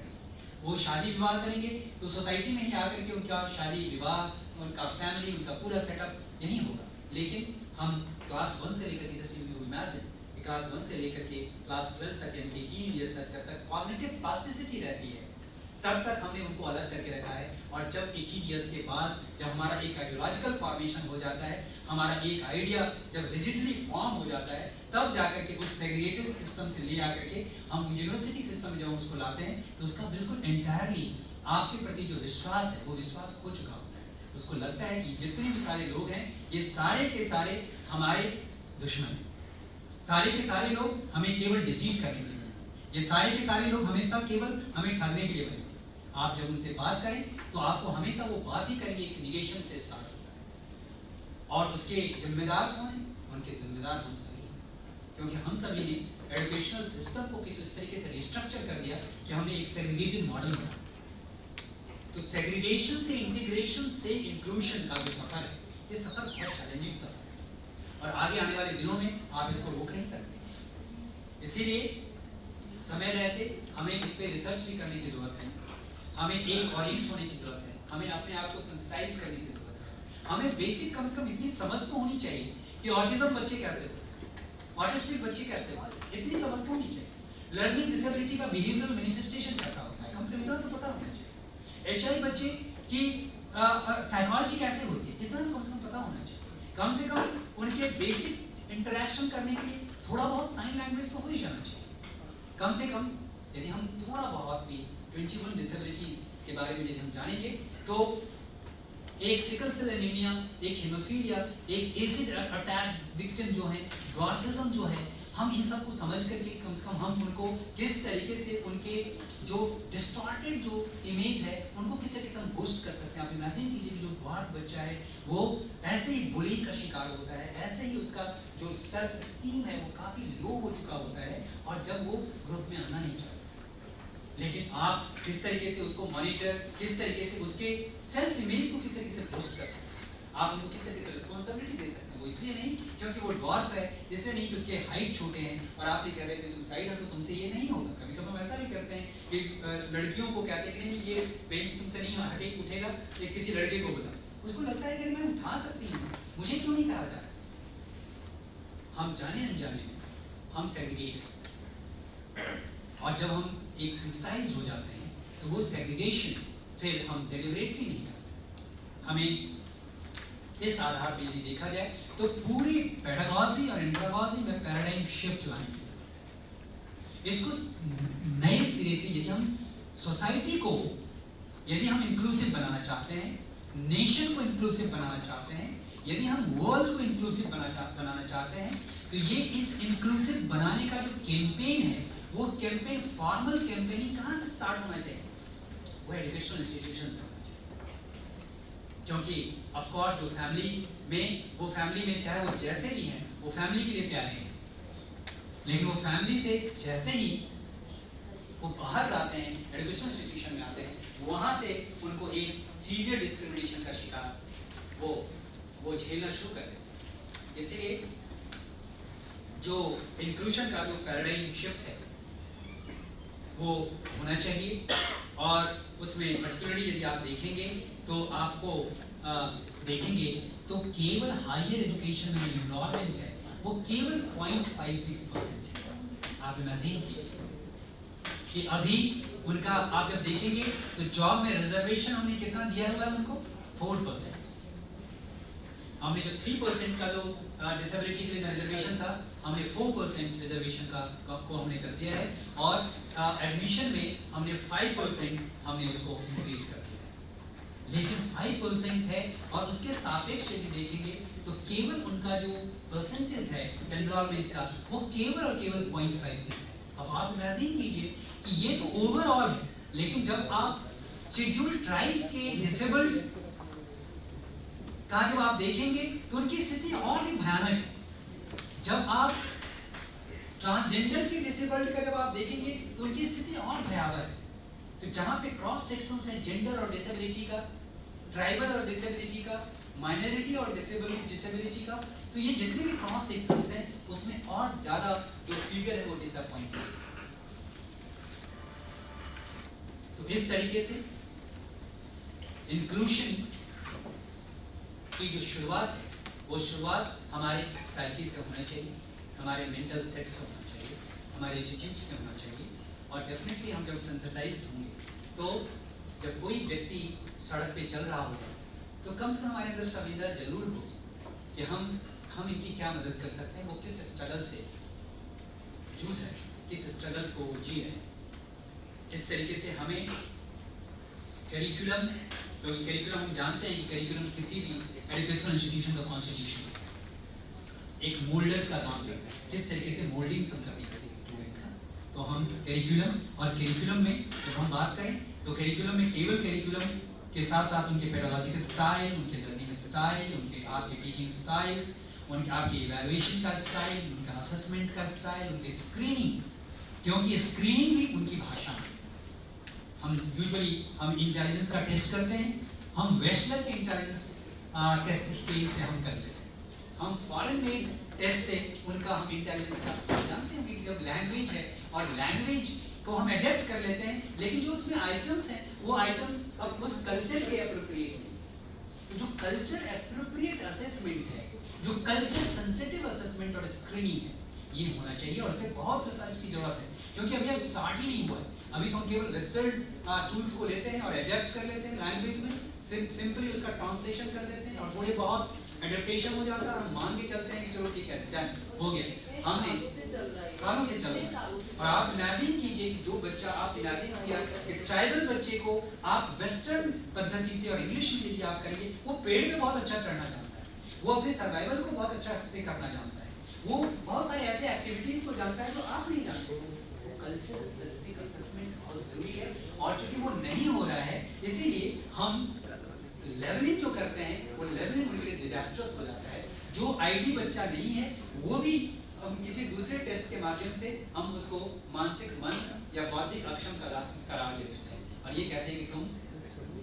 वो शादी विवाह करेंगे तो सोसाइटी में ही आकर के उनका शादी विवाह, उनका फैमिली, उनका पूरा सेटअप यही होगा। लेकिन हम क्लास 1 से लेकर के जस्ट यू इमेजिन क्लास 1 से लेकर के क्लास 12 तक यानी 18 ईयर्स तक जब तक कॉग्निटिव प्लास्टिसिटी रहती है तब तक हमने उनको अलग करके रखा है। और जब 18 ईयर्स के बाद जब हमारा एक आइडियोलॉजिकल फॉर्मेशन हो जाता है, हमारा एक आइडिया जब रिजिडली फॉर्म हो जाता है, तब जाकर के उस सेग्रीगेटिव सिस्टम से ले आकर के हम यूनिवर्सिटी सिस्टम में जब उसको लाते हैं तो उसका बिल्कुल एंटायरली आपके प्रति जो विश्वास है वो विश्वास खो चुका होता है। उसको लगता है कि जितने भी सारे लोग हैं ये सारे के सारे हमारे दुश्मन हैं, सारे के सारे लोग हमें केवल डिसीट करेंगे, ये सारे के सारे लोग हमेशा केवल हमें ठगने के लिए बने। आप जब उनसे बात करें तो आपको हमेशा वो बात ही करेंगे एक निगेशन से स्टार्ट होता है। और उसके जिम्मेदार कौन है? उनके जिम्मेदार हम सभी हैं, क्योंकि हम सभी ने एजुकेशनल सिस्टम को किसी इस तरीके से रिस्ट्रक्चर कर दिया कि हमने एक सेग्रीगेटेड मॉडल बनाया। तो सेग्रीगेशन से इंटीग्रेशन से इंक्लूजन का जो सफर है, ये सफर बहुत चैलेंजिंग सफर है और आगे आने वाले दिनों में आप इसको रोक नहीं सकते। इसीलिए समय रहते हमें इस पे रिसर्च भी करने की जरूरत है, हमें एक ओरिएंट होने की जरूरत है, हमें अपने आप को सेंसिटाइज करने की जरूरत है। हमें बेसिक कम से कम इतनी समझ तो होनी चाहिए कि ऑटिज्म बच्चे कैसे होते हैं, ऑटिस्टिक बच्चे कैसे होते हैं, इतनी समझ तो होनी चाहिए। लर्निंग डिसेबिलिटी का बिहेवियरल मैनिफेस्टेशन कैसा होता है, कम से कम इतना तो पता होना चाहिए। एचआई बच्चे की साइकोलॉजी कैसे होती है, इतना तो कम से कम पता होना चाहिए। कम से कम उनके बेसिक इंटरेक्शन करने के लिए थोड़ा बहुत साइन लैंग्वेज तो हो ही जाना चाहिए। कम से कम यदि हम थोड़ा बहुत भी 21 डिसेबिलिटीज के बारे में यदि हम जानेंगे तो एक सिकल सेल एनीमिया, एक हेमोफीलिया, एक एसिड अटैक विक्टिम जो है, ड्वार्फिज्म जो है, हम इन सब को समझ करके कम से कम हम उनको किस तरीके से उनके जो डिस्टॉर्टेड जो इमेज है उनको किस तरीके से हम बूस्ट कर सकते हैं। आप इमेजिन कीजिए कि जो ड्वार्फ बच्चा है वो ऐसे ही बुलिंग का शिकार होता है, ऐसे ही उसका जो सेल्फ स्टीम है वो काफी लो हो चुका होता है और जब वो ग्रुप में आना नहीं चाहता, लेकिन आप किस तरीके से उसको मॉनिटर, किस तरीके से उसके सेल्फ इमेज को किस तरीके से बूस्ट कर सकते हैं, आप उनको किस तरीके से रिस्पॉन्सिबिलिटी दे सकते हैं। वो इसलिए नहीं क्योंकि वो ड्वार्फ है, इसलिए नहीं कि उसके हाइट छोटे हैं और आप ये कह रहे हैं तुम साइड हटो, तुमसे ये नहीं होगा। कभी कभी हम ऐसा भी करते हैं कि लड़कियों को कहते हैं कि नहीं ये बेंच तुमसे नहीं हटे उठेगा, एक किसी लड़के को बोला, उसको लगता है कि मैं उठा सकती हूँ, मुझे क्यों नहीं कहा जा रहा। हम जाने अनजाने में हम सेग्रीगेट, और जब हम एक सेंसिटाइज हो जाते हैं तो वो सेग्रीगेशन फिर हम डेलिबरेटली नहीं करते। हमें इस आधार पर यदि देखा जाए तो पूरी पेडागॉजी और एंड्रागॉजी में पैराडाइम शिफ्ट लाने की जरूरत है। इसको नए सिरे से यदि हम सोसाइटी को यदि हम इंक्लूसिव बनाना चाहते हैं, नेशन को इंक्लूसिव बनाना चाहते हैं, यदि हम वर्ल्ड को इंक्लूसिव बनाना चाहते हैं, तो ये इस इंक्लूसिव बनाने का जो कैंपेन है वो कैंपेन फॉर्मल कैंपेनिंग कहाँ से स्टार्ट होना चाहिए? वो एजुकेशनल इंस्टीट्यूशन से होना चाहिए। क्योंकि ऑफ कोर्स जो फैमिली में चाहे वो जैसे भी हैं वो फैमिली के लिए प्यारे हैं, लेकिन वो फैमिली से जैसे ही वो बाहर जाते हैं, एजुकेशनल इंस्टीट्यूशन में आते हैं, वहां से उनको एक सीवियर डिस्क्रिमिनेशन का शिकार वो झेलना शुरू कर देते हैं। इसलिए जो इंक्लूजन का जो पैराडाइम शिफ्ट है वो होना चाहिए। और उसमें पर्टिकुलरली यदि आप देखेंगे तो आपको देखेंगे तो केवल हायर एजुकेशन में एनरोलमेंट है वो केवल 0.56% है। आप इमेजिन कीजिए कि अभी उनका आप जब देखेंगे तो जॉब में रिजर्वेशन हमने कितना दिया हुआ है उनको 4%। हमने जो 3% का जो डिसेबिलिटी के लिए रिजर्वेशन था हमने 4% रिजर्वेशन को हमने कर दिया है, और एडमिशन में हमने 5% हमने उसको इंक्रीज कर दिया है। लेकिन 5% है, और उसके सापेक्ष यदि देखेंगे तो केवल उनका जो परसेंटेज है एनरोलमेंट का वो केवल और केवल 0.56 है। अब आप इमेजिन कीजिए कि ये तो ओवरऑल है, लेकिन जब आप शेड्यूल्ड ट्राइब्स के डिसेबल्ड का जब आप देखेंगे तो उनकी स्थिति और भी भयानक है। जब आप ट्रांसजेंडर के डिसेबल्ड का जब आप देखेंगे तो उनकी स्थिति और भयावह है। तो जहां पे क्रॉस सेक्शंस है जेंडर और डिसेबिलिटी का, ट्राइबल और डिसेबिलिटी का, माइनॉरिटी और डिसेबिलिटी का, तो ये जितने भी क्रॉस सेक्शंस हैं उसमें और ज्यादा जो फिगर है वो डिसअपॉइंटिंग। तो इस तरीके से इंक्लूजन की जो शुरुआत है वो शुरुआत हमारे साइकी से होना चाहिए, हमारे मेंटल सेट से होना चाहिए, हमारे एटीट्यूड से होना चाहिए। और डेफिनेटली हम जब सेंसिटाइज्ड होंगे तो जब कोई व्यक्ति सड़क पे चल रहा होगा तो कम से कम हमारे अंदर संवेदना जरूर होगी कि हम इनकी क्या मदद कर सकते हैं, वो किस स्ट्रगल से जूझ रहे हैं, किस स्ट्रगल को जी रहे हैं। इस तरीके से हमें करिकुलम, तो करिकुलम हम जानते हैं कि करिकुलम किसी भी एजुकेशनल इंस्टीट्यूशन का कॉन्स्टिट्यूशन एक मोल्डर्स का काम करता है, किस तरीके से मोल्डिंग हम करते हैं किसी स्टूडेंट का। तो हम करिकुलम, और करिकुलम में जब हम बात करें तो करिकुलम में केवल करिकुलम के साथ साथ उनके पेडागोजिकल स्टाइल, उनके लर्निंग स्टाइल, उनके आपके टीचिंग स्टाइल्स, उनके आपके इवैल्यूएशन का स्टाइल, उनका असेसमेंट का स्टाइल, उनके स्क्रीनिंग, क्योंकि स्क्रीनिंग भी उनकी भाषा में। हम इंटेलिजेंस का टेस्ट करते हैं, हम वेस्लर के इंटेलिजेंस टेस्ट स्केल से हम कर लेते हैं, हम फॉरेन मेड टेस्ट से उनका हम इंटेलिजेंस का जानते हैं कि जब लैंग्वेज है और लैंग्वेज को हम अडेप्ट कर लेते हैं, लेकिन जो उसमें आइटम्स हैं वो आइटम्स अब उस कल्चर के एप्रोप्रिएट नहीं। तो जो कल्चर एप्रोप्रिएट असेसमेंट है, जो कल्चर सेंसिटिव असेसमेंट और स्क्रीनिंग है, ये होना चाहिए। और उसमें बहुत रिसर्च की जरूरत है, क्योंकि अभी अब स्टार्ट ही नहीं हुआ है। अभी तो हम केवल वेस्टर्न टूल्स को लेते हैं और एडेप्ट कर लेते हैं लैंग्वेज में, सिंपली उसका ट्रांसलेशन कर देते हैं और थोड़े बहुत एडेप्टेशन हो जाता है, हम मान के चलते हैं कि चलो ठीक है डन हो गया। हमने सालों से चल रहा है। और आप इमेजिन कीजिए कि जो बच्चा, आप इमेजिन किया कि ट्राइबल बच्चे को आप वेस्टर्न पद्धति से और इंग्लिश में यदि आप करेंगे, वो पेड़ में बहुत अच्छा चढ़ना जानता है, वो अपने सर्वाइवल को बहुत अच्छा से करना जानता है, वो बहुत सारे ऐसे एक्टिविटीज को जानता है जो आप नहीं जानते। तो कल्चर स्पेसिफिक असेसमेंट बहुत जरूरी है, और चूंकि वो नहीं हो रहा है इसीलिए हम लेवलिंग जो करते हैं वो लेवलिंग उनके लिए डिजास्टर्स हो जाता है। जो आईडी बच्चा नहीं है वो भी हम किसी दूसरे टेस्ट के माध्यम से हम उसको मानसिक मंद या बौद्धिक अक्षम करार देते हैं और ये कहते हैं कि तुम,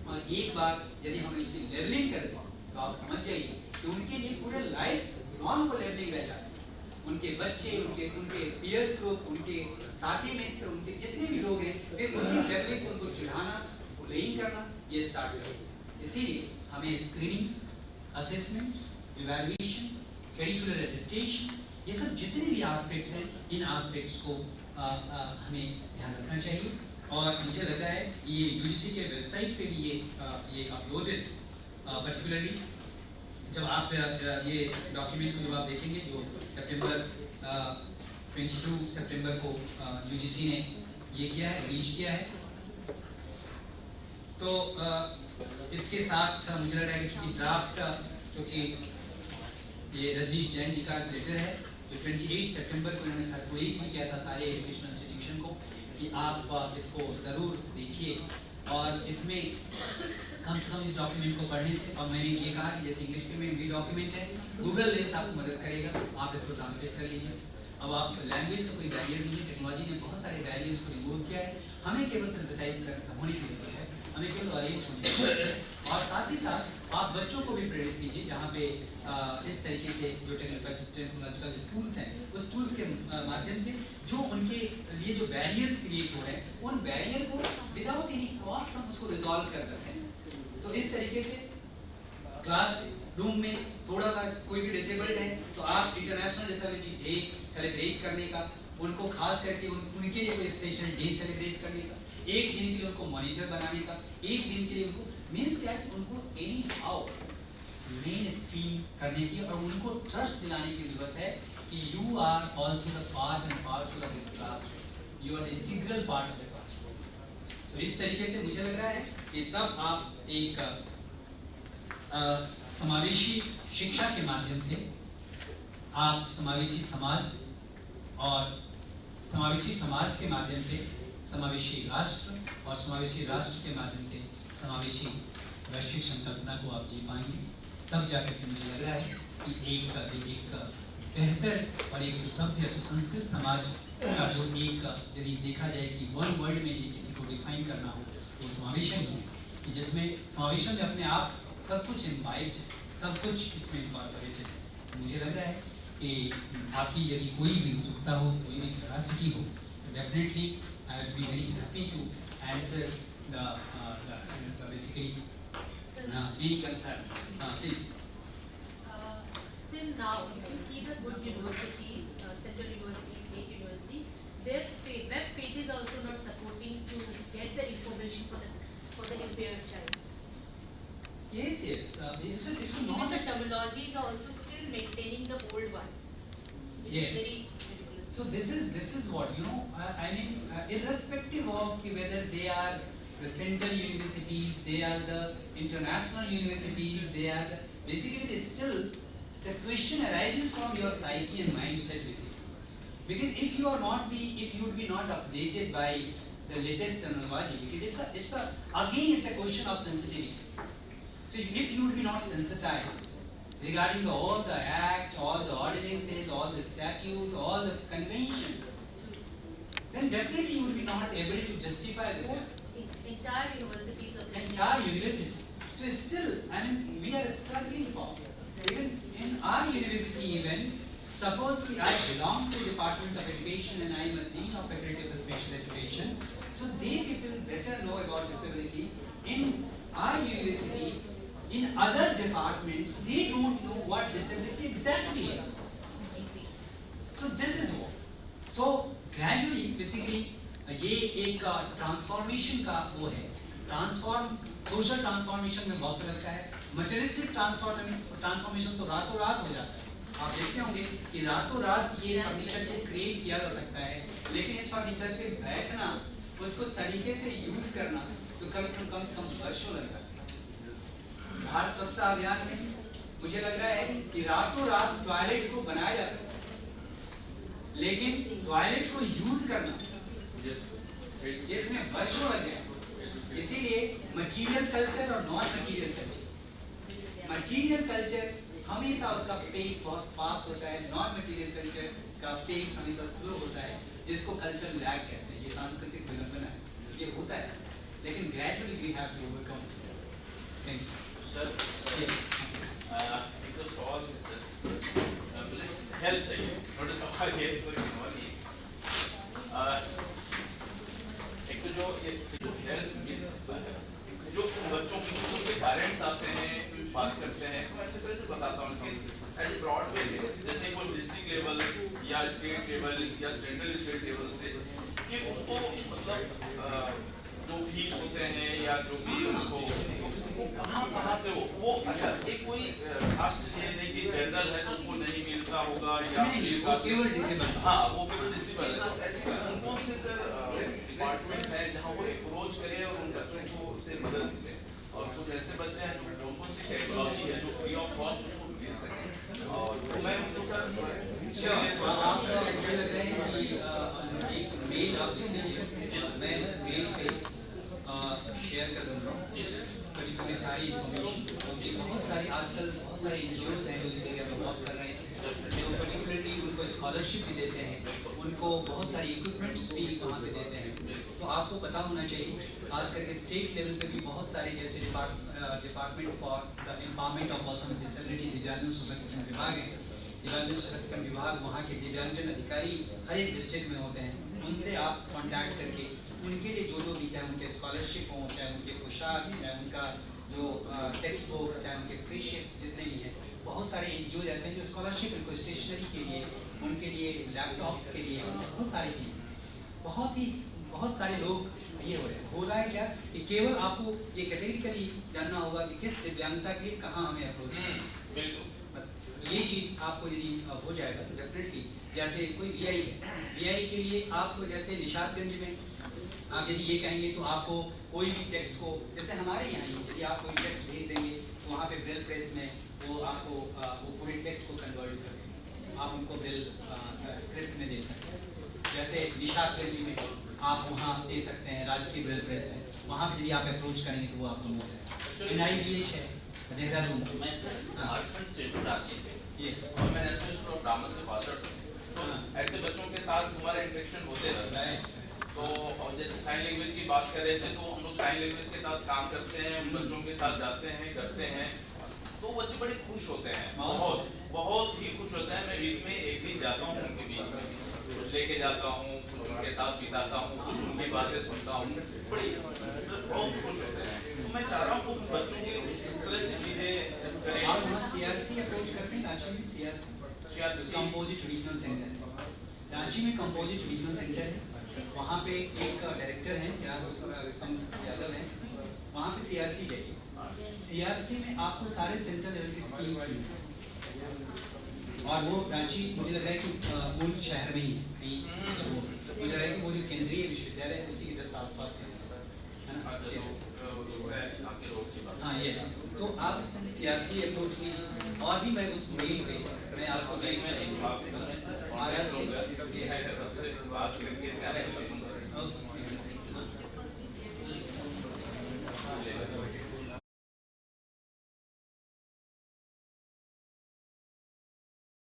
और एक बार यदि हम इसकी लेवलिंग कर दें तो आप समझ जाइए कि उनके लिए पूरे लाइफ लॉन्ग वो लेवलिंग रह जाती है। उनके बच्चे, उनके पीयर्स ग्रुप, उनके साथी मित्र, उनके जितने भी लोग हैं, फिर उनकी लेवलिंग से उनको चिढ़ाना, बुलिंग करना ये स्टार्ट करें। इसीलिए हमें screening, assessment, evaluation, curricular adaptation, ये सब जितने भी एस्पेक्ट्स हैं, इन एस्पेक्ट्स को हमें ध्यान रखना चाहिए। और मुझे लग रहा है ये यूजीसी के वेबसाइट पे भी ये अपलोडेड, पर्टिकुलरली जब आप ये डॉक्यूमेंट को जब आप देखेंगे, जो सितंबर 22 सितंबर को यूजीसी ने ये किया है, रिलीज किया है, तो इसके साथ मुझे लग रहा है कि चूंकि ड्राफ्ट, चूंकि ये रजनीश जैन जी का लेटर है जो 28 सितंबर को इन्होंने सर्कुलेट भी किया था सारे एजुकेशनल इंस्टीट्यूशन को कि आप इसको ज़रूर देखिए। और इसमें कम से कम इस डॉक्यूमेंट को पढ़ने से, और मैंने ये कहा कि जैसे इंग्लिश के में भी डॉक्यूमेंट है, गूगल लेंस आपको मदद करेगा, आप इसको ट्रांसलेट कर लीजिए। अब आप लैंग्वेज का कोई बैरियर नहीं है, टेक्नोलॉजी ने बहुत सारे बैरियर्स को रिमूव किया है, हमें केवल सेंसिटाइज होने की जरूरत है, हमें केवल ओरिएंट होने की जरूरत है। और साथ ही साथ आप बच्चों को भी प्रेरित कीजिए, जहाँ पे इस तरीके से जो टेक्नोलॉजिकल जो टूल्स हैं, उस टूल्स के माध्यम से जो उनके लिए जो बैरियर्स क्रिएट हो रहे हैं, उन बैरियर को विदाउट एनी कॉस्ट हम उसको रिजॉल्व कर सकते हैं। तो इस तरीके से क्लास रूम में थोड़ा सा कोई भी डिसेबल्ड है तो आप इंटरनेशनल डिसेबिलिटी डे सेलिब्रेट करने का, उनको खास करके उनके लिए कोई स्पेशल डे सेलिब्रेट करने का, एक दिन के लिए उनको मॉनिटर बनाने का, एक दिन के लिए उनको मीन्स क्या है, उनको एनी हाउ मेन स्ट्रीम करने की, और उनको ट्रस्ट दिलाने की जरूरत है कि you are also the part and parcel of this classroom, you are the integral part of the classroom. तो इस तरीके से मुझे लग रहा है कि तब आप एक समावेशी शिक्षा के माध्यम से आप समावेशी समाज और समावेशी समाज के माध्यम से समावेशी राष्ट्र और समावेशी राष्ट्र के माध्यम से समावेशी वैश्विक संकल्पना को आप जी पाएंगे। तब जाकर के मुझे लग रहा है कि एक बेहतर और एक सुसभ्य सुसंस्कृत समाज का जो एक यदि देखा जाए कि वर्ल्ड में यदि किसी को डिफाइन करना हो तो समावेशन ही है, कि जिसमें समावेशन में अपने आप सब कुछ इम्बाइब्ड, सब कुछ इसमें इनकॉर्पोरेटेड है। मुझे लग रहा है कि आपकी यदि कोई भी उत्सुकता हो, कोई भी क्यूरियोसिटी हो, तो definitely I would be very happy to answer the basically any concern. Please. Still now, if you see the good universities, central universities, state universities, their web pages also not supporting to get the information for the impaired child. Yes. It's Even not the terminology is also still maintaining the old one, which Yes. is very ridiculous. So this is what I mean, irrespective of whether they are the central universities, they are the international universities, they are basically the question arises from your psyche and mindset basically. Because if you would be not updated by the latest terminology, because it's a question of sensitivity. So if you would be not sensitized regarding all the act, all the ordinances, all the statute, all the convention, then definitely you would be not able to justify the Entire universities of entire university. So still, we are struggling for. Even in our university, suppose I belong to the Department of Education and I am a Dean of Faculty of Special Education, so they people better know about disability. In our university, in other departments, they don't know what disability exactly is. So this is what. So gradually, basically, ये एक transformation का वो है, social transformation में वक्त लगता है। Materialistic transformation तो रातों रात हो जाता है। आप देखते होंगे कि रातों रात ये फर्नीचर को क्रिएट किया जा सकता है, लेकिन इस फर्नीचर पे बैठना, उसको सलीके से यूज करना तो कम से कम वर्षों लगता है। भारत स्वच्छता अभियान में मुझे लग रहा है कि रातों रात टॉयलेट को बनाया जा सकता है, लेकिन टॉयलेट को यूज करना इसमें वर्षों लग जाए। इसीलिए मटीरियल कल्चर और नॉन मटीरियल कल्चर हमेशा उसका पेस बहुत फास्ट होता है, नॉन मटीरियल कल्चर का पेस हमेशा स्लो होता है, जिसको कल्चर लैग कहते हैं। ये सांस्कृतिक विलंबन है, ये होता है, लेकिन gradually we have to overcome. Thank you sir. एक तो सवाल है सर, हेल्प चाहिए, थोड़ा सवाल ये एक तो जो हेल्थ मिल सकता है, जो बच्चों के पेरेंट्स आते हैं बात करते हैं, तो मैं अच्छे तरह से बताता हूँ कि एज ए ब्रॉड वे में, जैसे कोई डिस्ट्रिक्ट लेवल या स्टेट लेवल या सेंट्रल स्टेट लेवल से कि उसको मतलब जो फीस होते हैं या जो भी उनको कहाँ से वो अच्छा एक कोई खास ये नहीं कि जनरल है तो उसको नहीं मिलता होगा या केवल डिसेबल, हाँ वो केवल डिसेबल है, तो ऐसे कौन से सर डिपार्टमेंट है जहाँ वो अप्रोच करे और उन बच्चों को से मदद मिले, और कुछ ऐसे बच्चे हैं जो कौन सी टेक्नोलॉजी है जो फ्री ऑफ कॉस्ट उसको मिल सके, और तो मैं उनको सर मुझे लग रहा है कि एक मेल आप लिख दीजिए, मैं उस मेल पे शेयर कर दूँगा पर्टिकुलरली सारी इन्फॉर्मेशन, क्योंकि बहुत सारे एनजीओज हैं जो इस एरिया में वर्क कर रहे हैं, जो पर्टिकुलरली उनको स्कॉलरशिप भी देते हैं, उनको बहुत सारी इक्विपमेंट्स भी वहाँ पे देते हैं। तो आपको पता होना चाहिए, खास करके स्टेट लेवल पे भी बहुत सारे जैसे department for the empowerment of person with disability, दिव्यांग सशक्तिकरण विभाग है, दिव्यांग सशक्तिकरण विभाग वहाँ के दिव्यांगजन अधिकारी हर एक डिस्ट्रिक्ट में होते हैं, उनसे आप कॉन्टैक्ट करके उनके लिए जो भी, चाहे उनके स्कॉलरशिप हो, चाहे उनके पोशाक, चाहे उनका जो टेक्स्ट बुक, चाहे उनके फ्री शिप जितने भी हैं, बहुत सारे एनजीओ ऐसे हैं जो स्कॉलरशिप, उनको स्टेशनरी के लिए, उनके लिए लैपटॉप्स के लिए, बहुत सारी चीज़ें, बहुत सारे लोग ये हो रहा है क्या कि केवल आपको ये कैटेगरिकली जानना होगा कि किस दिव्यांगता के लिए कहाँ हमें अप्रोच करना है। बस ये चीज़ आपको यदि हो जाएगा तो डेफिनेटली जैसे कोई वीआई है, वीआई के लिए आप जैसे निशातगंज में आप यदि ये कहेंगे तो आपको कोई भी टेक्स्ट को, जैसे हमारे यहाँ ही यदि आप कोई टेक्स्ट भेज देंगे तो वहाँ पे ब्रेल प्रेस में वो आपको वो पूरे टेक्स्ट को कन्वर्ट कर देंगे, आप उनको ब्रेल स्क्रिप्ट में दे सकते हैं। जैसे निशातगंज में आप वहाँ दे सकते हैं, राजकीय ब्रेल प्रेस है, वहाँ पे यदि आप अप्रोच करेंगे तो वो आपको मोड है। NIBH है देहरादून, मैं झारखंड से हूँ, रांची से, यस, और मैं नेशनल स्कूल ऑफ ड्रामा से पासआउट हूँ। तो ऐसे बच्चों के साथ हमारा इंटरेक्शन होते रहता है। तो और जैसे साइन लैंग्वेज की बात कर रहे थे, तो हम लोग साइन लैंग्वेज के साथ काम करते हैं, उन बच्चों के साथ जाते हैं, करते हैं, तो बच्चे बड़े खुश होते हैं, बहुत बहुत ही खुश होते हैं। मैं वीक में एक दिन जाता हूँ उनके बीच में, कुछ लेके जाता हूँ, कुछ उनके साथ बिताता हूँ, कुछ उनकी बातें सुनता हूँ, बड़ी बहुत खुश होते हैं। तो मैं चाह रहा हूँ बच्चों के लिए कुछ इस तरह से चीजें करें। आप वहाँ CRC अप्रोच करते हैं रांची में, CRC composite regional centre, Ranchi में कंपोजिट रीजनल सेंटर है, वहाँ पे एक डायरेक्टर हैं यादव हैं, वहाँ पे CRC जाइए, CRC में आपको सारे सेंट्रल लेवल की स्कीम्स मिलेंगी, और वो रांची मुझे लग रहा है कि मूल शहर में ही है कहीं, तो वो मुझे लग रहा है कि वो जो केंद्रीय विश्वविद्यालय है उसी के जस्ट आसपास है ना, CRC। हाँ यस, तो आप CRC अप्रोच कीजिए, और भी मैं उस मेल पे मैं आपको नहीं, मैं नहीं, आप RRC बात करके